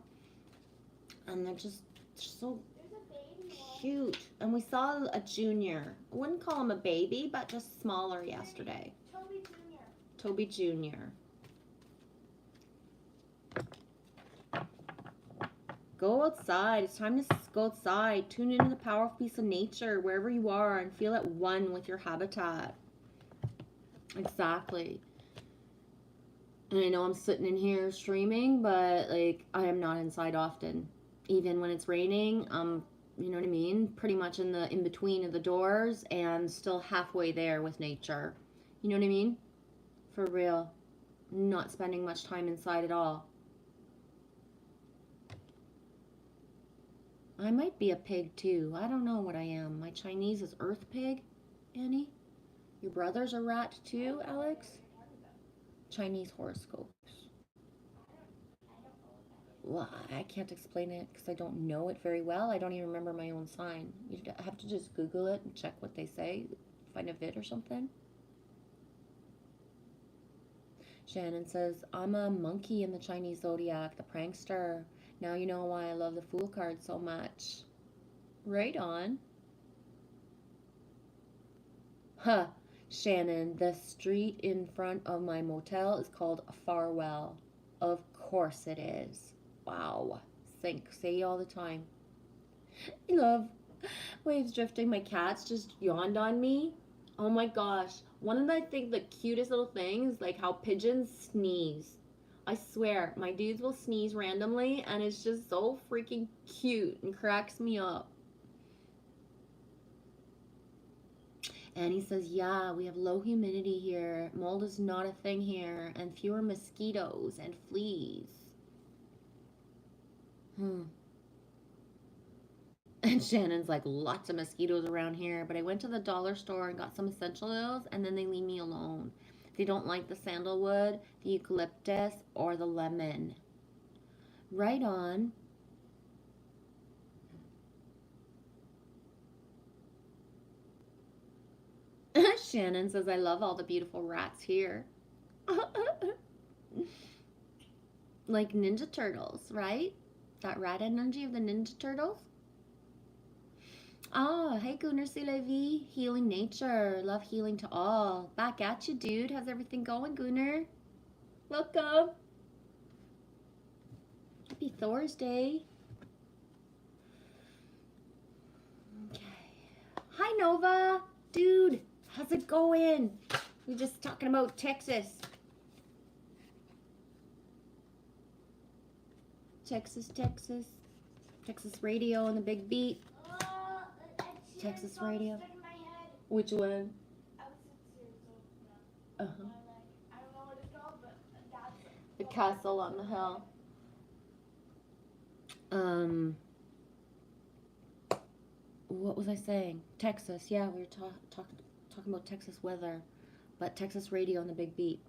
And they're so There's a baby one. cute. And we saw a junior. I wouldn't call him a baby, but just smaller yesterday. Toby Jr. Toby Jr. Go outside. It's time to go outside. Tune into the powerful piece of nature wherever you are and feel at one with your habitat. Exactly. And I know I'm sitting in here streaming, but like I am not inside often. Even when it's raining, you know what I mean? Pretty much in between of the doors and still halfway there with nature. You know what I mean? For real. Not spending much time inside at all. I might be a pig too. I don't know what I am. My Chinese is earth pig, Annie. Your brother's a rat too, Alex? Chinese horoscopes. Well, I can't explain it because I don't know it very well. I don't even remember my own sign. You have to just Google it and check what they say. Find a vid or something. Shannon says, I'm a monkey in the Chinese zodiac, the prankster. Now you know why I love the Fool card so much. Right on. Huh. Shannon, the street in front of my motel is called Farwell. Of course it is. Wow. Think, say all the time. I love waves drifting. My cats just yawned on me. Oh my gosh. One of the, I think, the cutest little things, like how pigeons sneeze. I swear, my dudes will sneeze randomly and it's just so freaking cute and cracks me up. And he says, yeah, we have low humidity here. Mold is not a thing here, and fewer mosquitoes and fleas. And Shannon's like, lots of mosquitoes around here, but I went to the dollar store and got some essential oils, and then they leave me alone. They don't like the sandalwood, the eucalyptus, or the lemon. Right on. Shannon says, I love all the beautiful rats here. Like Ninja Turtles, right? That rat energy of the Ninja Turtles. Oh, hey Gunnar Levi, healing nature, love healing to all. Back at you, dude. How's everything going, Gunnar? Welcome. Happy Thursday. Okay. Hi, Nova. Dude, how's it going? We're just talking about Texas. Texas radio and the big beat. Texas radio. Which one? Uh-huh. I don't know what it's called, but that's The castle on the hill. What was I saying? Texas. Yeah, we were talking about Texas weather, but Texas radio and the big beat.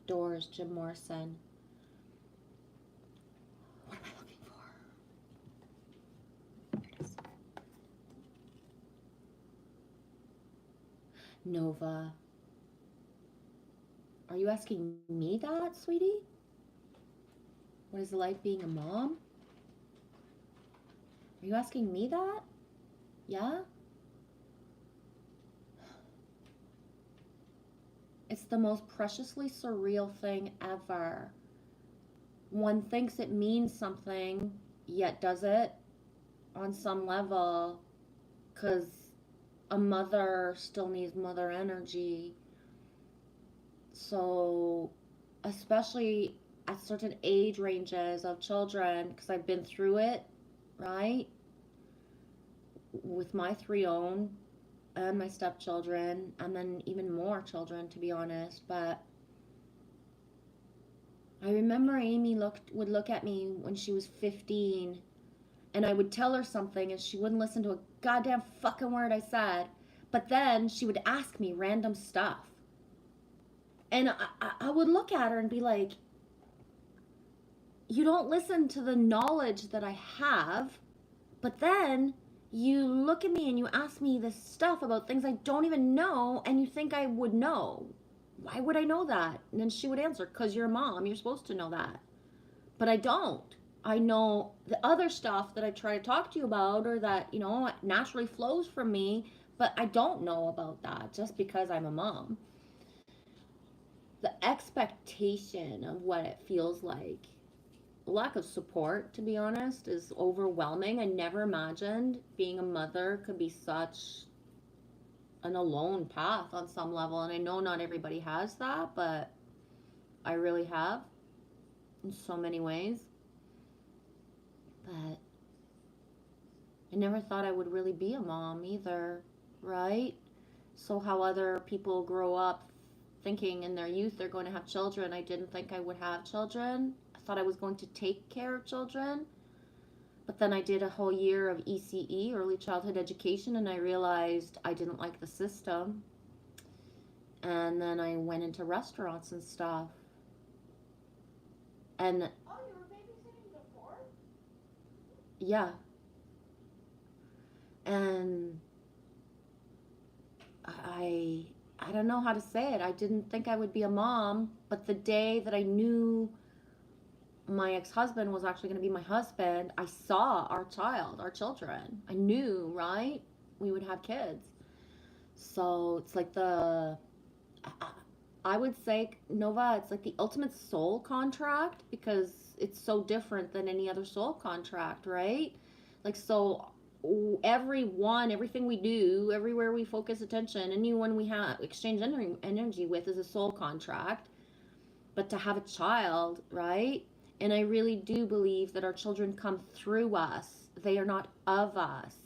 Doors, Jim Morrison. What am I looking for? There it is. Nova. Are you asking me that, sweetie? What is it like being a mom? Are you asking me that? Yeah? It's the most preciously surreal thing ever. One thinks it means something, yet does it on some level, because a mother still needs mother energy. So, especially at certain age ranges of children, because I've been through it, right? With my 3 own and my stepchildren, and then even more children, to be honest. But I remember Amy would look at me when she was 15, and I would tell her something, and she wouldn't listen to a goddamn fucking word I said. But then she would ask me random stuff. And I would look at her and be like, you don't listen to the knowledge that I have, but then you look at me and you ask me this stuff about things I don't even know, and you think I would know. Why would I know that? And then she would answer, because you're a mom, you're supposed to know that. But I don't. I know the other stuff that I try to talk to you about, or that, you know, naturally flows from me, but I don't know about that just because I'm a mom. The expectation of what it feels like, lack of support, to be honest, is overwhelming. I never imagined being a mother could be such an alone path on some level, and I know not everybody has that, but I really have in so many ways. But I never thought I would really be a mom either, right? So how other people grow up thinking in their youth they're going to have children, I didn't think I would have children. I thought I was going to take care of children. But then I did a whole year of ECE, early childhood education, and I realized I didn't like the system. And then I went into restaurants and stuff. And Oh, you were babysitting before? yeah. And I don't know how to say it. I didn't think I would be a mom, but the day that I knew my ex-husband was actually going to be my husband, I saw our children. I knew, right? We would have kids. So it's like I would say, Nova, it's like the ultimate soul contract because it's so different than any other soul contract, right? Like, so everything we do, everywhere we focus attention, anyone we have exchange energy with is a soul contract. But to have a child, right? And I really do believe that our children come through us, they are not of us.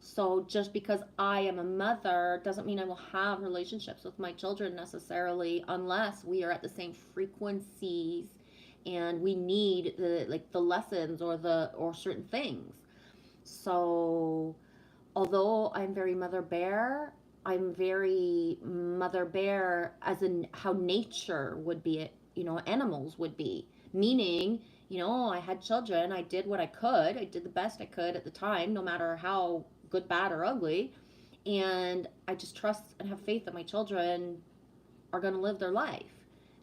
So just because I am a mother doesn't mean I will have relationships with my children necessarily unless we are at the same frequencies and we need the lessons or certain things. So although I'm very mother bear, I'm very mother bear as in how nature would be, animals would be. Meaning, I had children, I did what I could, I did the best I could at the time, no matter how good, bad, or ugly. And I just trust and have faith that my children are going to live their life.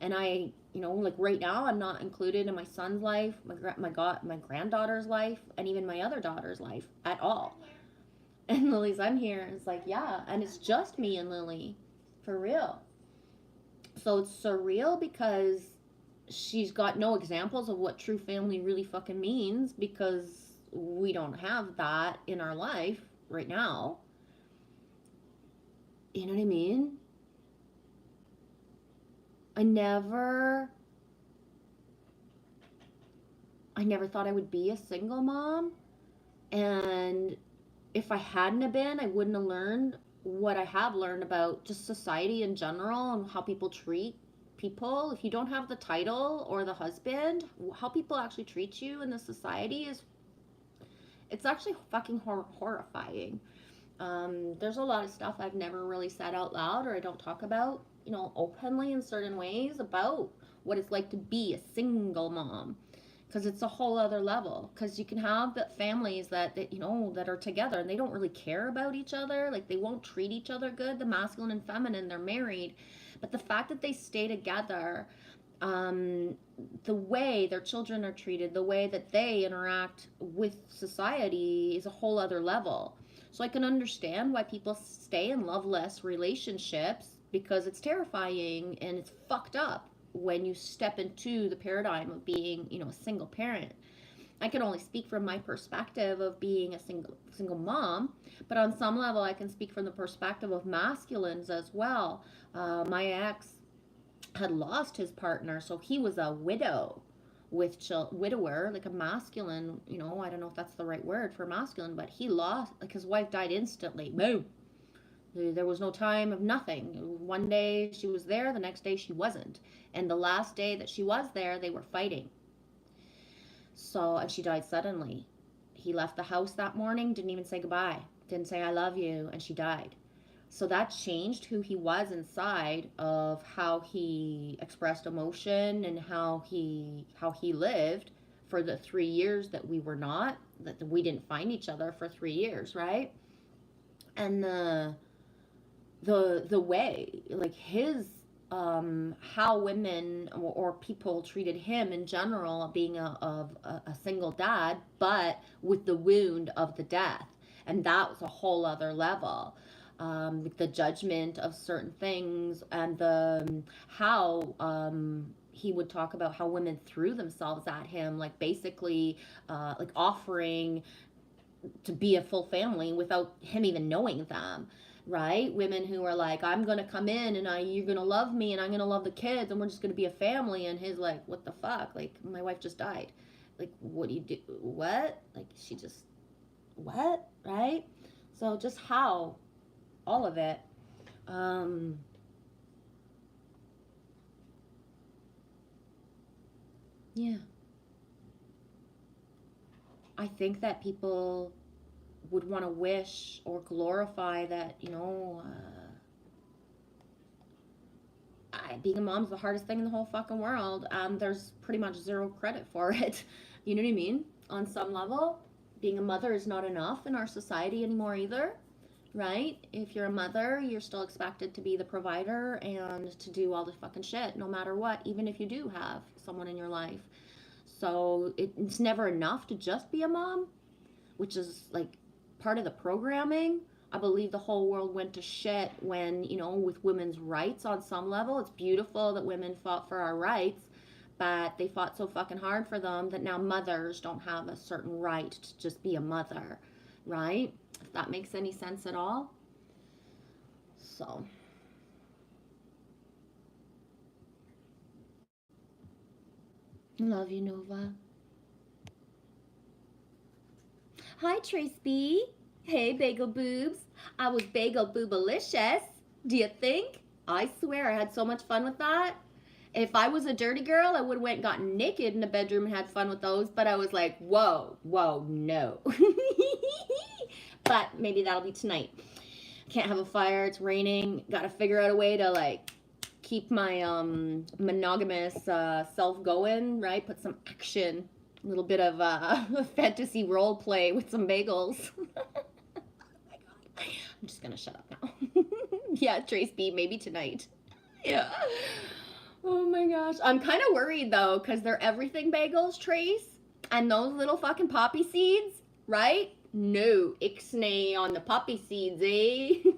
And I, like right now, I'm not included in my son's life, my granddaughter's life, and even my other daughter's life at all. And Lily's, I'm here. And it's like, yeah. And it's just me and Lily. For real. So it's surreal because she's got no examples of what true family really fucking means because we don't have that in our life right now. You know what I mean? I never thought I would be a single mom. And if I hadn't have been, I wouldn't have learned what I have learned about just society in general and how people treat people. If you don't have the title or the husband, how people actually treat you in the society it's actually fucking horrifying. There's a lot of stuff I've never really said out loud or I don't talk about, openly in certain ways about what it's like to be a single mom. Because it's a whole other level. Because you can have families that are together and they don't really care about each other. Like they won't treat each other good. The masculine and feminine, they're married, but the fact that they stay together, the way their children are treated, the way that they interact with society is a whole other level. So I can understand why people stay in loveless relationships because it's terrifying and it's fucked up when you step into the paradigm of being, a single parent. I can only speak from my perspective of being a single mom, but on some level I can speak from the perspective of masculines as well. My ex had lost his partner, so he was a widower, like a masculine, I don't know if that's the right word for masculine, but he lost, like his wife died instantly. Boom. There was no time of nothing. One day she was there, the next day she wasn't. And the last day that she was there, they were fighting. So, and she died suddenly. He left the house that morning, didn't even say goodbye, didn't say I love you, and she died. So that changed who he was inside of how he expressed emotion and how he lived for the 3 years that we didn't find each other for 3 years, right? And the way, like his how women or people treated him in general, being a single dad, but with the wound of the death, and that was a whole other level. The judgment of certain things and the how he would talk about how women threw themselves at him, like basically like offering to be a full family without him even knowing them, right? Women who are like, I'm gonna come in and you're gonna love me and I'm gonna love the kids and we're just gonna be a family. And his like, what the fuck? Like, my wife just died. Like, what do you do? What? Like, she just, what? Right? So just how all of it. Yeah. I think that people would want to wish or glorify that, being a mom is the hardest thing in the whole fucking world. There's pretty much zero credit for it. You know what I mean? On some level, being a mother is not enough in our society anymore either, right? If you're a mother, you're still expected to be the provider and to do all the fucking shit, no matter what, even if you do have someone in your life. So it's never enough to just be a mom, which is like part of the programming. I believe the whole world went to shit when, you know, with women's rights on some level. It's beautiful that women fought for our rights, but they fought so fucking hard for them that now mothers don't have a certain right to just be a mother, right? If that makes any sense at all. So. Love you, Nova. Hi, Trace B. Hey, Bagel Boobs. I was Bagel Boobalicious. Do you think? I swear I had so much fun with that. If I was a dirty girl, I would have went and gotten naked in the bedroom and had fun with those. But I was like, whoa, no. But maybe that'll be tonight. Can't have a fire. It's raining. Got to figure out a way to like keep my monogamous self going, right? Put some action, a little bit of fantasy role play with some bagels. Oh my God. I'm just gonna shut up now. Yeah, Trace B, maybe tonight. Yeah. Oh my gosh. I'm kind of worried though, because they're everything bagels, Trace. And those little fucking poppy seeds, right? No, ixnay on the poppy seeds, eh?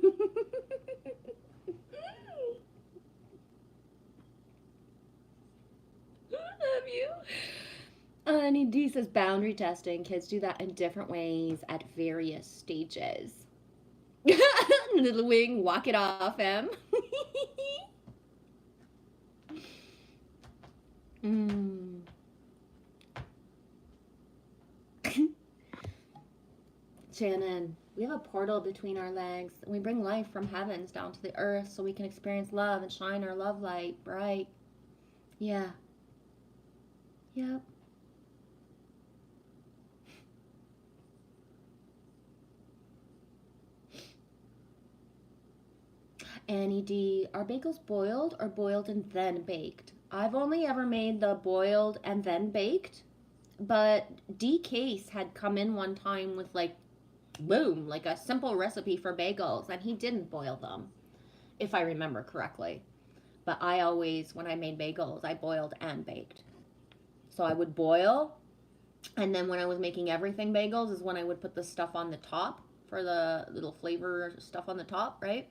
Love you. Annie D says boundary testing. Kids do that in different ways at various stages. Little wing, walk it off, Em. Shannon, we have a portal between our legs. We bring life from heavens down to the earth so we can experience love and shine our love light bright. Yeah. Yep. Annie D, are bagels boiled or boiled and then baked? I've only ever made the boiled and then baked, but D Case had come in one time with like, boom, like a simple recipe for bagels, and he didn't boil them, if I remember correctly. But I always, when I made bagels, I boiled and baked. So I would boil, and then when I was making everything bagels is when I would put the stuff on the top for the little flavor stuff on the top, right?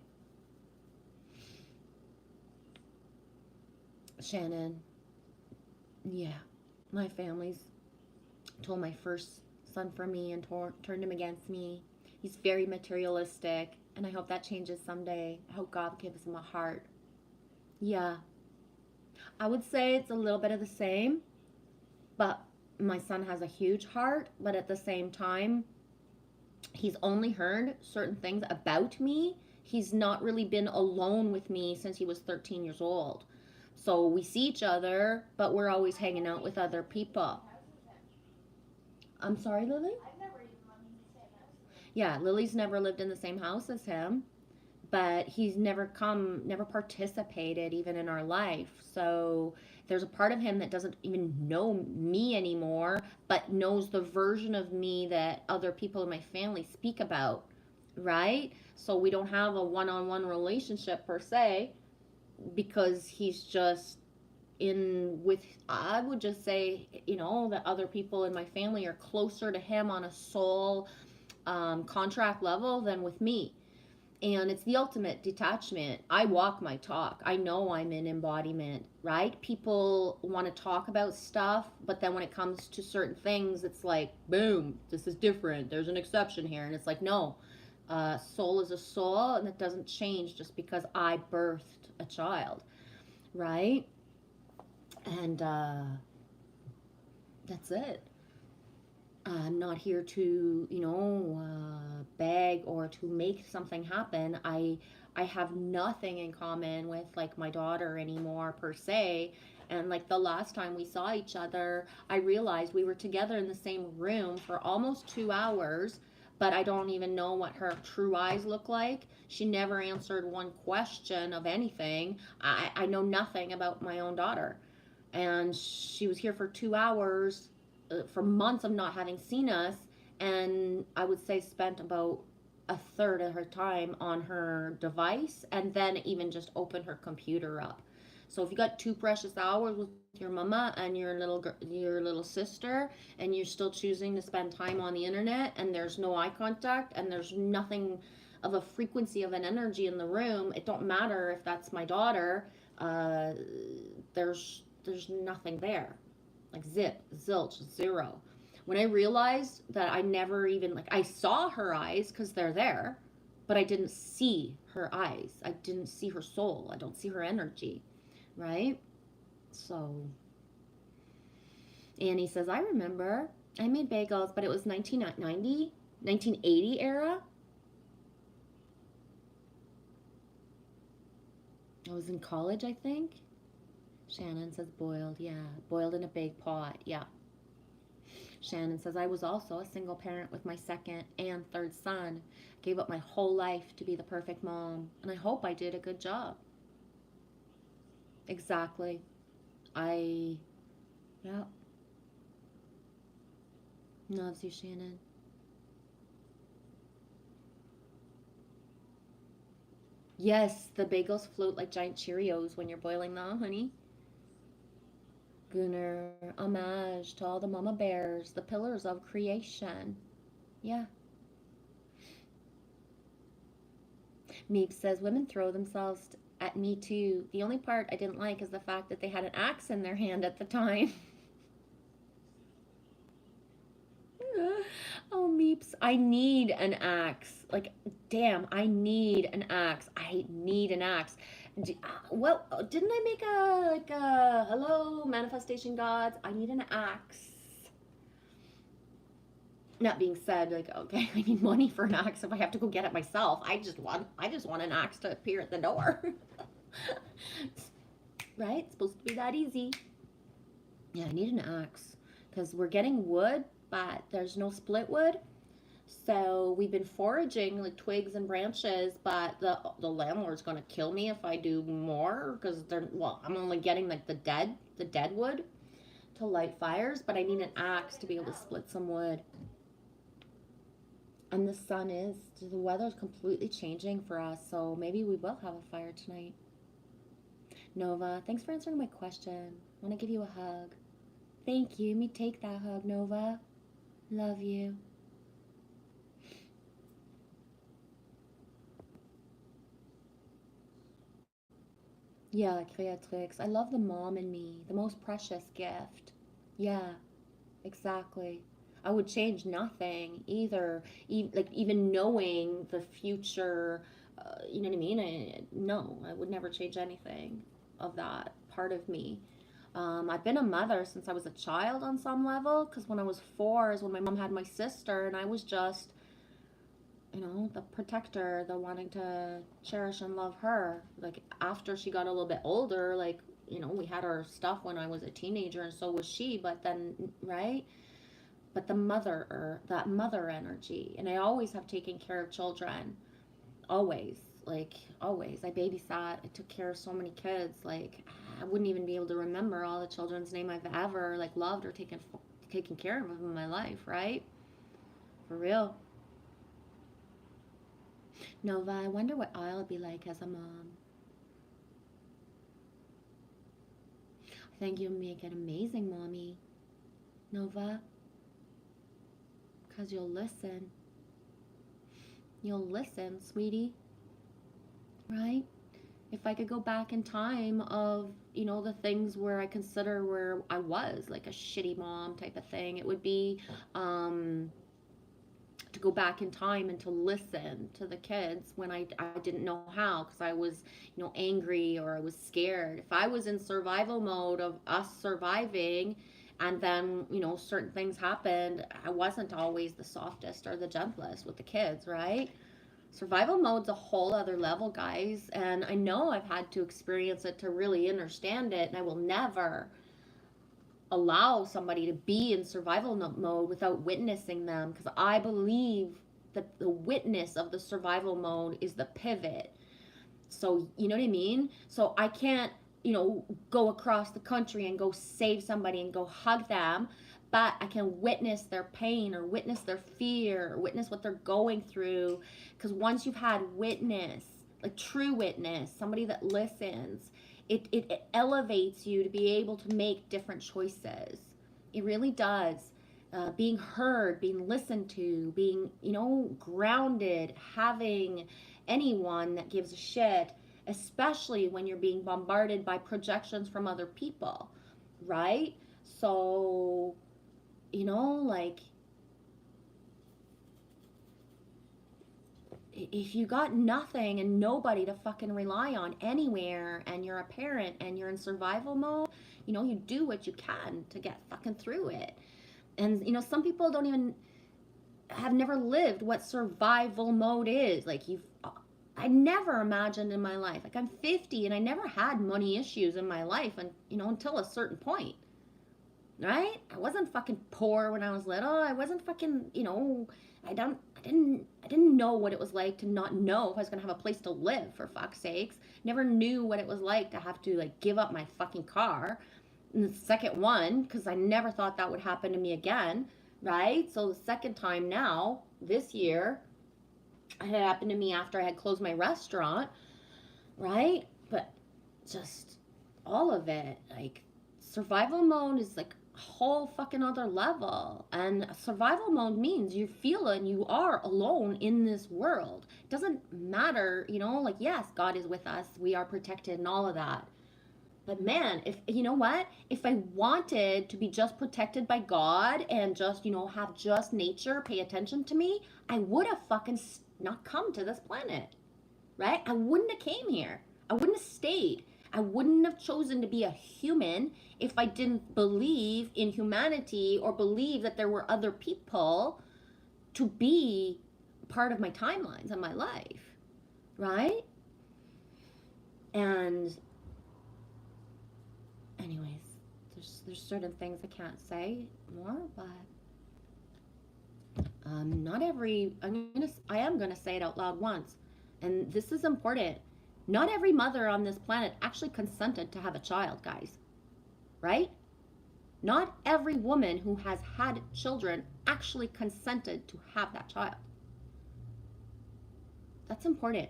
Shannon, yeah, my family's told my first son from me and turned him against me. He's very materialistic, and I hope that changes someday. I hope God gives him a heart. Yeah, I would say it's a little bit of the same, but my son has a huge heart, but at the same time, he's only heard certain things about me. He's not really been alone with me since he was 13 years old. So we see each other, but we're always hanging out with other people. I'm sorry, Lily? I've never even lived in the same house. Yeah, Lily's never lived in the same house as him, but he's never participated even in our life. So there's a part of him that doesn't even know me anymore, but knows the version of me that other people in my family speak about, right? So we don't have a one-on-one relationship per se, because he's just in with, I would just say, you know, that other people in my family are closer to him on a soul contract level than with me. And it's the ultimate detachment. I walk my talk. I know I'm in embodiment, right? People want to talk about stuff, but then when it comes to certain things, it's like, boom, this is different. There's an exception here. And it's like, no, soul is a soul, and it doesn't change just because I birthed a child, right? And that's it. I'm not here to, you know, beg or to make something happen. I have nothing in common with like my daughter anymore per se. And like the last time we saw each other, I realized we were together in the same room for almost 2 hours, but I don't even know what her true eyes look like. She never answered one question of anything. I know nothing about my own daughter. And she was here for 2 hours, for months of not having seen us, and I would say spent about a third of her time on her device, and then even just opened her computer up. So if you got 2 precious hours with your mama and your little sister, and you're still choosing to spend time on the internet, and there's no eye contact, and there's nothing of a frequency of an energy in the room. It don't matter if that's my daughter. There's nothing there, like zip, zilch, zero. When I realized that I never even, like, I saw her eyes because they're there, but I didn't see her eyes. I didn't see her soul. I don't see her energy, right? So Annie says, I remember I made bagels, but it was 1980 era. I was in college, I think. Shannon says boiled, yeah. Boiled in a big pot, yeah. Shannon says, I was also a single parent with my second and third son. Gave up my whole life to be the perfect mom, and I hope I did a good job. Exactly. Yeah. Loves you, Shannon. Yes, the bagels float like giant Cheerios when you're boiling them, honey. Gunnar, homage to all the mama bears, the pillars of creation. Yeah. Meep says, women throw themselves at me too. The only part I didn't like is the fact that they had an axe in their hand at the time. Oh, Meeps, I need an axe. Like, damn, I need an axe. I need an axe. Well, didn't I make a hello, manifestation gods? I need an axe. Not being said, like, okay, I need money for an axe if I have to go get it myself. I just want an axe to appear at the door. Right? It's supposed to be that easy. Yeah, I need an axe because we're getting wood, but there's no split wood. So we've been foraging like twigs and branches, but the landlord's gonna kill me if I do more because I'm only getting like the dead wood to light fires, but I need an axe to be able to split some wood. And the weather's completely changing for us, so maybe we will have a fire tonight. Nova, thanks for answering my question. I want to give you a hug. Thank you. Me take that hug, Nova. Love you. Yeah, Creatrix. I love the mom in me. The most precious gift. Yeah, exactly. I would change nothing either. Like even knowing the future, you know what I mean? No, I would never change anything of that part of me. I've been a mother since I was a child on some level, because when I was 4 is when my mom had my sister, and I was just, the protector, the wanting to cherish and love her. Like after she got a little bit older, like, we had our stuff when I was a teenager, and so was she, but then, right? But that mother energy, and I always have taken care of children. Always. Like always, I babysat. I took care of so many kids. Like I wouldn't even be able to remember all the children's name I've ever like loved or taken care of in my life, right? For real. Nova, I wonder what I'll be like as a mom. I think you'll make an amazing mommy, Nova, because you'll listen. You'll listen, sweetie. Right? If I could go back in time of, the things where I consider where I was like a shitty mom type of thing, it would be to go back in time and to listen to the kids when I didn't know how, because I was, angry or I was scared. If I was in survival mode of us surviving and then, certain things happened, I wasn't always the softest or the gentlest with the kids, right? Survival mode's a whole other level, guys, and I know I've had to experience it to really understand it, and I will never allow somebody to be in survival mode without witnessing them, because I believe that the witness of the survival mode is the pivot. So, you know what I mean? So I can't, go across the country and go save somebody and go hug them, but I can witness their pain or witness their fear or witness what they're going through. Because once you've had witness, like true witness, somebody that listens, it elevates you to be able to make different choices. It really does. being heard, being listened to, being, grounded, having anyone that gives a shit, especially when you're being bombarded by projections from other people, right? So, like, if you got nothing and nobody to fucking rely on anywhere, and you're a parent and you're in survival mode, you do what you can to get fucking through it. And some people don't even have never lived what survival mode is. Like, I never imagined in my life, like, I'm 50 and I never had money issues in my life, and until a certain point, right? I wasn't fucking poor when I was little. I wasn't fucking, I didn't know what it was like to not know if I was gonna have a place to live, for fuck's sakes. Never knew what it was like to have to, like, give up my fucking car in the second one, because I never thought that would happen to me again, right? So the second time now, this year, it had happened to me after I had closed my restaurant, right? But just all of it, like, survival mode is like a whole fucking other level. And survival mode means you feel and you are alone in this world. It doesn't matter, like, yes, God is with us, we are protected and all of that. But man, if if I wanted to be just protected by God and just, have just nature pay attention to me, I would have fucking not come to this planet, right? I wouldn't have came here. I wouldn't have stayed. I wouldn't have chosen to be a human if I didn't believe in humanity, or believe that there were other people to be part of my timelines of my life, right? And anyways, there's certain things I can't say more, but not every I am gonna say it out loud once, and this is important. Not every mother on this planet actually consented to have a child, guys, right? Not every woman who has had children actually consented to have that child. That's important.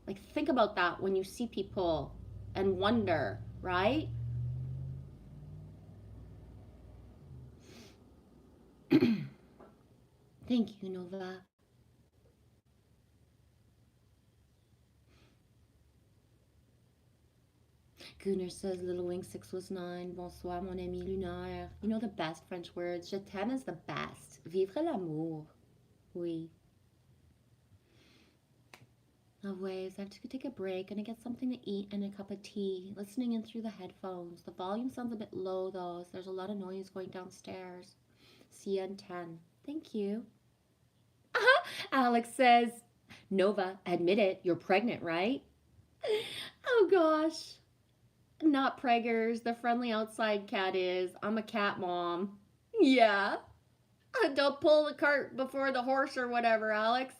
Like, think about that when you see people and wonder, right? Thank you, Nova. Gunnar says Little Wing 6 was 9. Bonsoir, mon ami lunaire. You know the best French words. Je t'aime is the best. Vivre l'amour. Oui. Always, I have to take a break and I get something to eat and a cup of tea. Listening in through the headphones. The volume sounds a bit low though, so there's a lot of noise going downstairs. See you in 10. Thank you. Alex says, Nova, admit it, you're pregnant, right? Oh gosh. Not preggers. The friendly outside cat is. I'm a cat mom. Yeah. Don't pull the cart before the horse or whatever, Alex.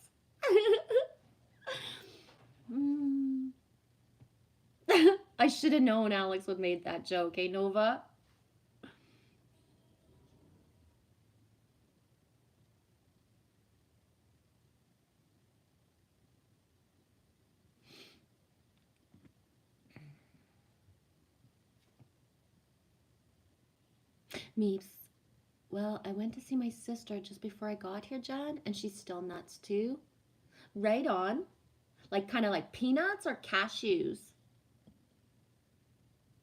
I should have known Alex would make that joke, eh, Nova? Meeps. Well, I went to see my sister just before I got here, Jen, and she's still nuts too. Right on. Like, kind of like peanuts or cashews?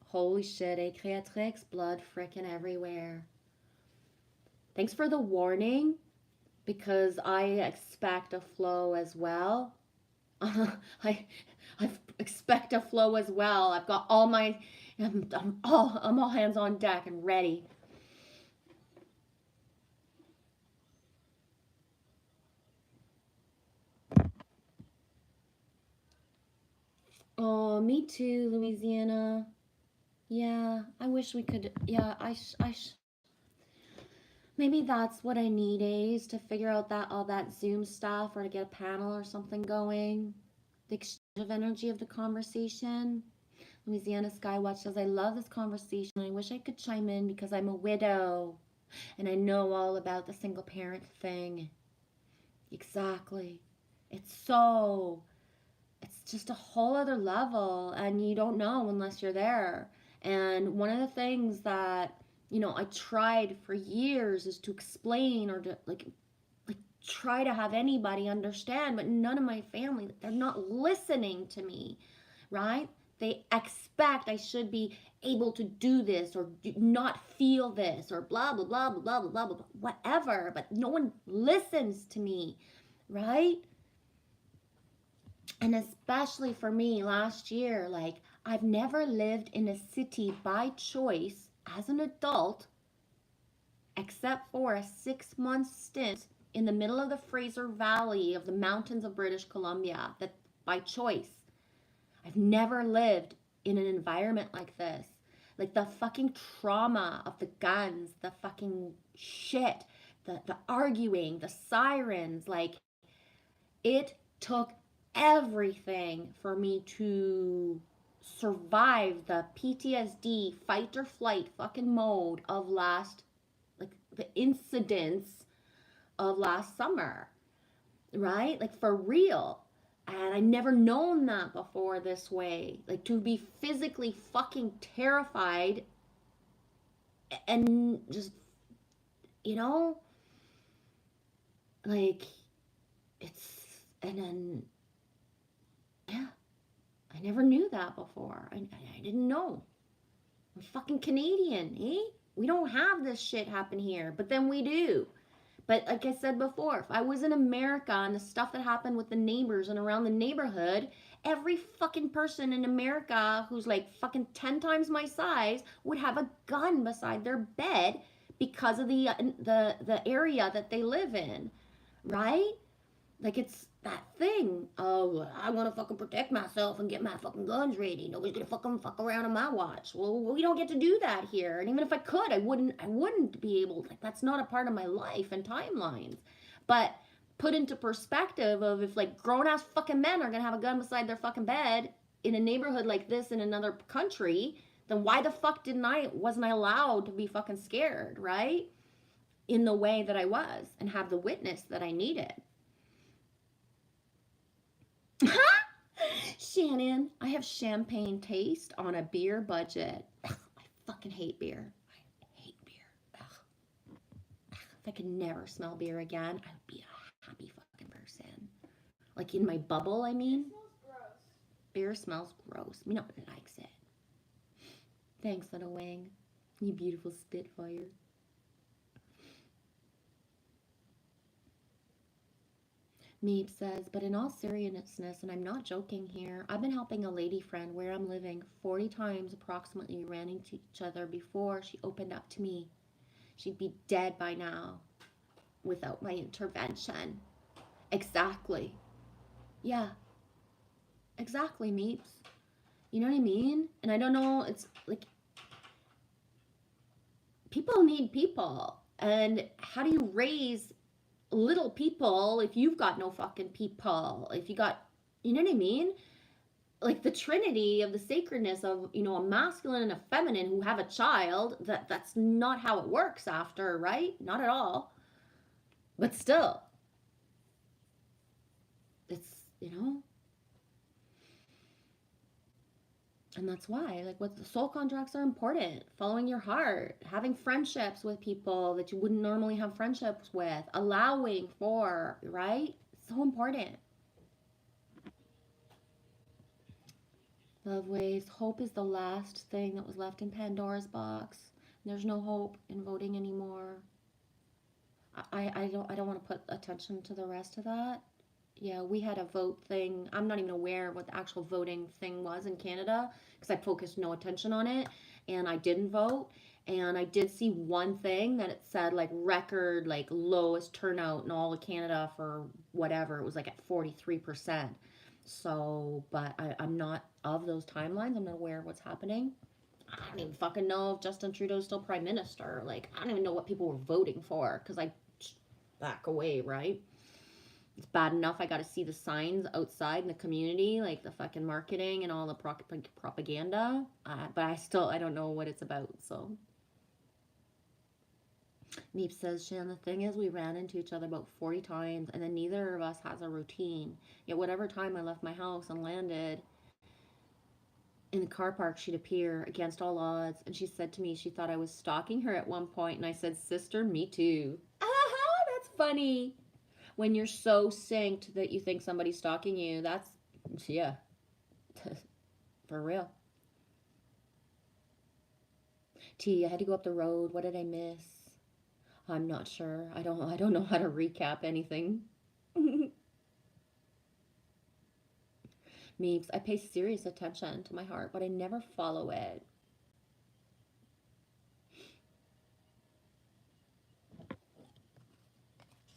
Holy shit, eh, Creatrix? Blood frickin' everywhere. Thanks for the warning, because I expect a flow as well. I expect a flow as well. I've got all my, I'm all hands on deck and ready. Oh, me too, Louisiana. Yeah, I wish we could. Yeah, maybe that's what I need, is to figure out that all that Zoom stuff, or to get a panel or something going. The exchange of energy of the conversation. Louisiana Skywatch says, I love this conversation. I wish I could chime in because I'm a widow and I know all about the single parent thing. Exactly. It's just a whole other level, and you don't know unless you're there. And one of the things that, you know, I tried for years is to explain or to like try to have anybody understand, but none of my family, they're not listening to me, right? They expect I should be able to do this or do not feel this or blah, blah, blah, blah, blah, blah, blah, blah, whatever, but no one listens to me, right? And especially for me last year, like I've never lived in a city by choice as an adult except for a 6-month stint in the middle of the Fraser Valley of the mountains of British Columbia, that by choice. I've never lived in an environment like this. Like the fucking trauma of the guns, the fucking shit, the arguing, the sirens, like it took everything for me to survive the PTSD fight or flight fucking mode of the incidents of last summer, right? Like for real. And I never known that before this way. Like to be physically fucking terrified and just, you know, like it's, and then, yeah, I never knew that before. I didn't know. I'm fucking Canadian, eh? We don't have this shit happen here, but then we do. But like I said before, if I was in America and the stuff that happened with the neighbors and around the neighborhood, every fucking person in America who's like fucking 10 times my size would have a gun beside their bed because of the area that they live in, right? Like it's that thing. Oh, I want to fucking protect myself and get my fucking guns ready. Nobody's gonna fucking fuck around on my watch. Well, we don't get to do that here. And even if I could, I wouldn't be able. Like that's not a part of my life and timelines. But put into perspective of if like grown ass fucking men are gonna have a gun beside their fucking bed in a neighborhood like this in another country, then why the fuck wasn't I allowed to be fucking scared, right? In the way that I was and have the witness that I needed. Shannon, I have champagne taste on a beer budget. Ugh, I fucking hate beer. I hate beer. Ugh. If I could never smell beer again, I would be a happy fucking person. Like in my bubble, I mean. It smells gross. Beer smells gross. Me nobody likes it. Thanks, little wing. You beautiful spitfire. Meep says, but in all seriousness, and I'm not joking here, I've been helping a lady friend where I'm living 40 times approximately. We ran into each other before she opened up to me. She'd be dead by now without my intervention. Exactly. Yeah. Exactly, Meeps. You know what I mean? And I don't know, it's like, people need people. And how do you raise little people if you've got no fucking people? If you got, you know what I mean? Like the trinity of the sacredness of, you know, a masculine and a feminine who have a child, that's not how it works after, right? Not at all. But still, it's, you know, and that's why, like, what the soul contracts are important. Following your heart, having friendships with people that you wouldn't normally have friendships with, allowing for, right? So important. Love waves. Hope is the last thing that was left in Pandora's box. There's no hope in voting anymore. I don't want to put attention to the rest of that. Yeah, we had a vote thing. I'm not even aware what the actual voting thing was in Canada because I focused no attention on it and I didn't vote. And I did see one thing that it said like record, like lowest turnout in all of Canada for whatever. It was like at 43%. So, but I'm not of those timelines. I'm not aware of what's happening. I don't even fucking know if Justin Trudeau's still prime minister. Like, I don't even know what people were voting for because I back away, right? It's bad enough I got to see the signs outside in the community, like the fucking marketing and all the propaganda. But I don't know what it's about, so. Meep says, Shan, the thing is we ran into each other about 40 times and then neither of us has a routine. Yet whatever time I left my house and landed in the car park, she'd appear against all odds. And she said to me she thought I was stalking her at one point. And I said, sister, me too. Ah, that's funny. When you're so synced that you think somebody's stalking you, that's, yeah, for real. T, I had to go up the road. What did I miss? I'm not sure. I don't know how to recap anything. Meeps, I pay serious attention to my heart, but I never follow it.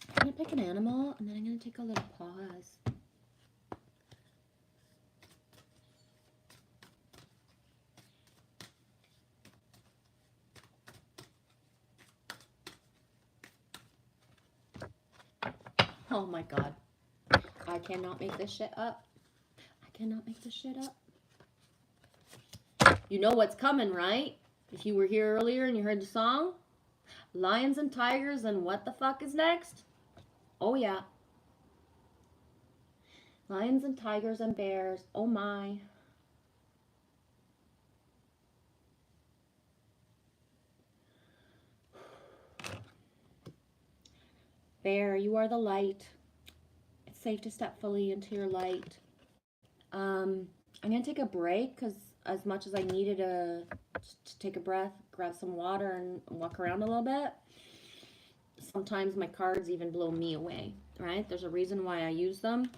I'm gonna pick an animal and then I'm gonna take a little pause. Oh my god. I cannot make this shit up. I cannot make this shit up. You know what's coming, right? If you were here earlier and you heard the song, Lions and Tigers, and what the fuck is next? Oh yeah. Lions and Tigers and Bears. Oh my. Bear, you are the light. It's safe to step fully into your light. I'm going to take a break because as much as I needed to take a breath, grab some water, and walk around a little bit, sometimes my cards even blow me away, right? There's a reason why I use them,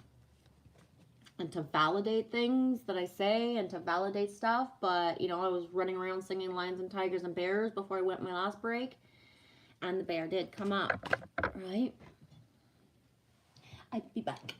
and to validate things that I say and to validate stuff. But, you know, I was running around singing Lions and Tigers and Bears before I went my last break, and the bear did come up, right? I'd be back.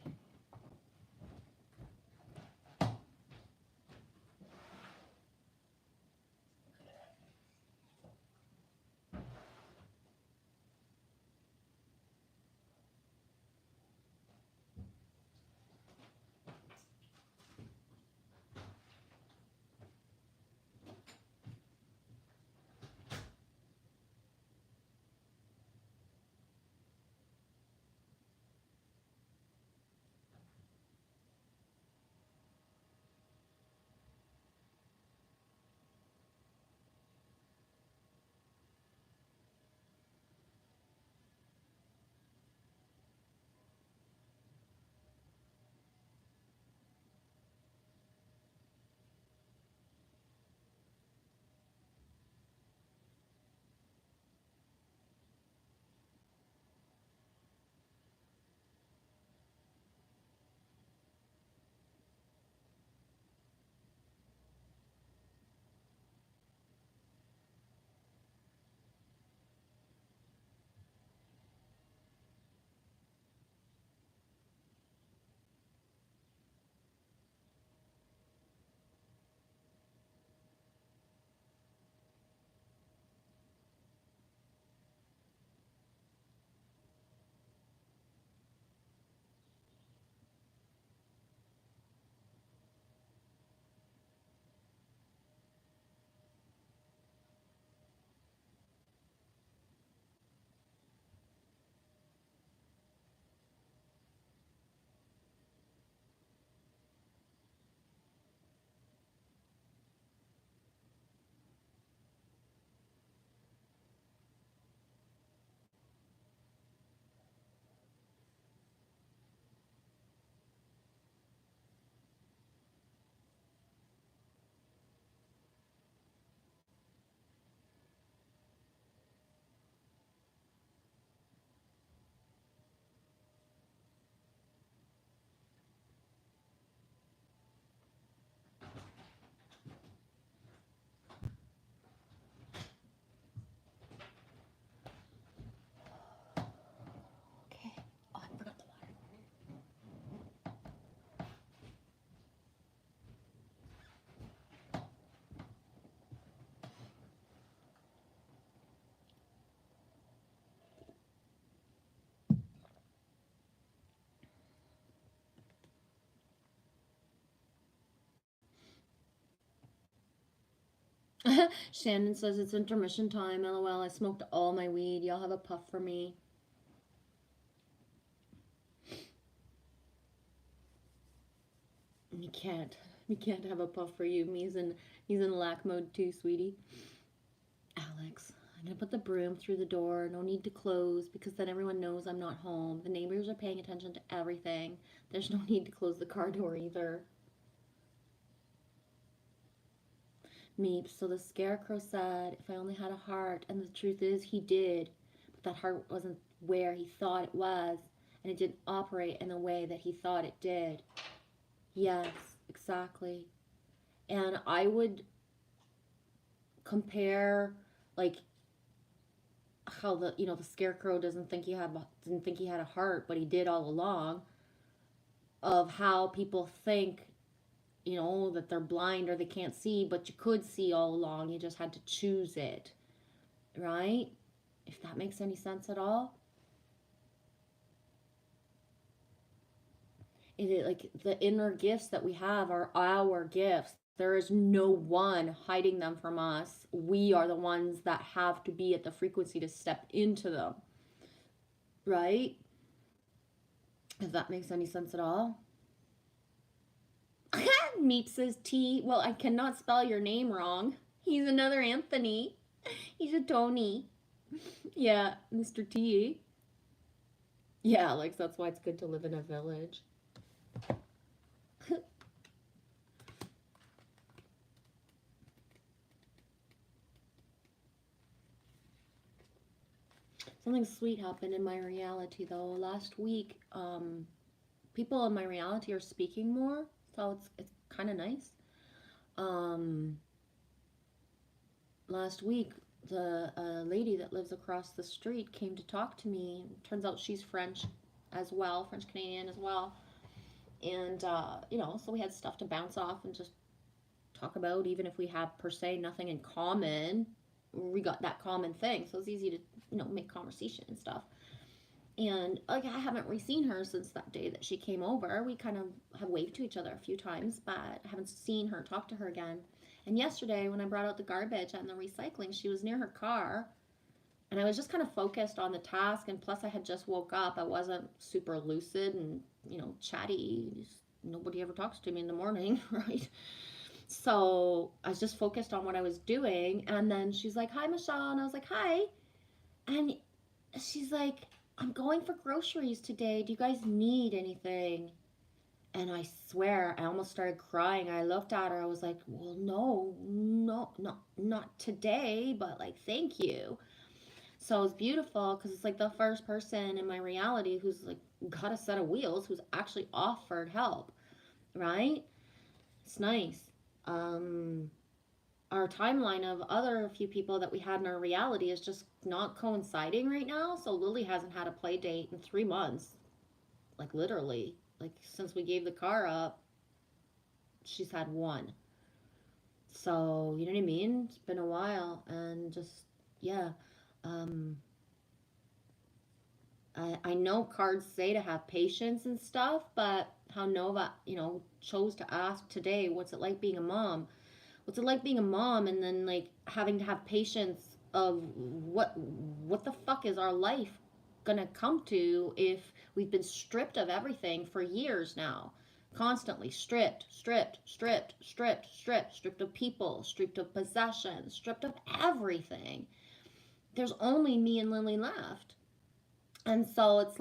Okay. Oh, I forgot the water. Shannon says it's intermission time. LOL. I smoked all my weed. Y'all have a puff for me. You can't We can't have a puff for you. He's in lack mode too, sweetie. Alex, I'm gonna put the broom through the door. No need to close because then everyone knows I'm not home. The neighbors are paying attention to everything. There's no need to close the car door either. Meep, so the scarecrow said if I only had a heart, and the truth is he did, but that heart wasn't where he thought it was, and it didn't operate in the way that he thought it did. Yes, exactly. And I would compare like how the scarecrow didn't think he had a heart, but he did all along, of how people think that they're blind or they can't see, but you could see all along. You just had to choose it, right? If that makes any sense at all. Like the inner gifts that we have are our gifts. There is no one hiding them from us. We are the ones that have to be at the frequency to step into them, right? If that makes any sense at all. Meep says T. Well, I cannot spell your name wrong. He's another Anthony. He's a Tony. Yeah, Mr. T. Yeah, Alex, that's why it's good to live in a village. Something sweet happened in my reality, though. Last week, people in my reality are speaking more, so it's kind of nice. Last week, the lady that lives across the street came to talk to me. Turns out she's French as well, French Canadian as well. And, so we had stuff to bounce off and just talk about, even if we have per se nothing in common. We got that common thing, so it's easy to, make conversation and stuff. And I haven't re-seen her since that day that she came over. We kind of have waved to each other a few times, but I haven't seen her, talked to her again. And yesterday, when I brought out the garbage and the recycling, she was near her car, and I was just kind of focused on the task. And plus, I had just woke up. I wasn't super lucid and chatty. Nobody ever talks to me in the morning, right? So I was just focused on what I was doing. And then she's like, "Hi, Michelle," and I was like, "Hi," and she's like, "I'm going for groceries today. Do you guys need anything?" And I swear, I almost started crying. I looked at her. I was like, "Well, no, not today, but thank you." So it was beautiful because it's like the first person in my reality who's got a set of wheels, who's actually offered help, right? It's nice. Our timeline of other few people that we had in our reality is just not coinciding right now. So Lily hasn't had a play date in 3 months, literally, since we gave the car up, she's had one. So you know what I mean? It's been a while, and just yeah. I know cards say to have patience and stuff, but how Nova, chose to ask today, what's it like being a mom? What's it like being a mom, and then having to have patience of what the fuck is our life gonna come to if we've been stripped of everything for years now, constantly stripped of people, stripped of possessions, stripped of everything. There's only me and Lily left. And so it's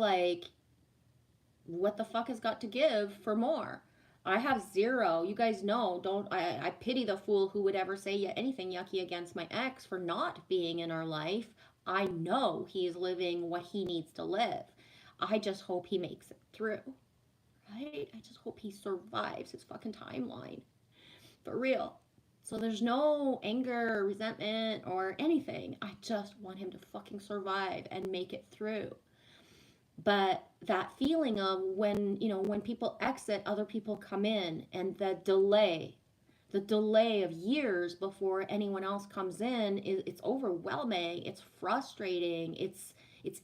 what the fuck has got to give for more? I have zero. You guys know, I pity the fool who would ever say anything yucky against my ex for not being in our life. I know he's living what he needs to live. I just hope he makes it through, right? I just hope he survives his fucking timeline. For real. So there's no anger, resentment, or anything. I just want him to fucking survive and make it through. But that feeling of when people exit, other people come in, and the delay of years before anyone else comes in, it's overwhelming, it's frustrating, it's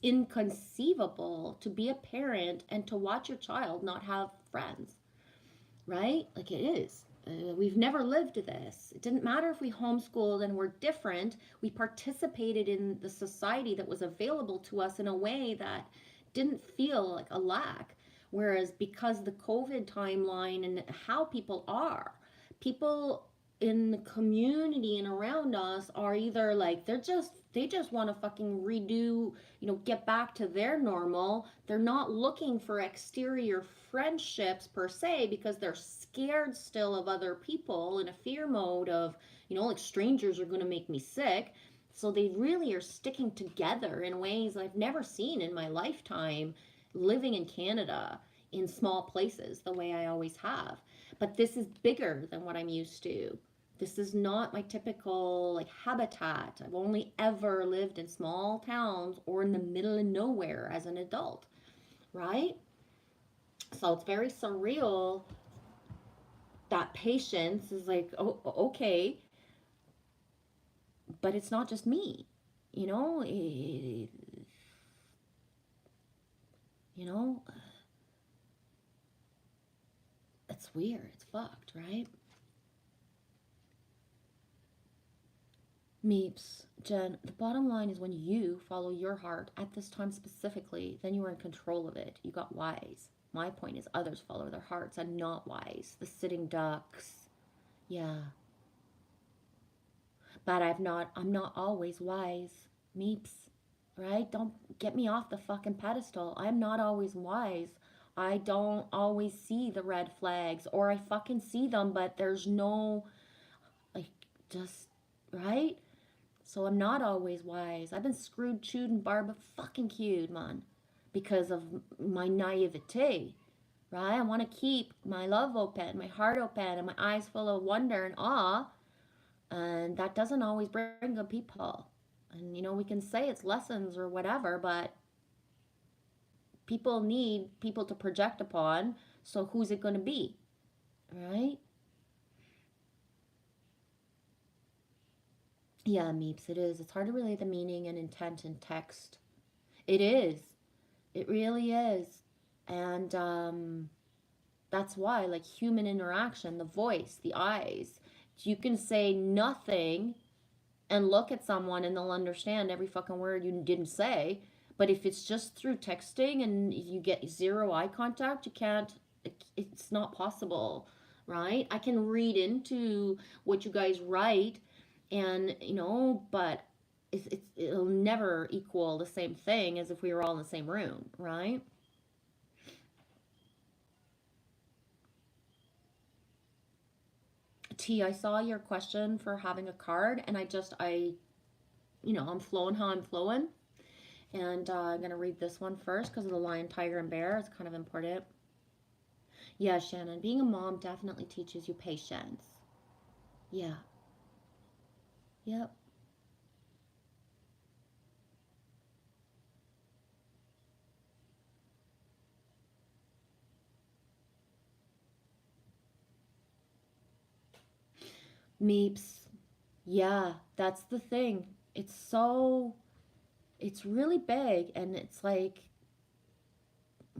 inconceivable to be a parent and to watch your child not have friends, right? It is. We've never lived this. It didn't matter if we homeschooled and were different. We participated in the society that was available to us in a way that didn't feel like a lack. Whereas because the COVID timeline and how people are, people in the community and around us are either like they just want to fucking redo, get back to their normal. They're not looking for exterior friendships per se because they're scared still of other people in a fear mode of, like strangers are going to make me sick. So they really are sticking together in ways I've never seen in my lifetime living in Canada in small places the way I always have. But this is bigger than what I'm used to. This is not my typical like habitat. I've only ever lived in small towns or in the middle of nowhere as an adult, right? So it's very surreal. That patience is like, oh, okay, but it's not just me, you know. You know, it's weird. It's fucked, right? Meeps, Jen, the bottom line is when you follow your heart at this time specifically, then you are in control of it. You got wise. My point is others follow their hearts and not wise. The sitting ducks. Yeah. But I'm not always wise. Meeps, right? Don't get me off the fucking pedestal. I'm not always wise. I don't always see the red flags, or I fucking see them, but there's no, like, just, right? So I'm not always wise. I've been screwed, chewed, and fucking cued, man, because of my naivete, right? I want to keep my love open, my heart open, and my eyes full of wonder and awe, and that doesn't always bring good people. And, we can say it's lessons or whatever, but people need people to project upon, so who's it going to be, right? Yeah, Meeps, it is. It's hard to relay the meaning and intent in text. It is. It really is. And that's why, like human interaction, the voice, the eyes, you can say nothing and look at someone and they'll understand every fucking word you didn't say. But if it's just through texting and you get zero eye contact, you can't, it's not possible, right? I can read into what you guys write and, but it'll never equal the same thing as if we were all in the same room, right? T, I saw your question for having a card, and I'm flowing how I'm flowing. And I'm going to read this one first because of the lion, tiger, and bear. It's kind of important. Yeah, Shannon, being a mom definitely teaches you patience. Yeah. Yep. Meeps. Yeah, that's the thing. It's really big, and it's like,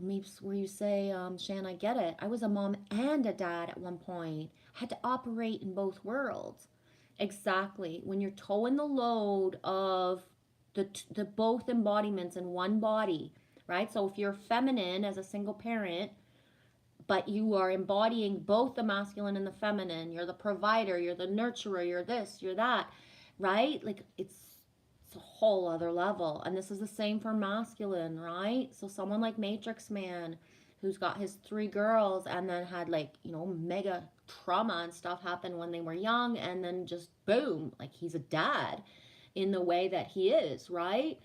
Meeps, where you say, Shan, I get it. I was a mom and a dad at one point. I had to operate in both worlds. Exactly. When you're towing the load of the both embodiments in one body, right? So if you're feminine as a single parent, but you are embodying both the masculine and the feminine, you're the provider, you're the nurturer, you're this, you're that, right? Like it's a whole other level. And this is the same for masculine, right? So someone like Matrix Man, who's got his 3 girls and then had like, mega trauma and stuff happen when they were young, and then just boom, like he's a dad in the way that he is, right?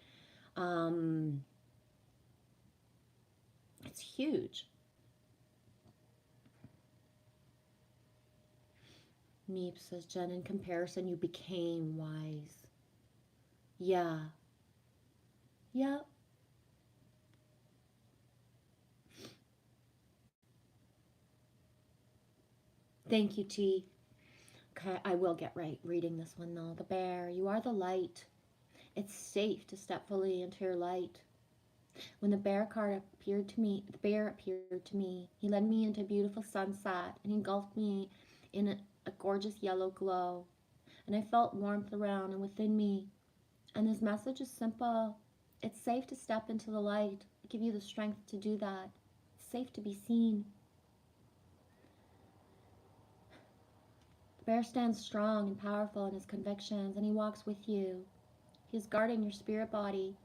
It's huge. Meep, says Jen, in comparison, you became wise. Yeah. Yep. Thank you, T. Okay, I will get right reading this one though. The bear, you are the light. It's safe to step fully into your light. When the bear appeared to me, he led me into a beautiful sunset and engulfed me in a gorgeous yellow glow. And I felt warmth around and within me. And his message is simple. It's safe to step into the light. I give you the strength to do that. It's safe to be seen. bear stands strong and powerful in his convictions, and he walks with you. He is guarding your spirit body,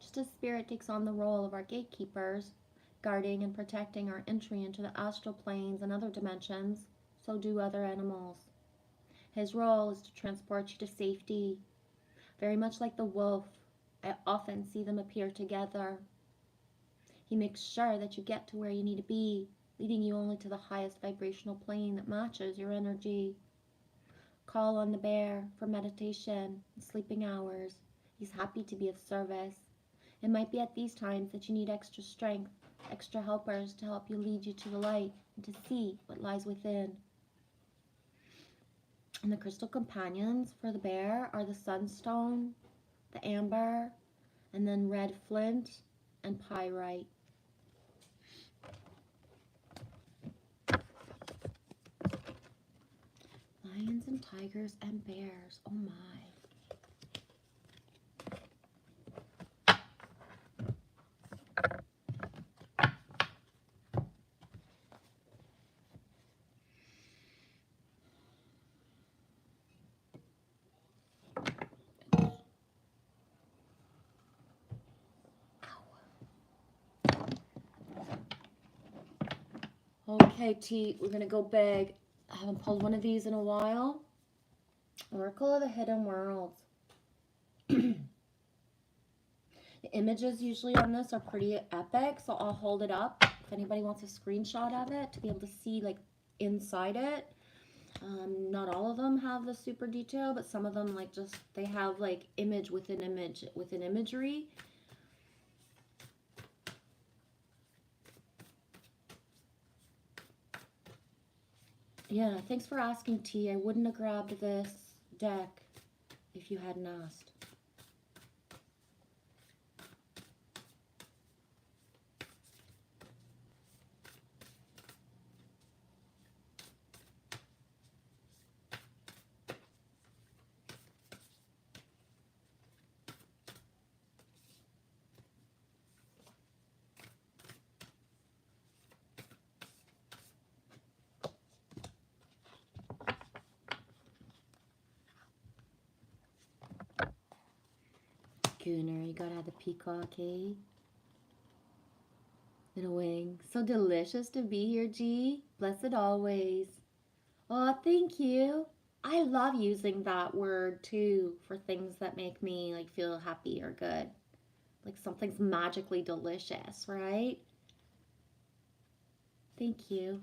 just as spirit takes on the role of our gatekeepers, guarding and protecting our entry into the astral planes and other dimensions. So do other animals. His role is to transport you to safety. Very much like the wolf, I often see them appear together. He makes sure that you get to where you need to be, leading you only to the highest vibrational plane that matches your energy. Call on the bear for meditation and sleeping hours. He's happy to be of service. It might be at these times that you need extra strength, extra helpers to help you lead you to the light and to see what lies within. And the crystal companions for the bear are the sunstone, the amber, and then red flint and pyrite. Lions and tigers and bears. Oh my. Okay, T, we're gonna go big. I haven't pulled one of these in a while. Oracle of the Hidden Worlds. The images usually on this are pretty epic, so I'll hold it up if anybody wants a screenshot of it to be able to see like inside it. Not all of them have the super detail, but some of them like just they have like image within image within imagery. Yeah, thanks for asking, T. I wouldn't have grabbed this deck if you hadn't asked. Gunner, you gotta have the peacock, eh? Little wing. So delicious to be here, G. Blessed always. Oh, thank you. I love using that word too for things that make me like feel happy or good. Like something's magically delicious, right? Thank you.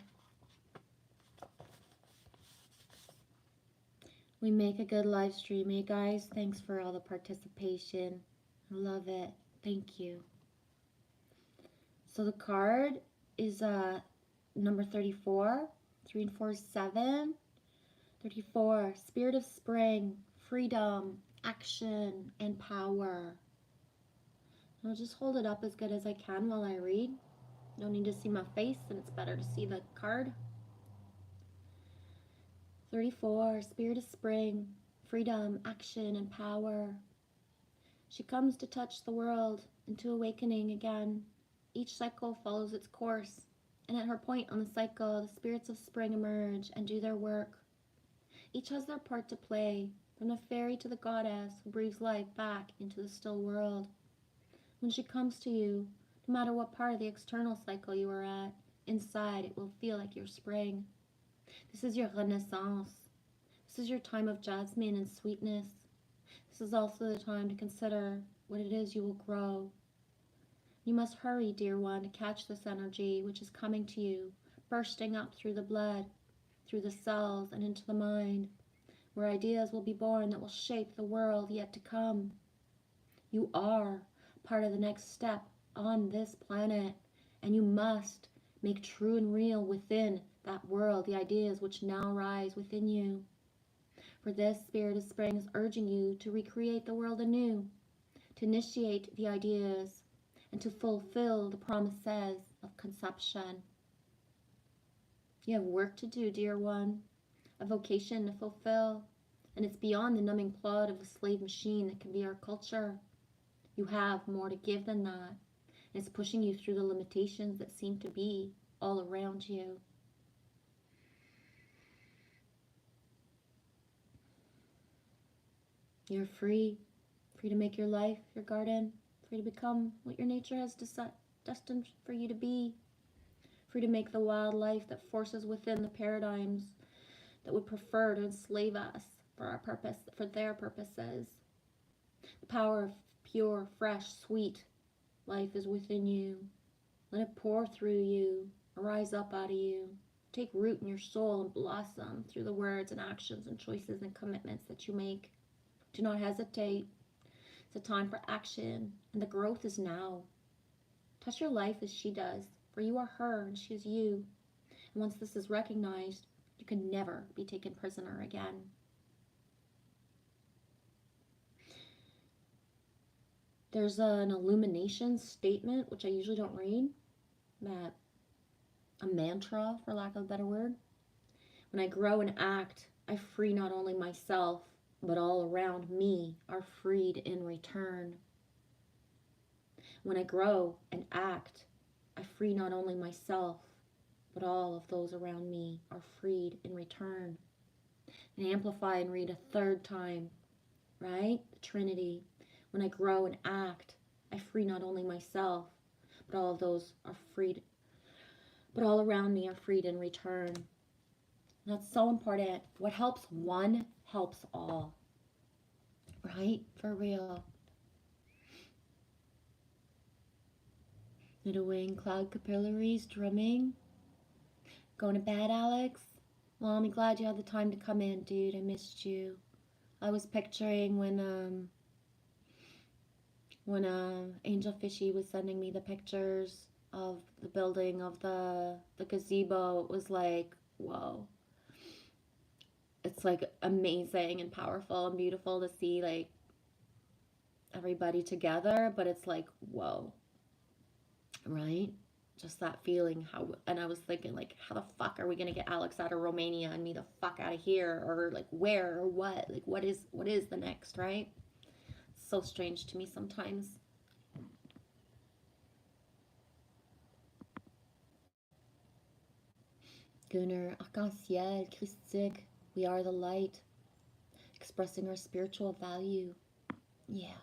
We make a good live stream, eh, guys? Thanks for all the participation. I love it. Thank you. So the card is number 34. 3 and 4 is 7. 34. Spirit of spring, freedom, action, and power. I'll just hold it up as good as I can while I read. No need to see my face, and it's better to see the card. 34. Spirit of spring, freedom, action, and power. She comes to touch the world into awakening again. Each cycle follows its course, and at her point on the cycle, the spirits of spring emerge and do their work. Each has their part to play, from the fairy to the goddess who breathes life back into the still world. When she comes to you, no matter what part of the external cycle you are at, inside it will feel like your spring. This is your renaissance. This is your time of jasmine and sweetness. This is also the time to consider what it is you will grow. You must hurry, dear one, to catch this energy which is coming to you, bursting up through the blood, through the cells, and into the mind, where ideas will be born that will shape the world yet to come. You are part of the next step on this planet, and you must make true and real within that world the ideas which now rise within you. For this, Spirit of Spring is urging you to recreate the world anew, to initiate the ideas, and to fulfill the promises of conception. You have work to do, dear one, a vocation to fulfill, and it's beyond the numbing plod of the slave machine that can be our culture. You have more to give than that. It's pushing you through the limitations that seem to be all around you. You're free. Free to make your life your garden. Free to become what your nature has destined for you to be. Free to make the wildlife that forces within the paradigms that would prefer to enslave us for our purpose, for their purposes. The power of pure, fresh, sweet life is within you. Let it pour through you, rise up out of you, take root in your soul and blossom through the words and actions and choices and commitments that you make. Do not hesitate. It's a time for action, and the growth is now. Touch your life as she does, for you are her and she is you. And once this is recognized, you can never be taken prisoner again. There's an illumination statement, which I usually don't read, that a mantra, for lack of a better word. When I grow and act, I free not only myself, but all around me are freed in return. When I grow and act, I free not only myself, but all of those around me are freed in return. And amplify and read a third time, right? The Trinity. When I grow and act, I free not only myself, but all of those are freed, but all around me are freed in return. And that's so important. What helps one helps all. Right? For real. Little wing, cloud capillaries, drumming. Going to bed, Alex? Well, I'm glad you had the time to come in, dude. I missed you. I was picturing when Angel Fishy was sending me the pictures of the building of the gazebo. It was like, whoa. It's like amazing and powerful and beautiful to see like everybody together, but it's like, whoa. Right? Just that feeling and I was thinking like, how the fuck are we gonna get Alex out of Romania and me the fuck out of here, or like where or what? Like what is the next, right? It's so strange to me sometimes. Gunnar, arc-en-ciel, christique, we are the light, expressing our spiritual value. Yeah.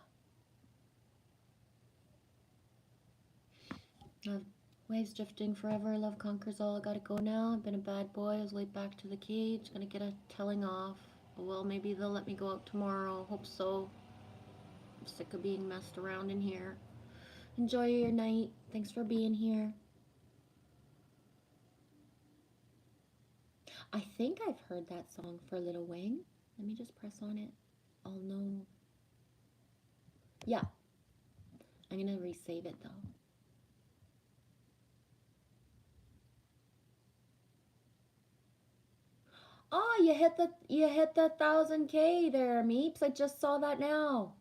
Waves drifting forever, love conquers all. I gotta go now. I've been a bad boy. I was laid back to the cage. Gonna get a telling off. Well, maybe they'll let me go out tomorrow. Hope so. I'm sick of being messed around in here. Enjoy your night. Thanks for being here. I think I've heard that song for Little Wing. Let me just press on it. Oh no. Yeah. I'm gonna resave it though. Oh, you hit the 1,000K there, Meeps. I just saw that now.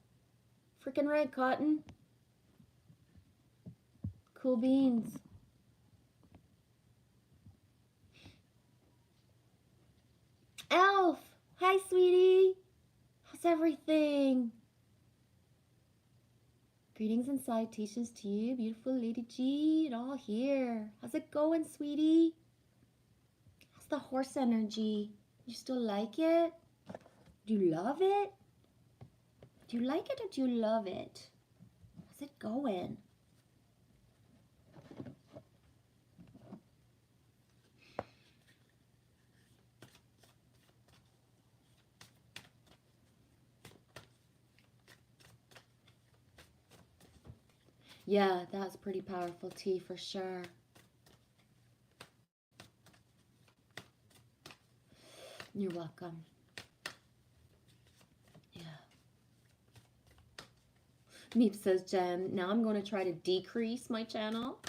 Freaking right, Cotton. Cool beans. Elf! Hi, sweetie. How's everything? Greetings and salutations to you, beautiful Lady G, and all here. How's it going, sweetie? How's the horse energy? You still like it? Do you love it? Do you like it or do you love it? How's it going? Yeah, that's pretty powerful tea for sure. You're welcome. Yeah. Meep says, Jen, now I'm going to try to decrease my channel.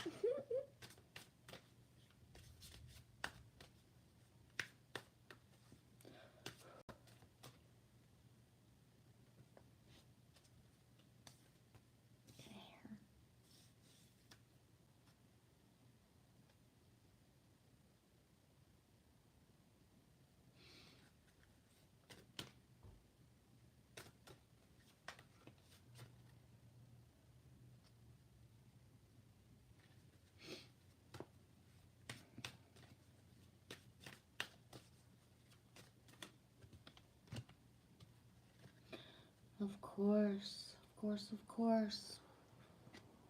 Of course, of course, of course.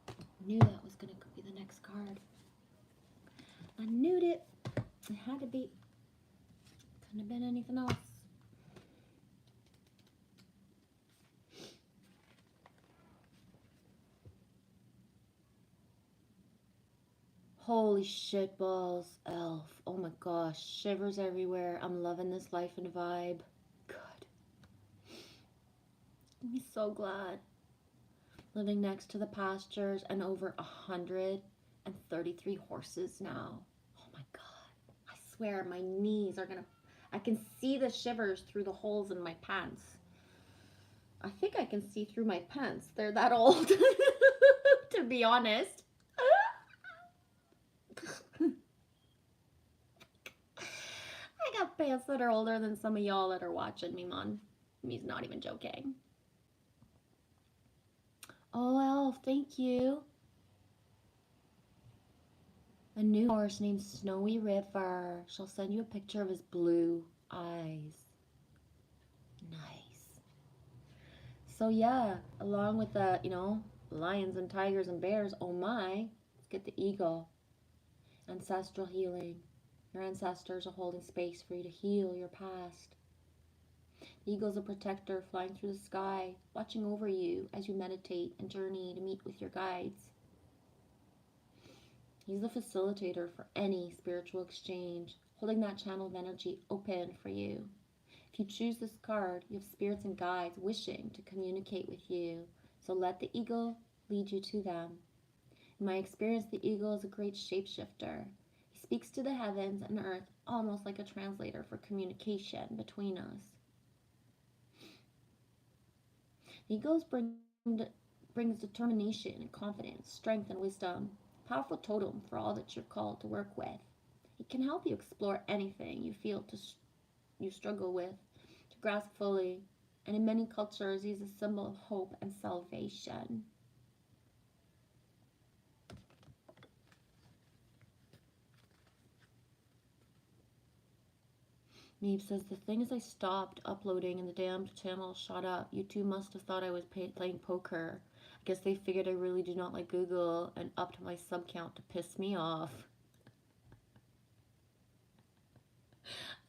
I knew that was going to be the next card. I knew it. It had to be. Couldn't have been anything else. Holy shit balls, Elf. Oh my gosh, shivers everywhere. I'm loving this life and vibe. Good. I'm so glad. Living next to the pastures and over 133 horses now. Oh my god. I swear my knees are gonna... I can see the shivers through the holes in my pants. I think I can see through my pants. They're that old, to be honest. I got pants that are older than some of y'all that are watching me, man. Me's not even joking. Oh, Elf, thank you. A new horse named Snowy River. She'll send you a picture of his blue eyes. Nice. So yeah, along with the, lions and tigers and bears, oh my, let's get the eagle. Ancestral healing. Your ancestors are holding space for you to heal your past. The eagle's a protector flying through the sky, watching over you as you meditate and journey to meet with your guides. He's the facilitator for any spiritual exchange, holding that channel of energy open for you. If you choose this card, you have spirits and guides wishing to communicate with you, so let the eagle lead you to them. In my experience, the eagle is a great shapeshifter. He speaks to the heavens and earth almost like a translator for communication between us. The eagle brings determination and confidence, strength and wisdom. Powerful totem for all that you're called to work with. It can help you explore anything you feel you struggle with to grasp fully, and in many cultures he's a symbol of hope and salvation. Neve says, the thing is I stopped uploading and the damn channel shot up. You two must have thought I was playing poker. I guess they figured I really do not like Google and upped my sub count to piss me off.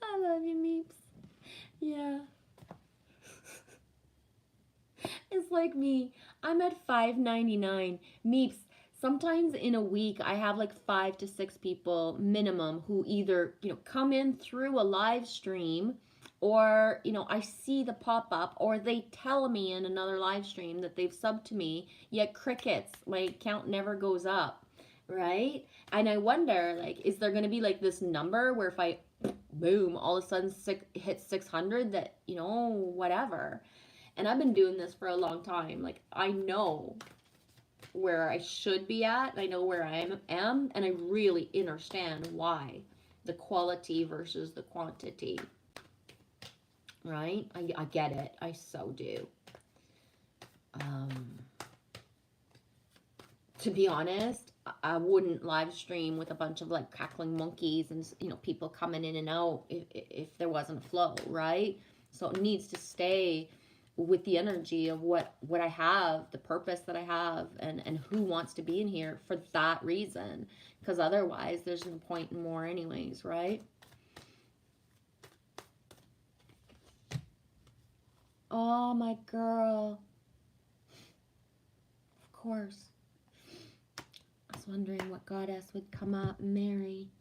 I love you, Meeps. Yeah. It's like me. I'm at $5.99. Meeps, sometimes in a week I have like 5 to 6 people minimum who either, come in through a live stream, or, I see the pop-up, or they tell me in another live stream that they've subbed to me, yet crickets, my count never goes up, right? And I wonder, like, is there going to be like this number where if I, boom, all of a sudden hit 600 that, whatever. And I've been doing this for a long time. Like, I know where I should be at, and I know where I am, and I really understand why. The quality versus the quantity. Right? I get it. I so do. To be honest, I wouldn't live stream with a bunch of like cackling monkeys and, people coming in and out if there wasn't a flow, right? So it needs to stay with the energy of what I have, the purpose that I have, and who wants to be in here for that reason. Because otherwise, there's no point in more anyways, right? Oh, my girl. Of course. I was wondering what goddess would come up and marry.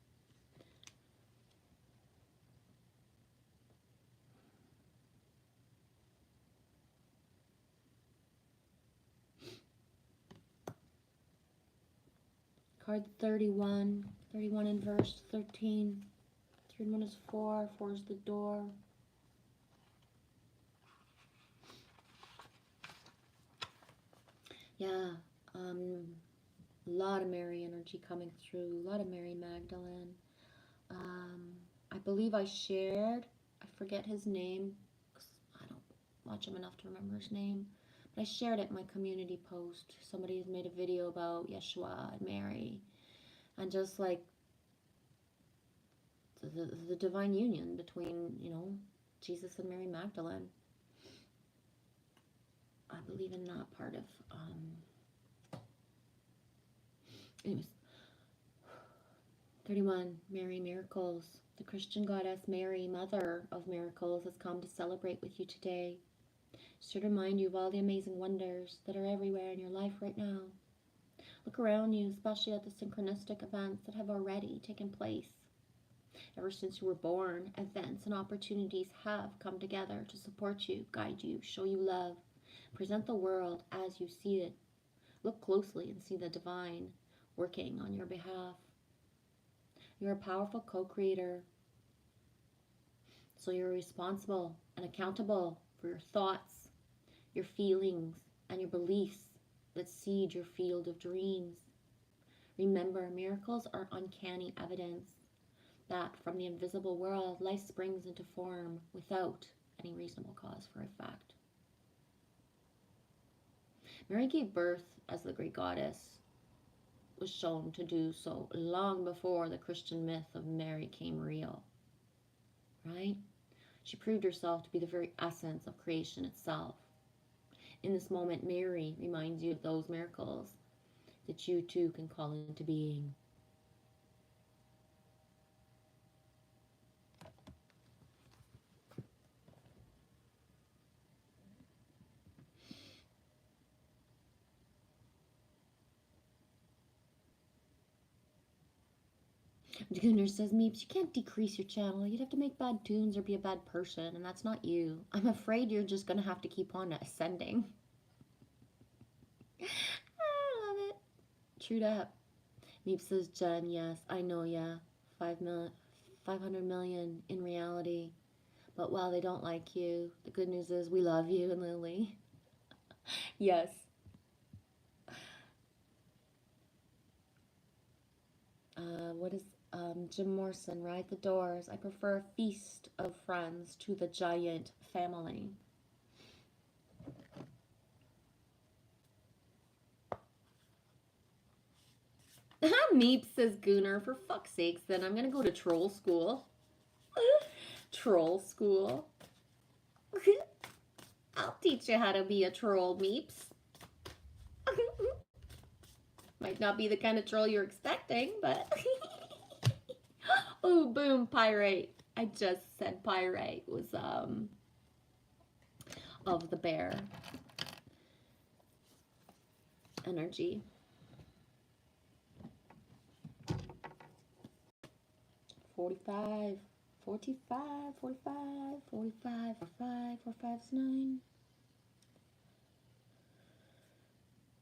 Card 31. 31 in verse 13. 3 and 1 is 4. 4 is the door. Yeah, a lot of Mary energy coming through, a lot of Mary Magdalene. I believe I shared, I forget his name, because I don't watch him enough to remember his name, but I shared it in my community post. Somebody has made a video about Yeshua and Mary, and just like the divine union between, Jesus and Mary Magdalene. believe in that part of, anyways. 31, Mary Miracles. The Christian goddess Mary, Mother of Miracles, has come to celebrate with you today. She's to remind you of all the amazing wonders that are everywhere in your life right now. Look around you, especially at the synchronistic events that have already taken place. Ever since you were born, events and opportunities have come together to support you, guide you, show you love, present the world as you see it. Look closely and see the divine working on your behalf. You're a powerful co-creator, so you're responsible and accountable for your thoughts, your feelings, and your beliefs that seed your field of dreams. Remember, miracles are uncanny evidence that from the invisible world, life springs into form without any reasonable cause for effect. Mary gave birth as the Greek goddess was shown to do so long before the Christian myth of Mary came real, right? She proved herself to be the very essence of creation itself. In this moment, Mary reminds you of those miracles that you too can call into being. Gunnar says, Meeps, you can't decrease your channel. You'd have to make bad tunes or be a bad person, and that's not you. I'm afraid you're just going to have to keep on ascending. I love it. Trued up. Meeps says, Jen, yes, I know, yeah. 500 million in reality. But while they don't like you, the good news is we love you and Lily. Yes. What is Jim Morrison, Ride the Doors? I prefer a feast of friends to the giant family. Meep, says Gunnar. For fuck's sakes, then I'm gonna go to troll school. Troll school. I'll teach you how to be a troll, Meeps. Might not be the kind of troll you're expecting, but... Oh, boom, pyrite. I just said pyrite was, of the bear energy. 45, 45, 45, 45, 45, 45's 9.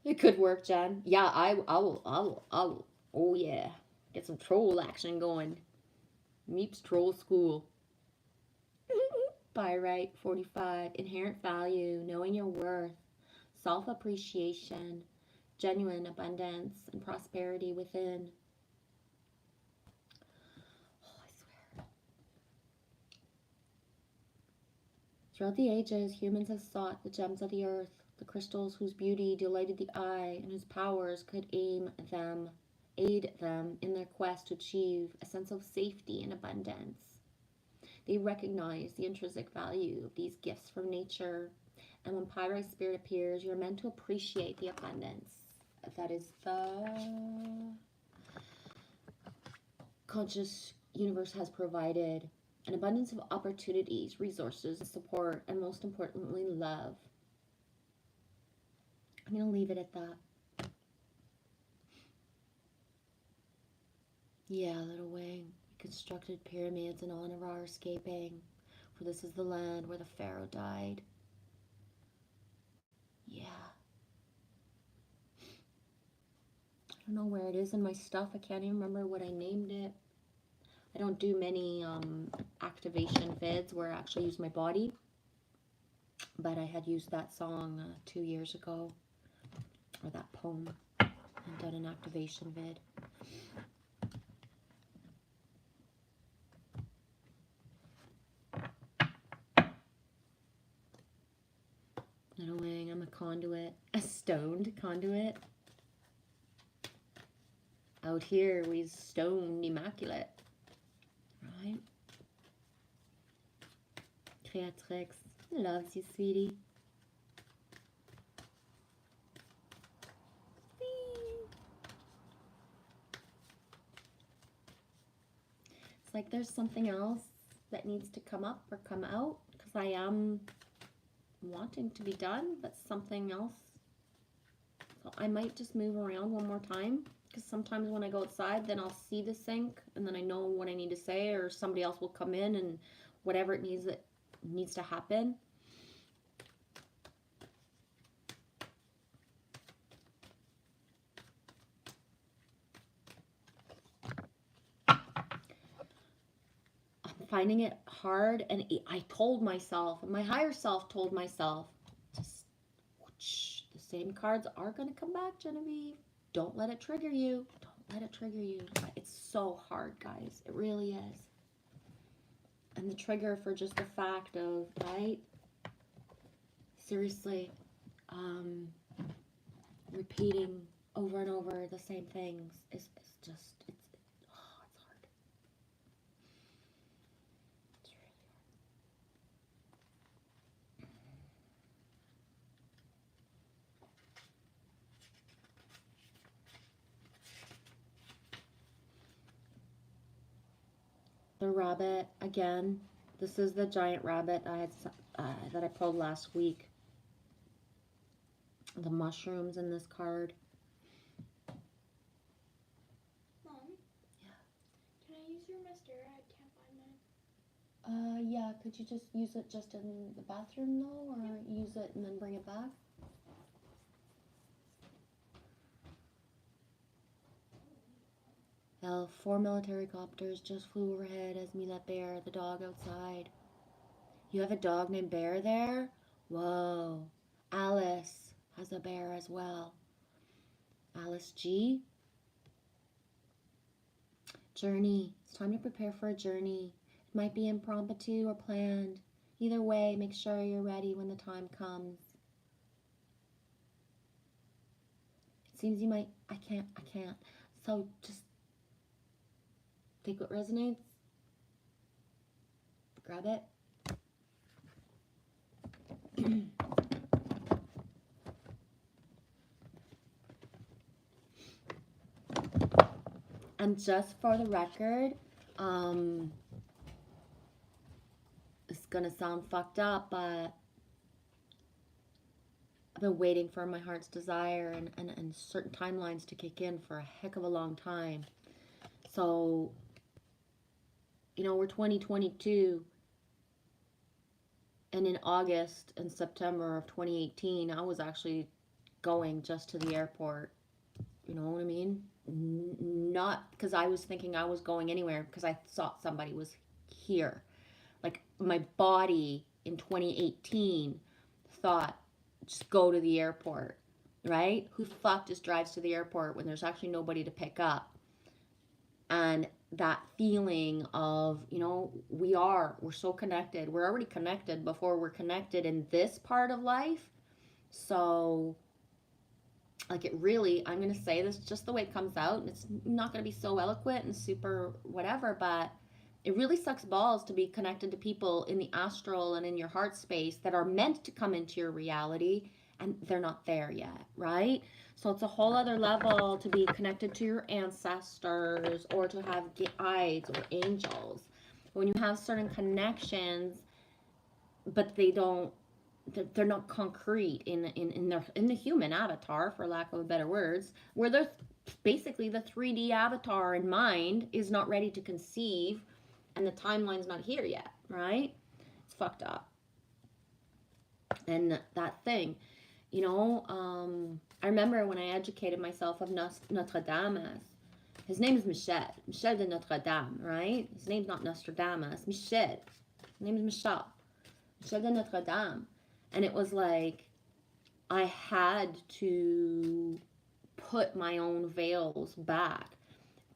It could work, Jen. Yeah, I will. Oh yeah, get some troll action going. Meeps troll school. Pyrite 45. Inherent value, knowing your worth, self-appreciation, genuine abundance and prosperity within. Oh, I swear. Throughout the ages, humans have sought the gems of the earth, the crystals whose beauty delighted the eye and whose powers could aid them in their quest to achieve a sense of safety and abundance. They recognize the intrinsic value of these gifts from nature, and when Pyrite Spirit appears, you're meant to appreciate the abundance that is the conscious universe has provided, an abundance of opportunities, resources, support, and most importantly, love. I'm going to leave it at that. Yeah, Little Wing. We constructed pyramids in honor of our escaping, for this is the land where the Pharaoh died. Yeah. I don't know where it is in my stuff. I can't even remember what I named it. I don't do many activation vids where I actually use my body, but I had used that song 2 years ago, or that poem, and done an activation vid. Little Wing, I'm a conduit, a stoned conduit. Out here, we stoned immaculate, right? Creatrix loves you, sweetie. like there's something else that needs to come up or come out, because I am wanting to be done, but something else. So I might just move around one more time, because sometimes when I go outside, then I'll see the sink and then I know what I need to say, or somebody else will come in and whatever it needs to happen. Finding it hard, and I told myself, my higher self told myself, just whoosh, the same cards are going to come back, Genevieve. Don't let it trigger you. Don't let it trigger you. It's so hard, guys. It really is. And the trigger for just the fact of, right? Seriously, repeating over and over the same things is just, it's hard. It's really hard. The rabbit, again, this is the giant rabbit that I pulled last week. The mushrooms in this card. Mom? Yeah? Can I use your mascara? I can't find mine. Yeah, could you just use it just in the bathroom though, or use it and then bring it back? Well, 4 military copters just flew overhead as me let Bear, the dog, outside. You have a dog named Bear there? Whoa. Alice has a bear as well. Alice G. Journey. It's time to prepare for a journey. It might be impromptu or planned. Either way, make sure you're ready when the time comes. It seems you might... I can't. So just take what resonates. Grab it. And just for the record, it's gonna sound fucked up, but I've been waiting for my heart's desire and certain timelines to kick in for a heck of a long time. So, you know, we're 2022, and in August and September of 2018, I was actually going just to the airport. You know what I mean? Not because I was thinking I was going anywhere, because I thought somebody was here. Like, my body in 2018 thought, just go to the airport, right? Who the fuck just drives to the airport when there's actually nobody to pick up? And that feeling of, you know, we're so connected. We're already connected before we're connected in this part of life. So, like, it really, I'm going to say this just the way it comes out, and it's not going to be so eloquent and super whatever, but it really sucks balls to be connected to people in the astral and in your heart space that are meant to come into your reality, and they're not there yet, right? So it's a whole other level to be connected to your ancestors, or to have guides or angels. When you have certain connections, but they're not concrete in the human avatar, for lack of better words, where there's basically the 3D avatar in mind is not ready to conceive, and the timeline's not here yet, right? It's fucked up. And that thing, you know, I remember when I educated myself of Nostradamus. His name is Michel de Notre Dame, right? His name's not Nostradamus. Michel. His name is Michel de Notre Dame. And it was like, I had to put my own veils back.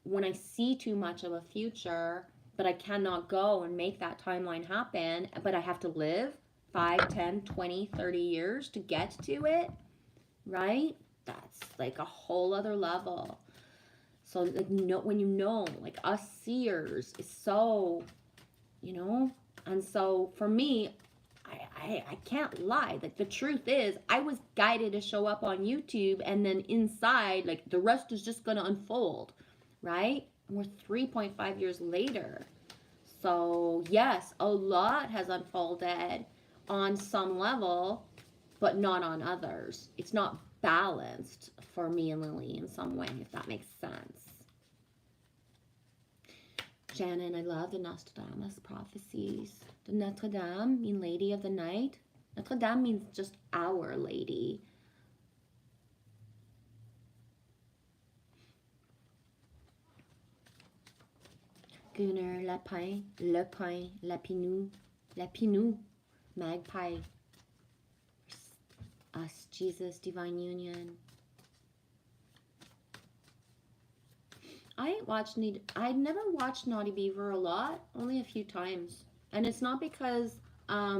When I see too much of a future, but I cannot go and make that timeline happen, but I have to live 5, 10, 20, 30 years to get to it, right? That's like a whole other level. So, like, when you know, like, us seers is so, you know, and so for me, I can't lie. Like, the truth is, I was guided to show up on YouTube, and then inside, like, the rest is just going to unfold, right? And we're 3.5 years later. So yes, a lot has unfolded on some level, but not on others. It's not balanced for me and Lily in some way, if that makes sense. Shannon, I love the Nostradamus prophecies. The Notre Dame mean Lady of the Night. Notre Dame means just Our Lady. Gunner, Lapin, Lepin, Lapinou, Lapinou, Magpie, Us, Jesus, Divine Union. I never watched Naughty Beaver a lot, only a few times. And it's not because I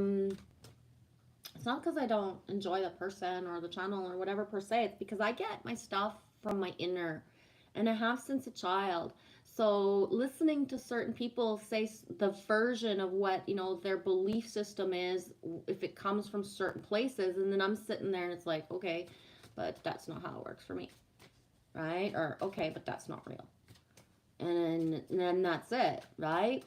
don't enjoy the person or the channel or whatever per se. It's because I get my stuff from my inner, and I have since a child. So listening to certain people say the version of what, their belief system is, if it comes from certain places, and then I'm sitting there and it's like, okay, but that's not how it works for me, right? Or, okay, but that's not real. And then that's it, right?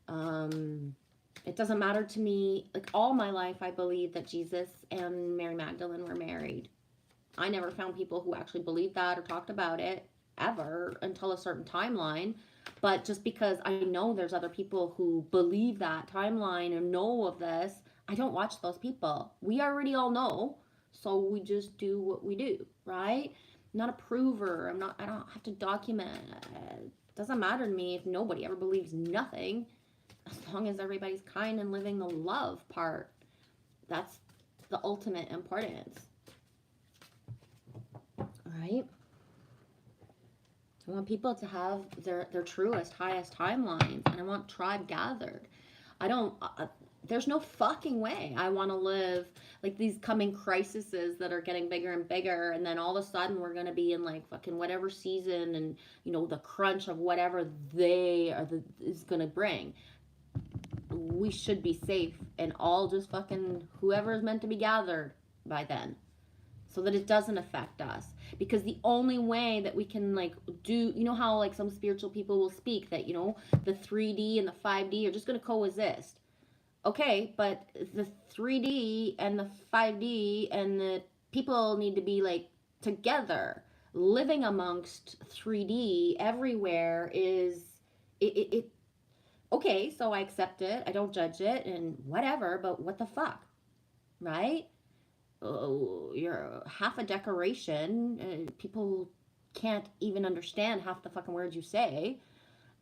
It doesn't matter to me. Like, all my life, I believe that Jesus and Mary Magdalene were married. I never found people who actually believed that or talked about it ever until a certain timeline. But just because I know there's other people who believe that timeline and know of this, I don't watch those people. We already all know, so we just do what we do, right? I'm not a prover. I don't have to document. It doesn't matter to me if nobody ever believes nothing, as long as everybody's kind and living the love part. That's the ultimate importance. All right? I want people to have their truest, highest timelines, and I want tribe gathered. There's no fucking way I want to live like these coming crises that are getting bigger and bigger, and then all of a sudden we're going to be in like fucking whatever season, and the crunch of whatever is going to bring. We should be safe and all just fucking whoever is meant to be gathered by then, so that it doesn't affect us. Because the only way that we can like do, how like some spiritual people will speak that, the 3D and the 5D are just going to coexist. Okay, but the 3D and the 5D and the people need to be like together. Living amongst 3D everywhere is it okay, so I accept it, I don't judge it, and whatever, but what the fuck, right? Oh, you're half a decoration. People can't even understand half the fucking words you say.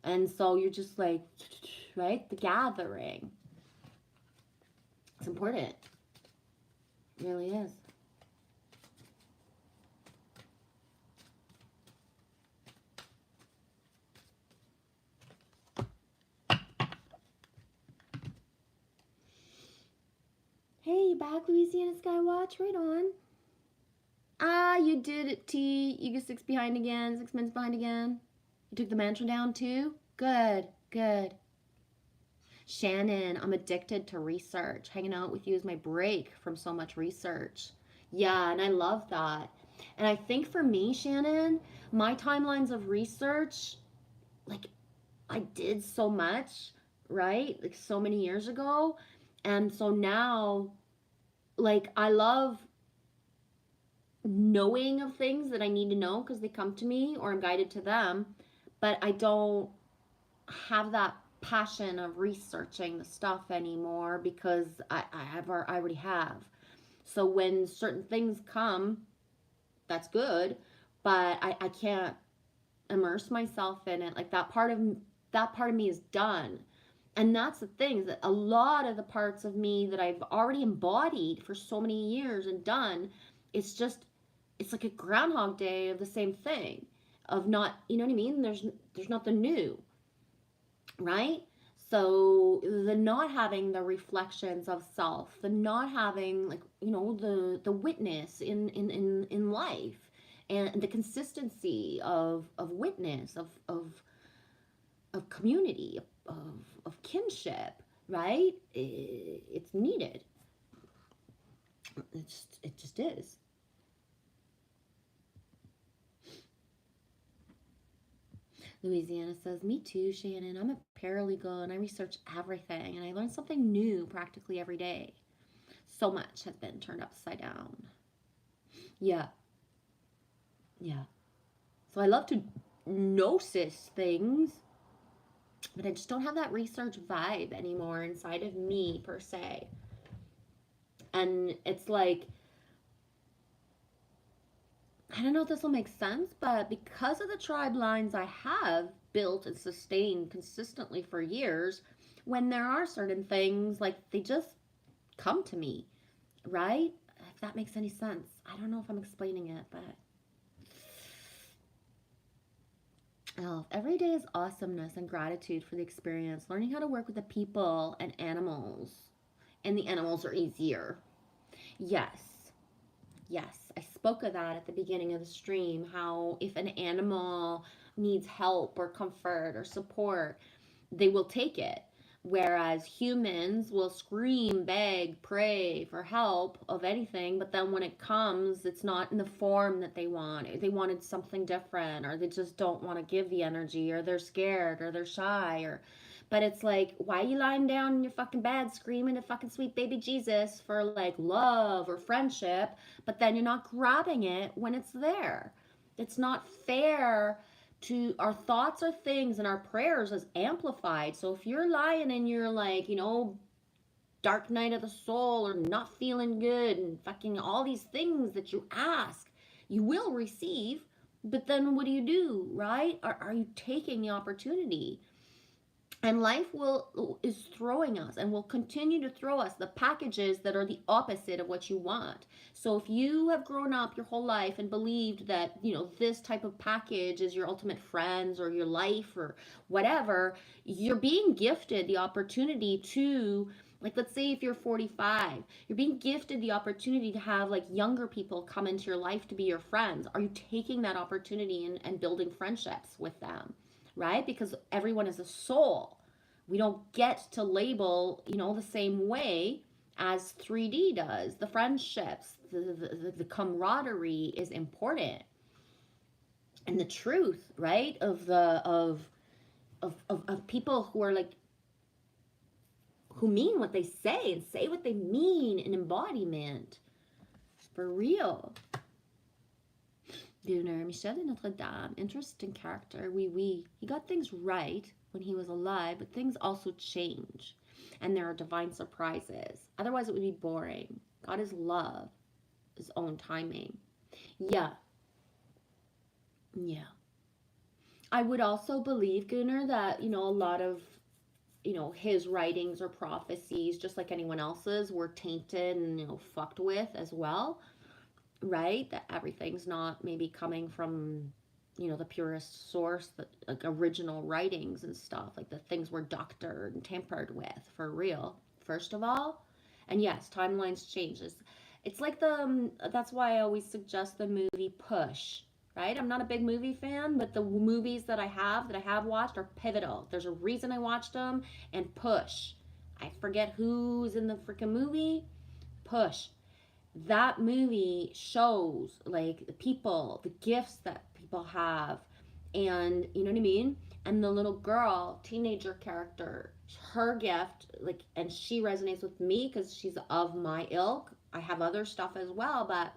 And so you're just like, right? The gathering. It's important. It really is. Hey, you back, Louisiana Skywatch? Right on. Ah, you did it, T. You get 6 minutes behind again. You took the mantra down too? Good, good. Shannon, I'm addicted to research. Hanging out with you is my break from so much research. Yeah, and I love that. And I think for me, Shannon, my timelines of research, like, I did so much, right? Like, so many years ago. And so now, like, I love knowing of things that I need to know because they come to me or I'm guided to them, but I don't have that passion of researching the stuff anymore because I already have. So when certain things come, that's good, but I can't immerse myself in it. Like that part of me is done. And that's the thing, that a lot of the parts of me that I've already embodied for so many years and done, it's like a Groundhog Day of the same thing, of not, you know what I mean? There's nothing new, right? So the not having the reflections of self, the not having like, the witness in life, and the consistency of witness, of community, of kinship, right? It's needed. It just is. Louisiana says, me too, Shannon. I'm a paralegal and I research everything and I learn something new practically every day. So much has been turned upside down. Yeah. Yeah. So I love to gnosis things, but I just don't have that research vibe anymore inside of me per se. And it's like, I don't know if this will make sense, but because of the tribe lines I have built and sustained consistently for years, when there are certain things, like they just come to me, right? If that makes any sense. I don't know if I'm explaining it, but oh, every day is awesomeness and gratitude for the experience, learning how to work with the people and animals. And the animals are easier. Yes. Yes, I spoke of that at the beginning of the stream. How if an animal needs help or comfort or support, they will take it. Whereas humans will scream, beg, pray for help of anything, but then when it comes, it's not in the form that they want. They wanted something different, or they just don't want to give the energy, or they're scared, or they're shy, or but it's like, why are you lying down in your fucking bed screaming to fucking sweet baby Jesus for like love or friendship, but then you're not grabbing it when it's there? It's not fair to our thoughts are things and our prayers is amplified. So if you're lying and you're like, dark night of the soul or not feeling good and fucking all these things that you ask, you will receive. But then what do, right? Are you taking the opportunity? And life is throwing us and will continue to throw us the packages that are the opposite of what you want. So if you have grown up your whole life and believed that this type of package is your ultimate friends or your life or whatever, you're being gifted the opportunity to, like, let's say if you're 45, you're being gifted the opportunity to have like younger people come into your life to be your friends. Are you taking that opportunity and building friendships with them? Right? Because everyone is a soul. We don't get to label, the same way as 3D does. The friendships, the camaraderie is important. And the truth, right? Of people who are like, who mean what they say and say what they mean in embodiment. For real. Gunnar, Michel de Notre Dame, interesting character. Oui. He got things right when he was alive, but things also change. And there are divine surprises. Otherwise, it would be boring. God is love, his own timing. Yeah. I would also believe, Gunnar, that, a lot of, his writings or prophecies, just like anyone else's, were tainted and, fucked with as well. Right? That everything's not maybe coming from, the purest source, that like original writings and stuff, like the things were doctored and tampered with for real, first of all. And yes, timelines changes. It's like that's why I always suggest the movie Push, right? I'm not a big movie fan, but the movies that I have watched are pivotal. There's a reason I watched them. And Push, I forget who's in the freaking movie. Push, that movie shows like the people, the gifts that people have, and you know what I mean? And the little girl, teenager character, her gift, like, and she resonates with me because she's of my ilk. I have other stuff as well, but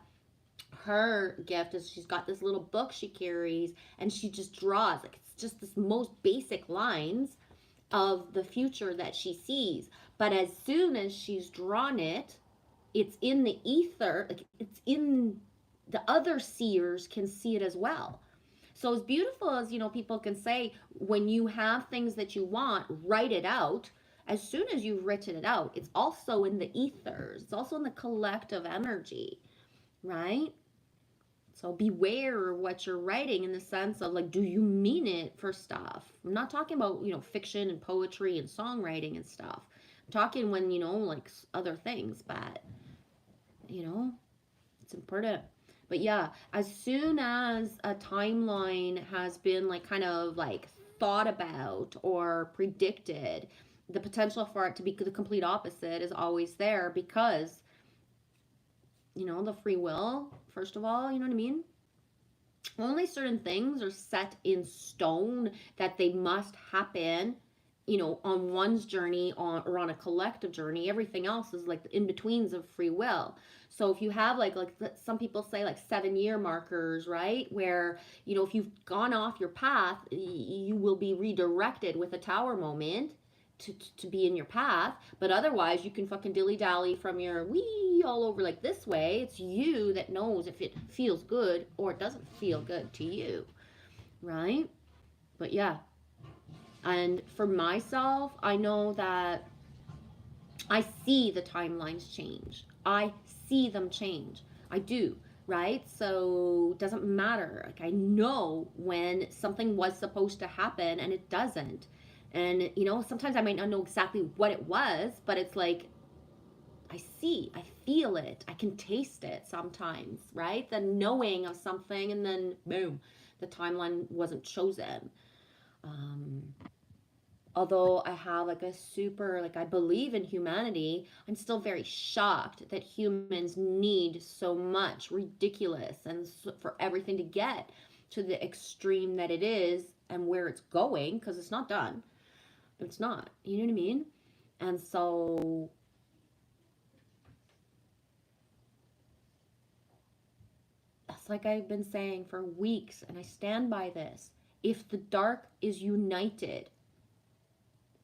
her gift is she's got this little book she carries and she just draws, like, it's just this most basic lines of the future that she sees. But as soon as she's drawn it, it's in the ether, like it's in the other seers can see it as well. So as beautiful as people can say, when you have things that you want, write it out. As soon as you've written it out, it's also in the ethers, it's also in the collective energy, right? So beware what you're writing, in the sense of like, do you mean it for stuff? I'm not talking about fiction and poetry and songwriting and stuff. I'm talking when like other things, but it's important. But yeah, as soon as a timeline has been like kind of like thought about or predicted, the potential for it to be the complete opposite is always there, because the free will, first of all, you know what I mean? only certain things are set in stone that they must happen, you know, on one's journey or on a collective journey. Everything else is like the in-betweens of free will. So if you have like some people say like 7-year markers, right, where, you know, if you've gone off your path, you will be redirected with a tower moment to be in your path. But otherwise you can fucking dilly dally from your wee all over like this way. It's you that knows if it feels good or it doesn't feel good to you, right? But yeah, and for myself, I know that I see the timelines change. I see them change. I do, right? So it doesn't matter. Like I know when something was supposed to happen and it doesn't. And you know, sometimes I might not know exactly what it was, but it's like I see, I feel it, I can taste it sometimes, right? The knowing of something and then boom, the timeline wasn't chosen. Um, Although I have like a super, like I believe in humanity, I'm still very shocked that humans need so much ridiculous and for everything to get to the extreme that it is and where it's going, because it's not done. It's not, you know what I mean? And so that's like I've been saying for weeks, and I stand by this. If the dark is united,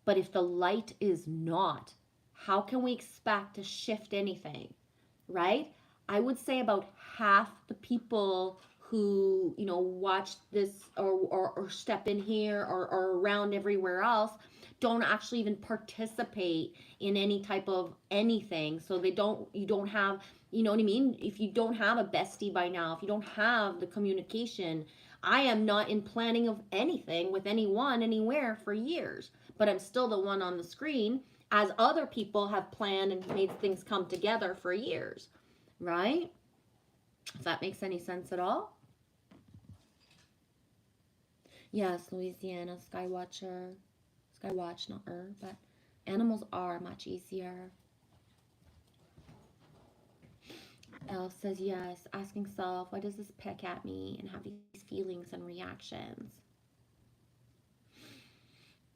but if the light is not, how can we expect to shift anything, right? I would say about half the people who, you know, watch this or step in here or around everywhere else don't actually even participate in any type of anything. So you don't have, you know what I mean? If you don't have a bestie by now, if you don't have the communication, I am not in planning of anything with anyone anywhere for years, but I'm still the one on the screen as other people have planned and made things come together for years, right? If that makes any sense at all. Yes, Louisiana, Skywatcher. Skywatch, not but animals are much easier. Elf says yes, asking self, why does this peck at me and have these feelings and reactions?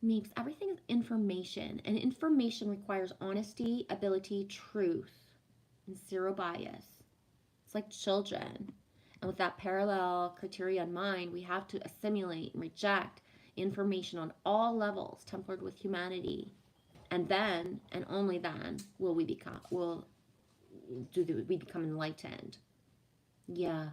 Meeps, everything is information, and information requires honesty, ability, truth, and zero bias. It's like children. And with that parallel criteria in mind, we have to assimilate and reject information on all levels tempered with humanity. And then, and only then, will we become enlightened. Yeah.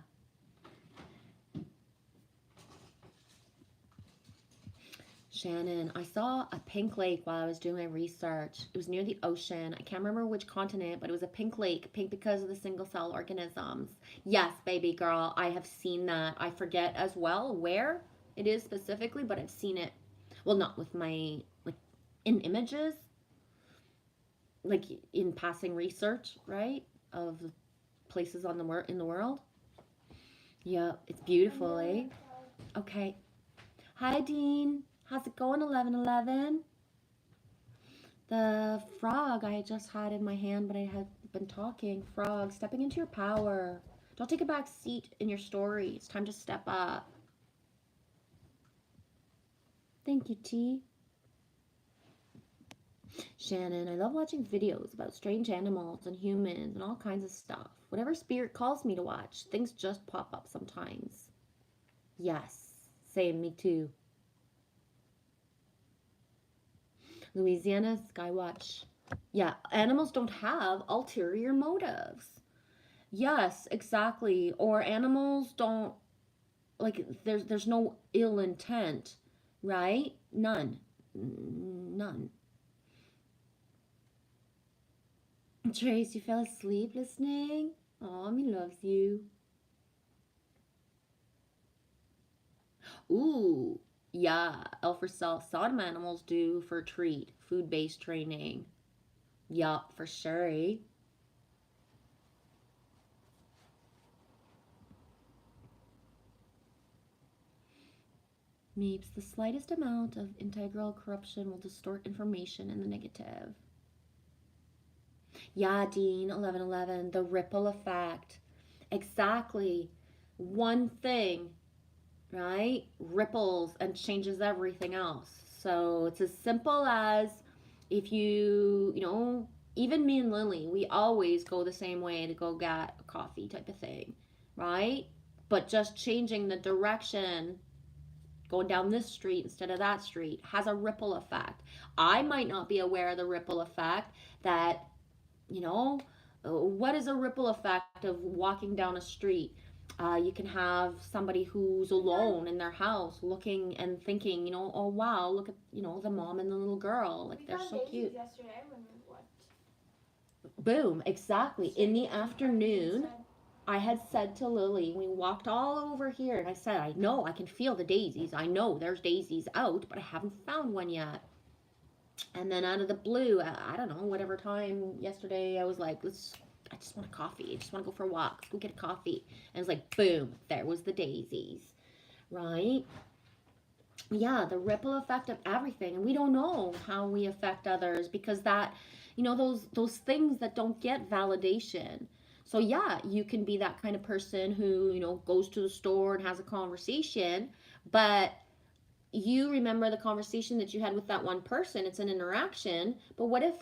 Shannon, I saw a pink lake while I was doing my research. It was near the ocean. I can't remember which continent, but it was a pink lake, pink because of the single cell organisms. Yes, baby girl, I have seen that. I forget as well where it is specifically, but I've seen it. Well, not with my, like, in images, like in passing research, right, of places on in the world. Yeah, it's beautiful, eh? Okay. Hi, Dean. How's it going, 1111? The frog I just had in my hand, but I had been talking. Frog, stepping into your power. Don't take a back seat in your story. It's time to step up. Thank you, T. Shannon, I love watching videos about strange animals and humans and all kinds of stuff. Whatever spirit calls me to watch, things just pop up sometimes. Yes, same, me too. Louisiana Skywatch. Yeah, animals don't have ulterior motives. Yes, exactly. Or animals don't, like, there's no ill intent, right? None. None. Trace, you fell asleep listening? Aw, me loves you. Ooh, yeah. Elfer Sodom animals do for a treat. Food-based training. Yup, for sure, eh? Meeps, the slightest amount of integral corruption will distort information in the negative. Yeah, Dean, 1111, the ripple effect. Exactly. One thing right, ripples and changes everything else. So it's as simple as if you know, even me and Lily, we always go the same way to go get a coffee type of thing, right? But just changing the direction, going down this street instead of that street, has a ripple effect. I might not be aware of the ripple effect that, you know, what is a ripple effect of walking down a street? You can have somebody who's alone in their house looking and thinking, you know, oh wow, look at, you know, the mom and the little girl. Like, We they're found so daisies cute. yesterday when we went. Boom, exactly. In the Straight to afternoon, inside. I had said to Lily, we walked all over here, and I said, I know I can feel the daisies. I know there's daisies out, but I haven't found one yet. And then out of the blue, I don't know, whatever time yesterday, I was like, I just want a coffee. I just want to go for a walk. Let's go get a coffee. And it's like, boom, there was the daisies, right? Yeah, the ripple effect of everything. And we don't know how we affect others because that, you know, those things that don't get validation. So yeah, you can be that kind of person who, you know, goes to the store and has a conversation, but you remember the conversation that you had with that one person. It's an interaction, but what if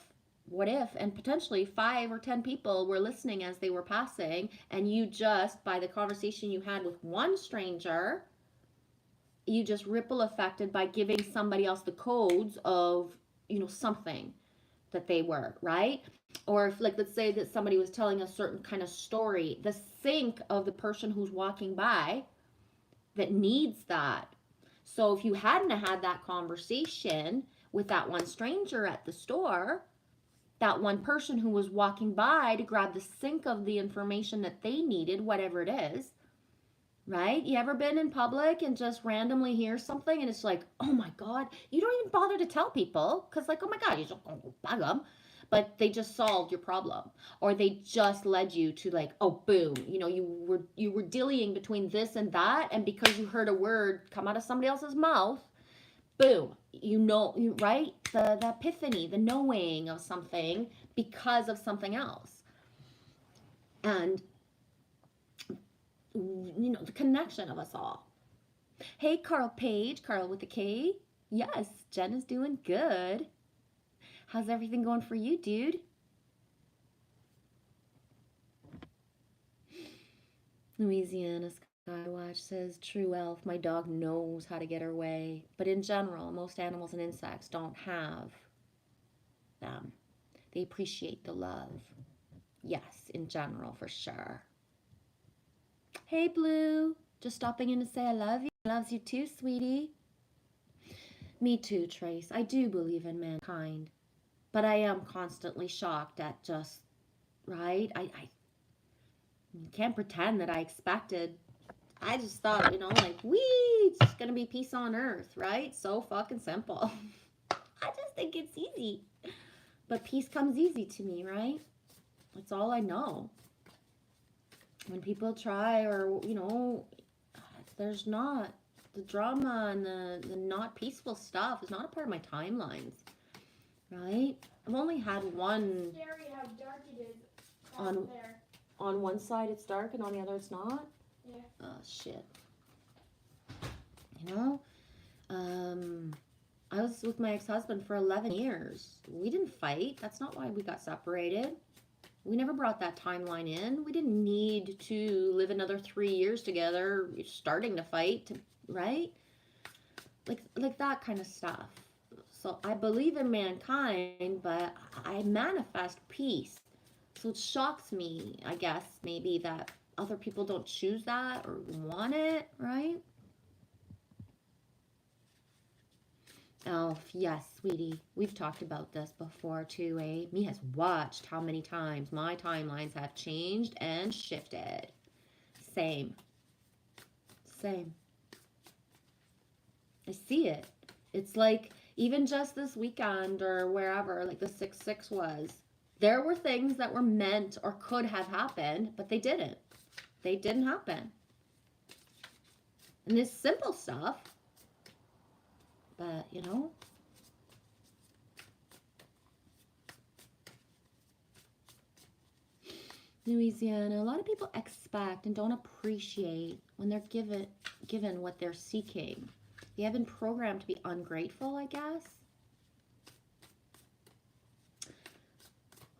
and potentially 5 or 10 people were listening as they were passing, and you just, by the conversation you had with one stranger, you just ripple affected by giving somebody else the codes of, you know, something that they were, right? Or if, like, let's say that somebody was telling a certain kind of story, the sync of the person who's walking by that needs that. So if you hadn't had that conversation with that one stranger at the store, that one person who was walking by to grab the sync of the information that they needed, whatever it is, right? You ever been in public and just randomly hear something and it's like, oh my God, you don't even bother to tell people because, like, oh my God, you just bug them. But they just solved your problem, or they just led you to, like, oh boom, you know, you were dillying between this and that, and because you heard a word come out of somebody else's mouth, boom, you know, you, right, the epiphany, the knowing of something because of something else. And, you know, the connection of us all. Hey, Carl Page, Carl with a K. Yes, Jen is doing good. How's everything going for you, dude? Louisiana Skywatch says, true elf, my dog knows how to get her way. But in general, most animals and insects don't have them. They appreciate the love. Yes, in general, for sure. Hey, Blue. Just stopping in to say I love you. Loves you too, sweetie. Me too, Trace. I do believe in mankind. But I am constantly shocked at just, right? I can't pretend that I expected. I just thought, you know, like, it's just gonna be peace on earth, right? So fucking simple. I just think it's easy. But peace comes easy to me, right? That's all I know. When people try, or, you know, there's not the drama and the not peaceful stuff is not a part of my timelines, right? I've only had one. Scary how dark it is On- there. On one side it's dark and on the other it's not. Yeah. Oh shit. You know, I was with my ex-husband for 11 years. We didn't fight. That's not why we got separated. We never brought that timeline in. We didn't need to live another 3 years together starting to fight, right? Like that kind of stuff. So I believe in mankind, but I manifest peace. So it shocks me, I guess, maybe that other people don't choose that or want it, right? Oh, yes, sweetie. We've talked about this before too, eh? Me has watched how many times my timelines have changed and shifted. Same. Same. I see it. It's like, even just this weekend or wherever, like the 6/6 was, there were things that were meant or could have happened, but they didn't. They didn't happen. And this simple stuff, but, you know, Louisiana, a lot of people expect and don't appreciate when they're given what they're seeking. They have been programmed to be ungrateful, I guess.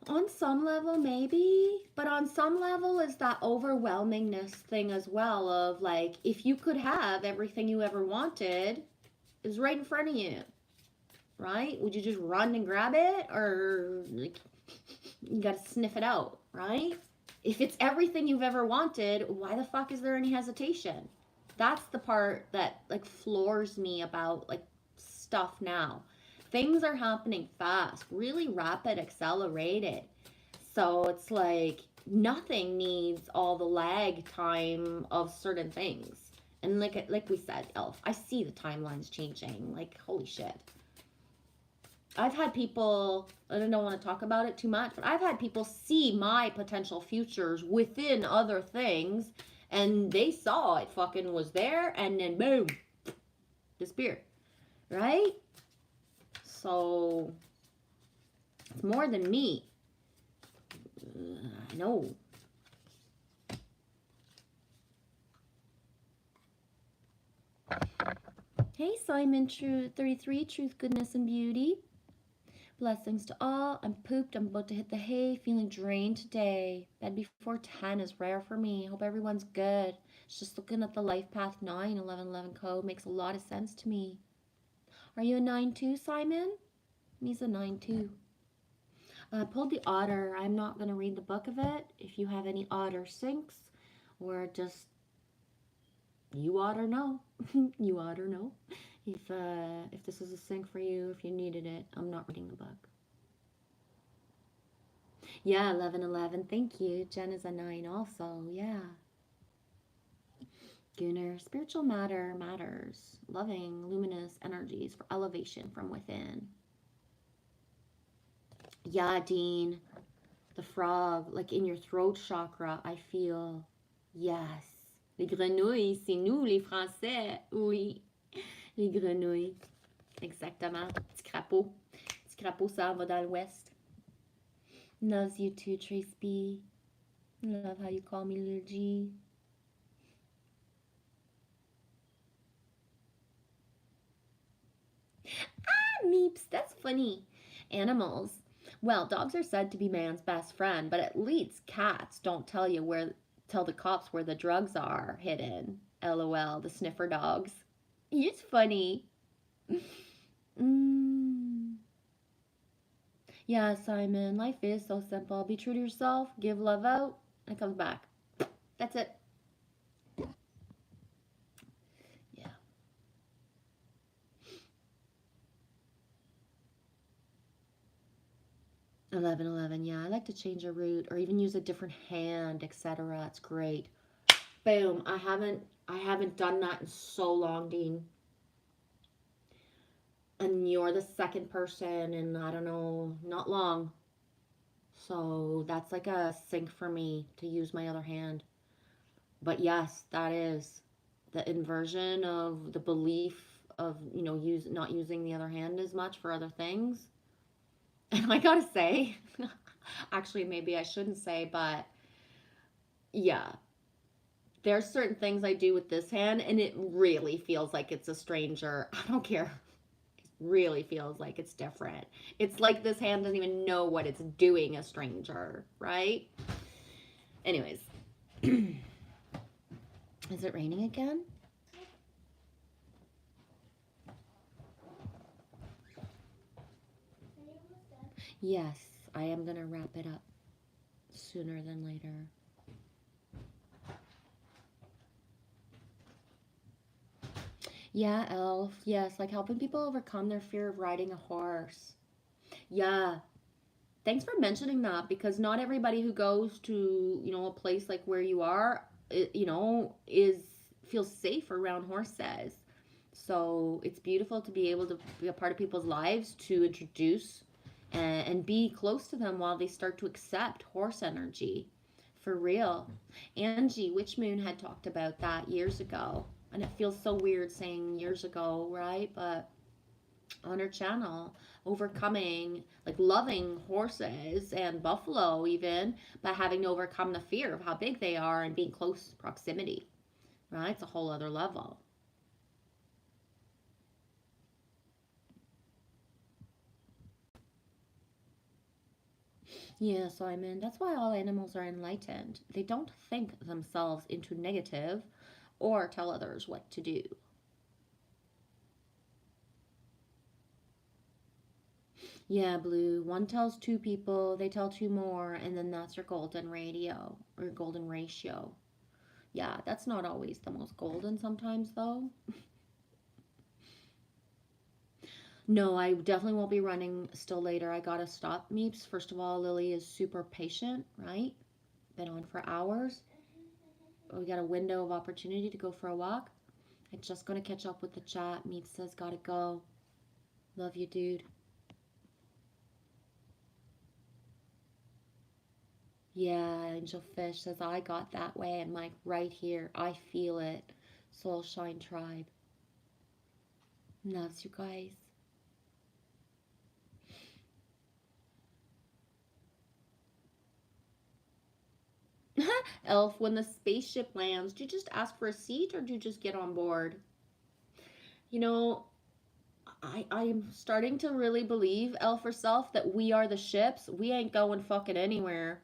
On some level, maybe, but on some level is that overwhelmingness thing as well of like, if you could have everything you ever wanted, is right in front of you, right? Would you just run and grab it, or like, you gotta sniff it out, right? If it's everything you've ever wanted, why the fuck is there any hesitation? That's the part that like floors me about like stuff now. Things are happening fast, really rapid, accelerated. So it's like nothing needs all the lag time of certain things. And like we said, Elf, I see the timelines changing. Like, holy shit. I've had people, I don't want to talk about it too much, but I've had people see my potential futures within other things, and they saw it fucking was there, and then boom, disappeared, right? So, it's more than me. I know. Hey, Simon, Truth 33, Truth, Goodness, and Beauty. Blessings to all. I'm pooped. I'm about to hit the hay. Feeling drained today. Bed before 10 is rare for me. Hope everyone's good. Just looking at the Life Path 9, 1111 code makes a lot of sense to me. Are you a 9 too, Simon? He's a 9 too. I pulled the Otter. I'm not going to read the book of it. If you have any Otter syncs, or just you Otter know. You Otter know. If this is a sync for you, if you needed it, I'm not reading the book. Yeah, 1111. Thank you. Jen is a 9 also. Yeah. Gunnar, spiritual matter matters. Loving, luminous energies for elevation from within. Yeah, Dean. The frog, like in your throat chakra, I feel. Yes. Les grenouilles, c'est nous les Français. Oui. Les grenouilles. Exactement. Petit crapaud. Petit crapaud, ça va dans l'ouest. Loves you too, Trace B. Love how you call me Lil G. Ah, Meeps, that's funny. Animals. Well, dogs are said to be man's best friend, but at least cats don't tell the cops where the drugs are hidden. LOL, the sniffer dogs. It's funny. Yeah, Simon, life is so simple. Be true to yourself, give love out, and it comes back. That's it. Yeah. $11.11. Yeah, I like to change a route or even use a different hand, etc. It's great. Boom. I haven't done that in so long, Dean. And you're the second person in, I don't know, not long. So that's like a sync for me to use my other hand. But yes, that is the inversion of the belief of, not using the other hand as much for other things. And I gotta say, actually, maybe I shouldn't say, but yeah, there's certain things I do with this hand, and it really feels like it's a stranger. I don't care. It really feels like it's different. It's like this hand doesn't even know what it's doing, a stranger, right? Anyways. Is it raining again? Yes, I am going to wrap it up sooner than later. Yeah, Elf. Yes, like helping people overcome their fear of riding a horse. Yeah. Thanks for mentioning that, because not everybody who goes to, a place like where you are, feels safe around horses. So it's beautiful to be able to be a part of people's lives, to introduce and be close to them while they start to accept horse energy. For real. Angie Witch Moon had talked about that years ago. And it feels so weird saying years ago, right? But on her channel, overcoming, like loving horses and buffalo even, but having to overcome the fear of how big they are and being close proximity, right? It's a whole other level. Yeah, Simon, that's why all animals are enlightened. They don't think themselves into negative or tell others what to do. Yeah, Blue. One tells two people, they tell two more, and then that's your golden radio or golden ratio. Yeah, that's not always the most golden sometimes, though. No, I definitely won't be running still later. I gotta stop, Meeps. First of all, Lily is super patient, right? Been on for hours. We got a window of opportunity to go for a walk. I'm just gonna catch up with the chat. Meeps says, gotta go. Love you, dude. Yeah, Angel Fish says, I got that way. I'm like, right here. I feel it. Soul Shine Tribe. Loves you guys. Elf, when the spaceship lands, do you just ask for a seat or do you just get on board? You know, I'm starting to really believe, Elf herself, that we are the ships. We ain't going fucking anywhere,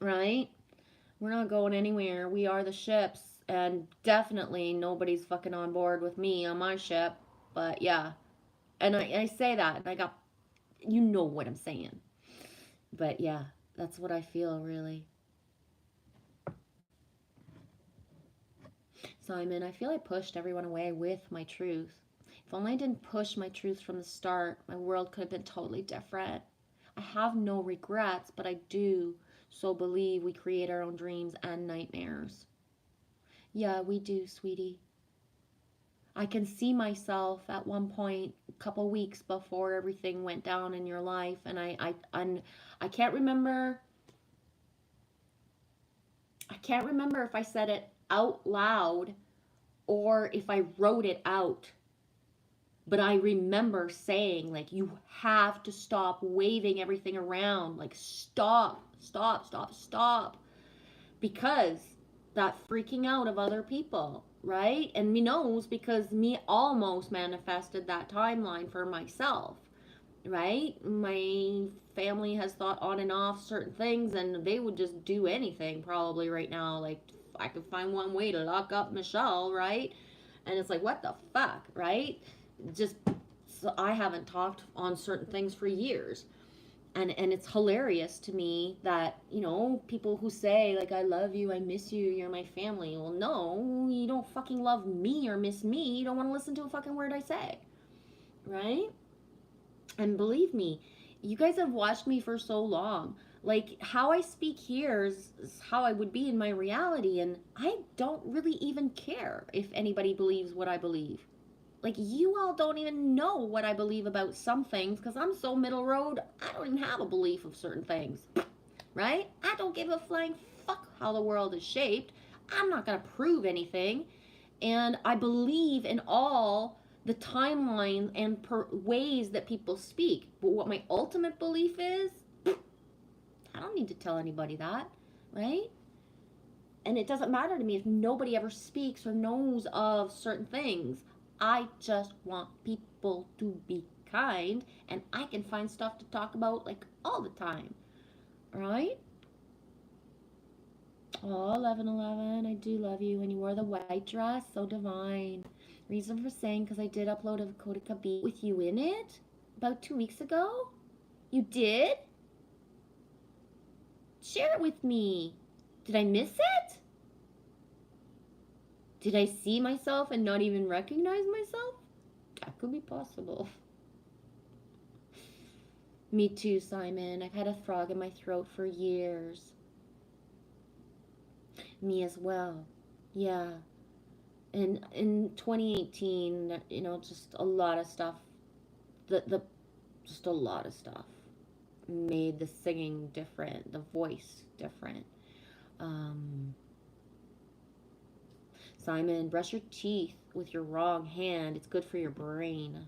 right? We're not going anywhere. We are the ships. And definitely nobody's fucking on board with me on my ship. But yeah. And I say that, and I got, you know what I'm saying. But yeah, that's what I feel, really. Simon, I feel I pushed everyone away with my truth. If only I didn't push my truth from the start, my world could have been totally different. I have no regrets, but I do so believe we create our own dreams and nightmares. Yeah, we do, sweetie. I can see myself at one point, a couple weeks before everything went down in your life, and I can't remember. I can't remember if I said it out loud or if I wrote it out. But I remember saying, like, you have to stop waving everything around. Like, stop, stop, stop, stop. Because that freaking out of other people, right? And me knows because me almost manifested that timeline for myself, right? My family has thought on and off certain things and they would just do anything probably right now. Like, I could find one way to lock up Michelle, right? And it's like, what the fuck, right? Just, so I haven't talked on certain things for years. And it's hilarious to me that, you know, people who say, like, I love you, I miss you, you're my family. Well, no, you don't fucking love me or miss me. You don't want to listen to a fucking word I say, right? And believe me, you guys have watched me for so long. Like, how I speak here is how I would be in my reality, and I don't really even care if anybody believes what I believe. Like, you all don't even know what I believe about some things because I'm so middle road, I don't even have a belief of certain things, right? I don't give a flying fuck how the world is shaped. I'm not going to prove anything. And I believe in all the timeline and ways that people speak. But what my ultimate belief is, I don't need to tell anybody that, right? And it doesn't matter to me if nobody ever speaks or knows of certain things. I just want people to be kind, and I can find stuff to talk about like all the time, right? Oh, 1111, I do love you. And you wore the white dress, so divine. Reason for saying, because I did upload a Kodica beat with you in it about 2 weeks ago. You did? Share it with me. Did I miss it? Did I see myself and not even recognize myself? That could be possible. Me too, Simon. I've had a frog in my throat for years. Me as well. Yeah. And in 2018, you know, just a lot of stuff, just a lot of stuff made the singing different, the voice different. Simon, brush your teeth with your wrong hand. It's good for your brain.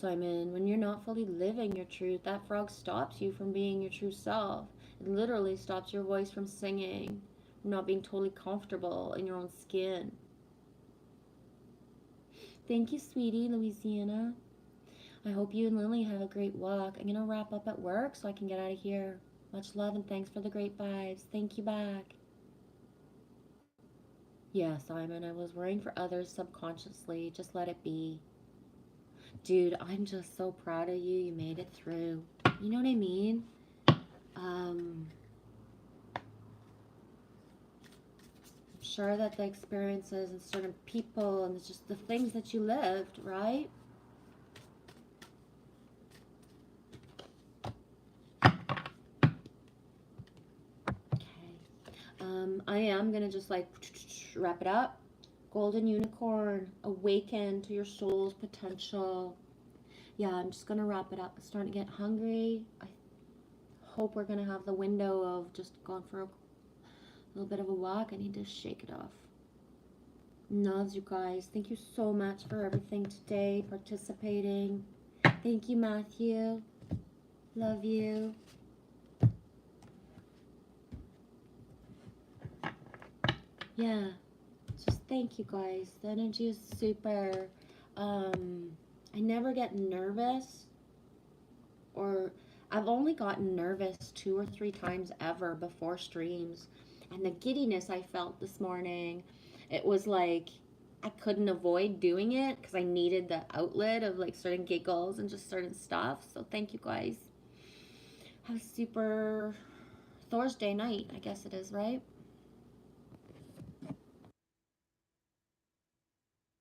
Simon, when you're not fully living your truth, that frog stops you from being your true self. It literally stops your voice from singing, from not being totally comfortable in your own skin. Thank you, sweetie, Louisiana. I hope you and Lily have a great walk. I'm going to wrap up at work so I can get out of here. Much love and thanks for the great vibes. Thank you back. Yeah, Simon, I was worrying for others subconsciously. Just let it be. Dude, I'm just so proud of you. You made it through. You know what I mean? I'm sure that the experiences and certain people and just the things that you lived, right? I am going to just like wrap it up. Golden unicorn, awaken to your soul's potential. Yeah, I'm just going to wrap it up. I'm starting to get hungry. I hope we're going to have the window of just going for a little bit of a walk. I need to shake it off. Loves you guys. Thank you so much for everything today, participating. Thank you, Matthew. Love you. Yeah, just thank you guys. The energy is super. I never get nervous, or I've only gotten nervous 2 or 3 times ever before streams. And the giddiness I felt this morning, it was like I couldn't avoid doing it because I needed the outlet of like certain giggles and just certain stuff. So thank you guys. Have a super Thursday night, I guess it is, right?